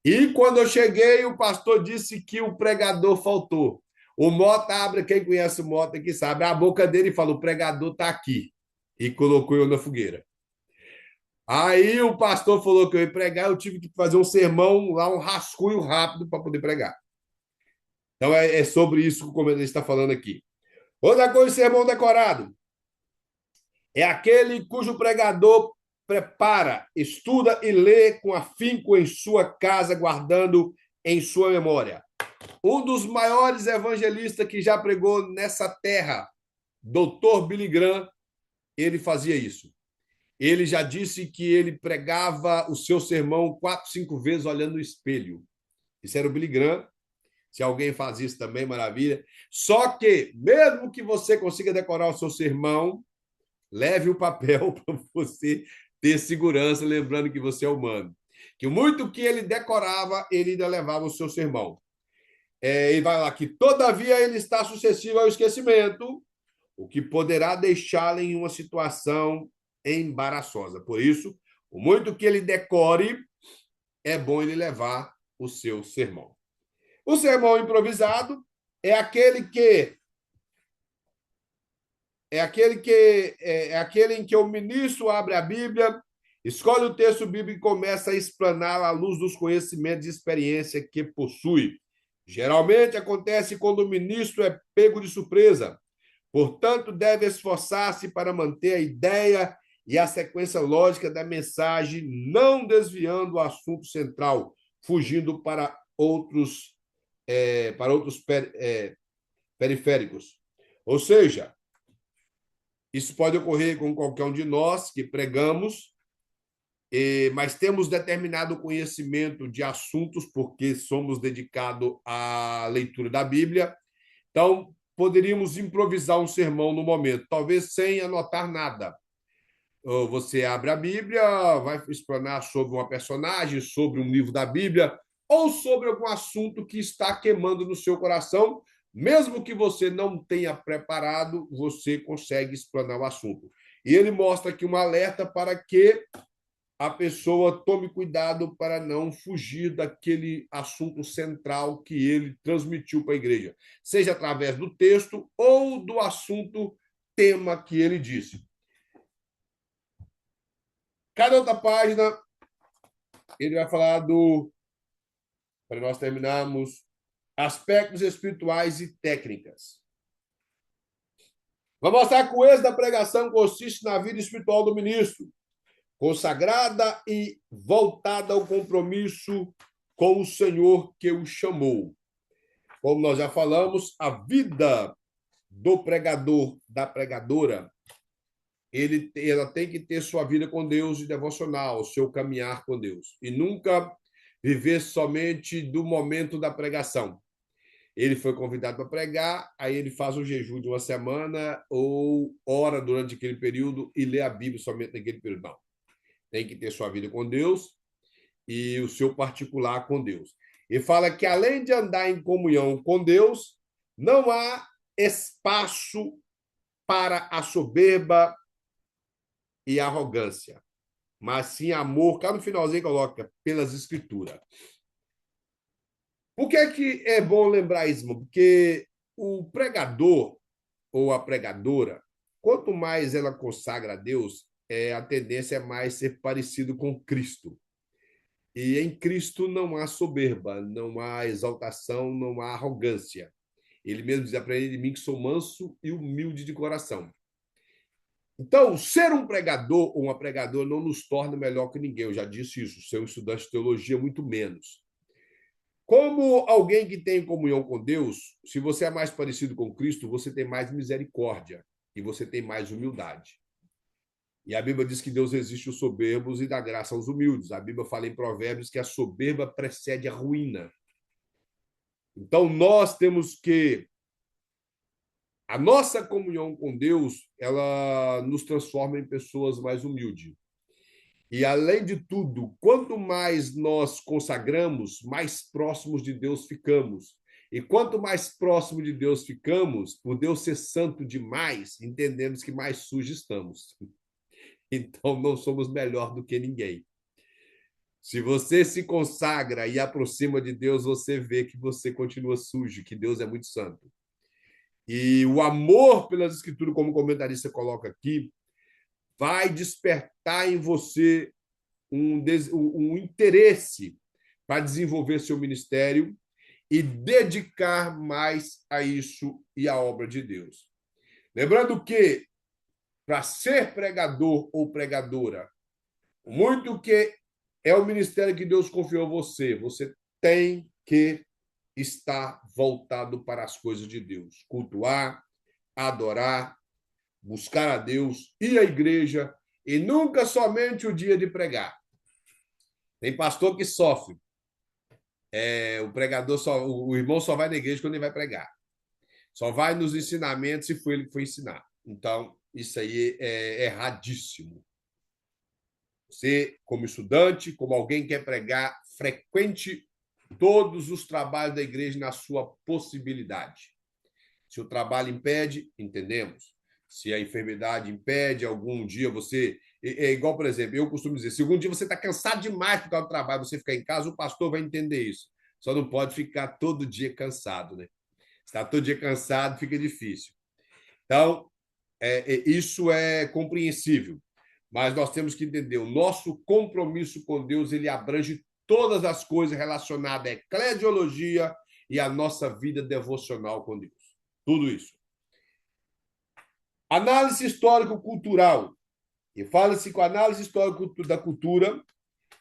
Speaker 1: e quando eu cheguei, o pastor disse que o pregador faltou. O Mota abre, quem conhece o Mota aqui sabe, a boca dele e fala: o pregador está aqui. E colocou eu na fogueira. Aí o pastor falou que eu ia pregar, eu tive que fazer um sermão lá, um rascunho rápido para poder pregar. Então é sobre isso que o comentarista está falando aqui. Outra coisa, sermão decorado. É aquele cujo pregador prepara, estuda e lê com afinco em sua casa, guardando em sua memória. Um dos maiores evangelistas que já pregou nessa terra, Dr. Billy Graham, ele fazia isso. Ele já disse que ele pregava o seu sermão 4, 5 vezes olhando no espelho. Isso era o Billy Graham. Se alguém faz isso também, maravilha. Só que, mesmo que você consiga decorar o seu sermão, leve o papel para você ter segurança, lembrando que você é humano. Que muito que ele decorava, ele ainda levava o seu sermão. E vai lá que, todavia, ele está suscetível ao esquecimento, o que poderá deixá-lo em uma situação embaraçosa. Por isso, o muito que ele decore, é bom ele levar o seu sermão. O sermão improvisado é aquele em que o ministro abre a Bíblia, escolhe o texto bíblico e começa a explanar à luz dos conhecimentos e experiência que possui. Geralmente acontece quando o ministro é pego de surpresa, Portanto, deve esforçar-se para manter a ideia e a sequência lógica da mensagem, não desviando o assunto central, fugindo para outros periféricos. Ou seja, isso pode ocorrer com qualquer um de nós que pregamos, mas temos determinado conhecimento de assuntos, porque somos dedicados à leitura da Bíblia. Então, poderíamos improvisar um sermão no momento, talvez sem anotar nada. Você abre a Bíblia, vai explanar sobre uma personagem, sobre um livro da Bíblia, ou sobre algum assunto que está queimando no seu coração. Mesmo que você não tenha preparado, você consegue explanar o assunto. E ele mostra aqui um alerta para que a pessoa tome cuidado para não fugir daquele assunto central que ele transmitiu para a igreja, seja através do texto ou do assunto tema que ele disse. Cada outra página, ele vai falar para nós terminarmos, aspectos espirituais e técnicas. Vai mostrar que o êxito da pregação consiste na vida espiritual do ministro, consagrada e voltada ao compromisso com o Senhor que o chamou. Como nós já falamos, a vida do pregador, da pregadora, ela tem que ter sua vida com Deus de devocional, seu caminhar com Deus. E nunca viver somente do momento da pregação. Ele foi convidado para pregar, aí ele faz um jejum de uma semana ou ora durante aquele período e lê a Bíblia somente naquele período. Não. Tem que ter sua vida com Deus e o seu particular com Deus. E fala que, além de andar em comunhão com Deus, não há espaço para a soberba e a arrogância, mas sim amor. Cá no finalzinho coloca, pelas Escrituras. Por que é bom lembrar isso, irmão? Porque o pregador ou a pregadora, quanto mais ela consagra a Deus, a tendência é mais ser parecido com Cristo. E em Cristo não há soberba, não há exaltação, não há arrogância. Ele mesmo diz: aprendei de mim que sou manso e humilde de coração. Então, ser um pregador ou uma pregadora não nos torna melhor que ninguém. Eu já disse isso. Ser um estudante de teologia, muito menos. Como alguém que tem comunhão com Deus, se você é mais parecido com Cristo, você tem mais misericórdia e você tem mais humildade. E a Bíblia diz que Deus resiste os soberbos e dá graça aos humildes. A Bíblia fala em Provérbios que a soberba precede a ruína. Então, nós temos que... A nossa comunhão com Deus, ela nos transforma em pessoas mais humildes. E, além de tudo, quanto mais nós consagramos, mais próximos de Deus ficamos. E quanto mais próximo de Deus ficamos, por Deus ser santo demais, entendemos que mais sujos estamos. Então, não somos melhor do que ninguém. Se você se consagra e aproxima de Deus, você vê que você continua sujo, que Deus é muito santo. E o amor pelas Escrituras, como o comentarista coloca aqui, vai despertar em você um interesse para desenvolver seu ministério e dedicar mais a isso e à obra de Deus. Lembrando que, para ser pregador ou pregadora, muito que é o ministério que Deus confiou a você, você tem que estar voltado para as coisas de Deus. Cultuar, adorar, buscar a Deus, ir à igreja, e nunca somente o dia de pregar. Tem pastor que sofre. O pregador o irmão só vai na igreja quando ele vai pregar. Só vai nos ensinamentos se foi ele que foi ensinar. Então, isso aí é erradíssimo. Você, como estudante, como alguém que quer pregar, frequente todos os trabalhos da igreja na sua possibilidade. Se o trabalho impede, entendemos. Se a enfermidade impede, algum dia você... É igual, por exemplo, eu costumo dizer, se algum dia você está cansado demais por causa do trabalho, você ficar em casa, o pastor vai entender isso. Só não pode ficar todo dia cansado, né? Se está todo dia cansado, fica difícil. Então, isso é compreensível. Mas nós temos que entender, o nosso compromisso com Deus, ele abrange todas as coisas relacionadas à eclesiologia e à nossa vida devocional com Deus. Tudo isso. Análise histórico-cultural. E fala-se com a análise histórica da cultura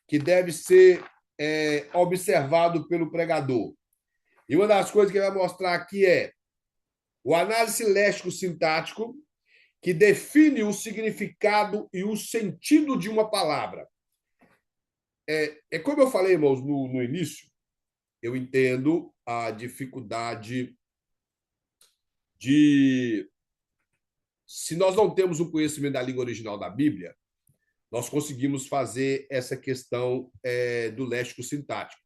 Speaker 1: que deve ser observado pelo pregador. E uma das coisas que ele vai mostrar aqui é o análise léxico-sintático, que define o significado e o sentido de uma palavra. Como eu falei, irmãos, no início, eu entendo a dificuldade de... Se nós não temos um conhecimento da língua original da Bíblia, nós conseguimos fazer essa questão do léxico sintático.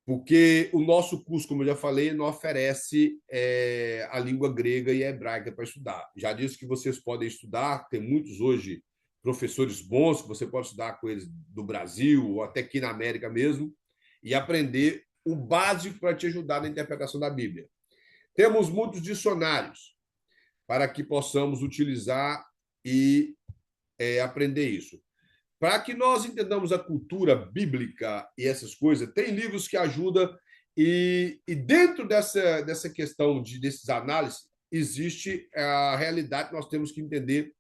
Speaker 1: Porque o nosso curso, como eu já falei, não oferece a língua grega e hebraica para estudar. Já disse que vocês podem estudar, tem muitos hoje professores bons, que você pode estudar com eles do Brasil, ou até aqui na América mesmo, e aprender o básico para te ajudar na interpretação da Bíblia. Temos muitos dicionários para que possamos utilizar e aprender isso. Para que nós entendamos a cultura bíblica e essas coisas, tem livros que ajudam, e dentro dessa questão desses análises, existe a realidade que nós temos que entender,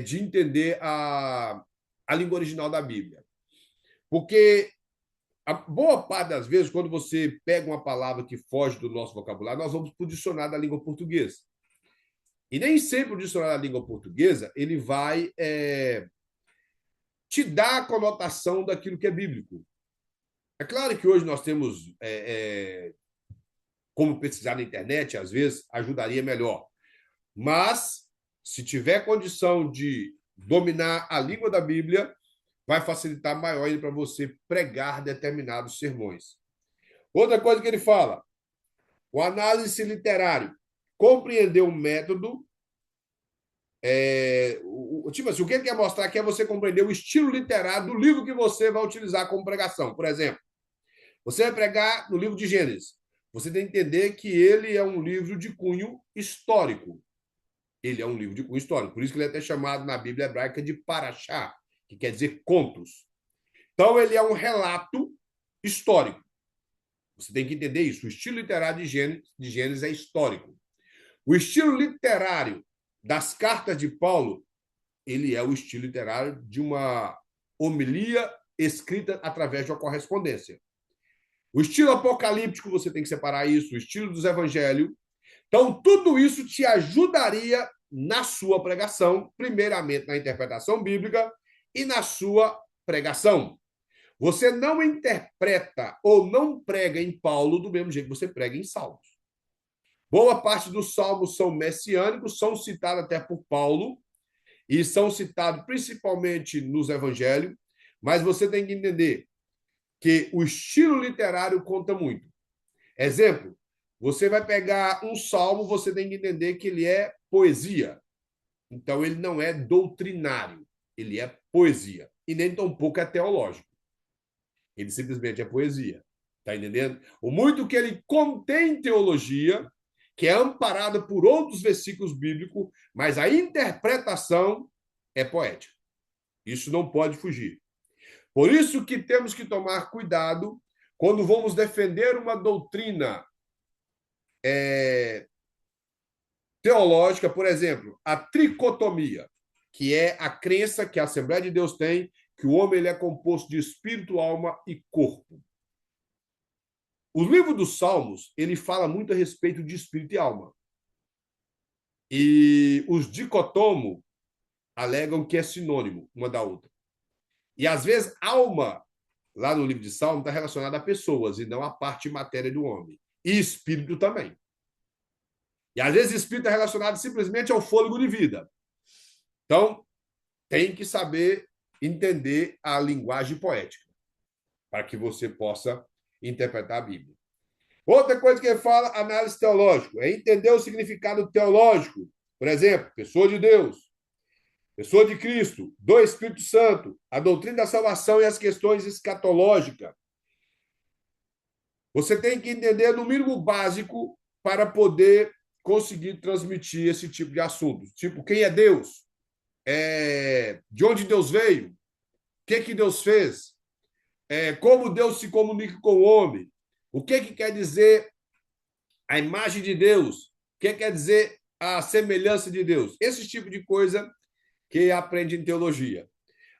Speaker 1: de entender a língua original da Bíblia. Porque a boa parte das vezes, quando você pega uma palavra que foge do nosso vocabulário, nós vamos para o dicionário da língua portuguesa. E nem sempre o dicionário da língua portuguesa ele vai te dar a conotação daquilo que é bíblico. É claro que hoje nós temos como pesquisar na internet, às vezes ajudaria melhor. Mas, se tiver condição de dominar a língua da Bíblia, vai facilitar maior ainda para você pregar determinados sermões. Outra coisa que ele fala, o análise literário. Compreender um método. Tipo assim, o que ele quer mostrar aqui é você compreender o estilo literário do livro que você vai utilizar como pregação. Por exemplo, você vai pregar no livro de Gênesis. Você tem que entender que ele é um livro de cunho histórico. Ele é um livro de cunho histórico. Por isso que ele é até chamado na Bíblia hebraica de Parashá, que quer dizer contos. Então, ele é um relato histórico. Você tem que entender isso. O estilo literário de Gênesis é histórico. O estilo literário das cartas de Paulo, ele é o estilo literário de uma homilia escrita através de uma correspondência. O estilo apocalíptico, você tem que separar isso, o estilo dos evangelhos. Então, tudo isso te ajudaria na sua pregação, primeiramente na interpretação bíblica e na sua pregação. Você não interpreta ou não prega em Paulo do mesmo jeito que você prega em Salmos. Boa parte dos salmos são messiânicos, são citados até por Paulo, e são citados principalmente nos evangelhos, mas você tem que entender que o estilo literário conta muito. Exemplo, você vai pegar um salmo, você tem que entender que ele é poesia. Então, ele não é doutrinário, ele é poesia. E nem tampouco é teológico. Ele simplesmente é poesia. Está entendendo? O muito que ele contém teologia, que é amparada por outros versículos bíblicos, mas a interpretação é poética. Isso não pode fugir. Por isso que temos que tomar cuidado quando vamos defender uma doutrina teológica, por exemplo, a tricotomia, que é a crença que a Assembleia de Deus tem que o homem ele é composto de espírito, alma e corpo. O livro dos Salmos, ele fala muito a respeito de espírito e alma. E os dicotomos alegam que é sinônimo uma da outra. E, às vezes, alma, lá no livro de Salmos, está relacionada a pessoas e não a parte matéria do homem. E espírito também. E, às vezes, espírito é relacionado simplesmente ao fôlego de vida. Então, tem que saber entender a linguagem poética para que você possa interpretar a Bíblia. Outra coisa que ele fala, análise teológica, é entender o significado teológico. Por exemplo, pessoa de Deus, pessoa de Cristo, do Espírito Santo, a doutrina da salvação e as questões escatológicas. Você tem que entender, no mínimo básico, para poder conseguir transmitir esse tipo de assuntos. Tipo, quem é Deus? De onde Deus veio? O que Deus fez? Como Deus se comunica com o homem? O que quer dizer a imagem de Deus? O que quer dizer à semelhança de Deus. Esse tipo de coisa que aprende em teologia.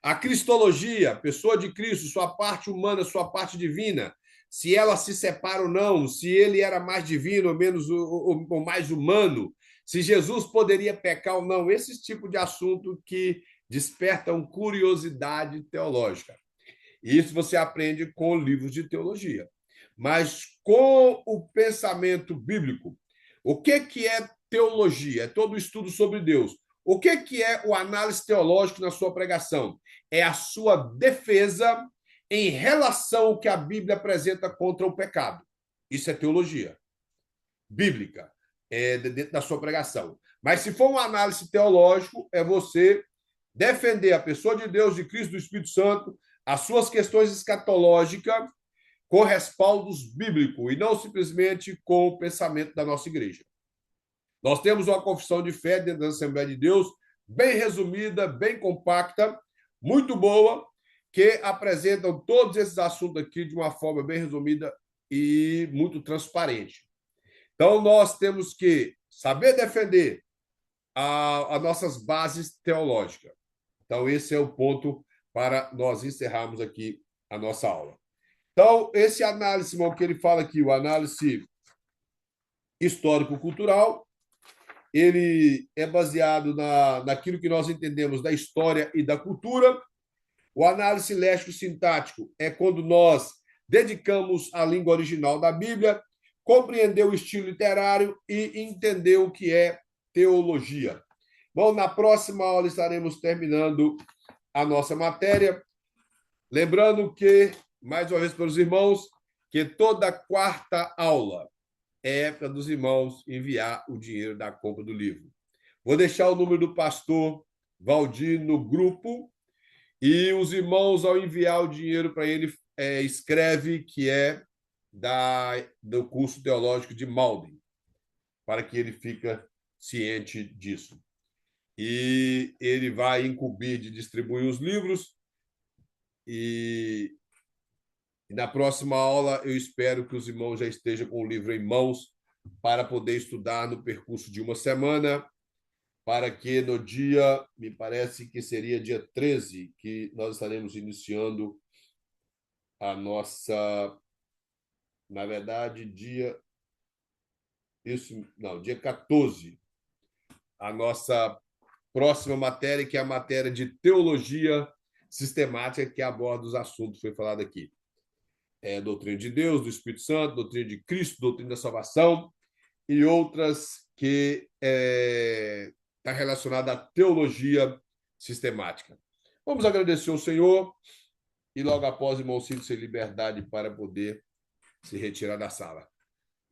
Speaker 1: A cristologia, pessoa de Cristo, sua parte humana, sua parte divina, se ela se separa ou não, se ele era mais divino ou menos ou mais humano, se Jesus poderia pecar ou não, esse tipo de assunto que despertam curiosidade teológica. Isso você aprende com livros de teologia. Mas com o pensamento bíblico, o que é teologia? É todo o estudo sobre Deus. O que é o análise teológico na sua pregação? É a sua defesa em relação ao que a Bíblia apresenta contra o pecado. Isso é teologia bíblica, dentro da sua pregação. Mas se for uma análise teológica, é você defender a pessoa de Deus, de Cristo, do Espírito Santo, as suas questões escatológicas com respaldos bíblicos e não simplesmente com o pensamento da nossa igreja. Nós temos uma confissão de fé dentro da Assembleia de Deus, bem resumida, bem compacta, muito boa, que apresentam todos esses assuntos aqui de uma forma bem resumida e muito transparente. Então, nós temos que saber defender as nossas bases teológicas. Então, esse é o ponto para nós encerrarmos aqui a nossa aula. Então, esse análise, irmão, que ele fala aqui, o análise histórico-cultural, ele é baseado naquilo que nós entendemos da história e da cultura. O análise léxico-sintático é quando nós dedicamos a língua original da Bíblia, compreender o estilo literário e entender o que é teologia. Bom, na próxima aula estaremos terminando a nossa matéria. Lembrando que, mais uma vez para os irmãos, que toda quarta aula é para os irmãos enviar o dinheiro da compra do livro. Vou deixar o número do pastor Valdir no grupo e os irmãos, ao enviar o dinheiro para ele, escreve que é do curso teológico de Malden, para que ele fique ciente disso. E ele vai incumbir de distribuir os livros e na próxima aula eu espero que os irmãos já estejam com o livro em mãos para poder estudar no percurso de uma semana, para que no dia, me parece que seria dia 13, que nós estaremos iniciando a nossa, na verdade, dia 14, a nossa próxima matéria, que é a matéria de teologia sistemática, que aborda os assuntos que foi falado aqui. Doutrina de Deus, do Espírito Santo, doutrina de Cristo, doutrina da salvação e outras que está relacionada à teologia sistemática. Vamos agradecer ao Senhor e logo após o irmão sinta-se em liberdade para poder se retirar da sala.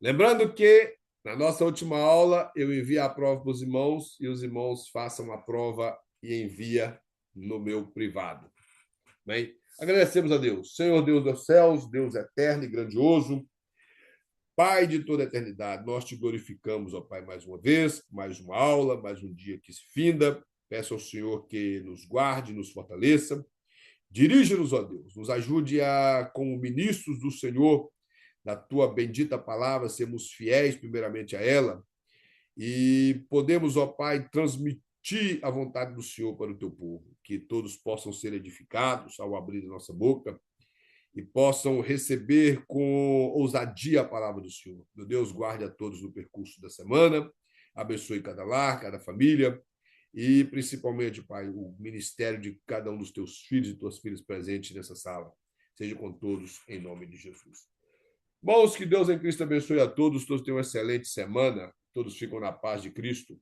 Speaker 1: Lembrando que na nossa última aula eu envio a prova para os irmãos e os irmãos façam a prova e envia no meu privado. Bem, agradecemos a Deus. Senhor Deus dos céus, Deus eterno e grandioso, Pai de toda a eternidade, nós te glorificamos, ó Pai, mais uma vez, mais uma aula, mais um dia que se finda. Peço ao Senhor que nos guarde, nos fortaleça. Dirige-nos, ó Deus, nos ajude como ministros do Senhor, da tua bendita palavra, sermos fiéis primeiramente a ela e podemos, ó Pai, transmitir a vontade do Senhor para o teu povo, que todos possam ser edificados ao abrir a nossa boca e possam receber com ousadia a palavra do Senhor. Meu Deus, guarde a todos no percurso da semana, abençoe cada lar, cada família e, principalmente, Pai, o ministério de cada um dos teus filhos e tuas filhas presentes nessa sala. Seja com todos, em nome de Jesus. Bons, que Deus em Cristo abençoe a todos, todos tenham uma excelente semana, todos ficam na paz de Cristo.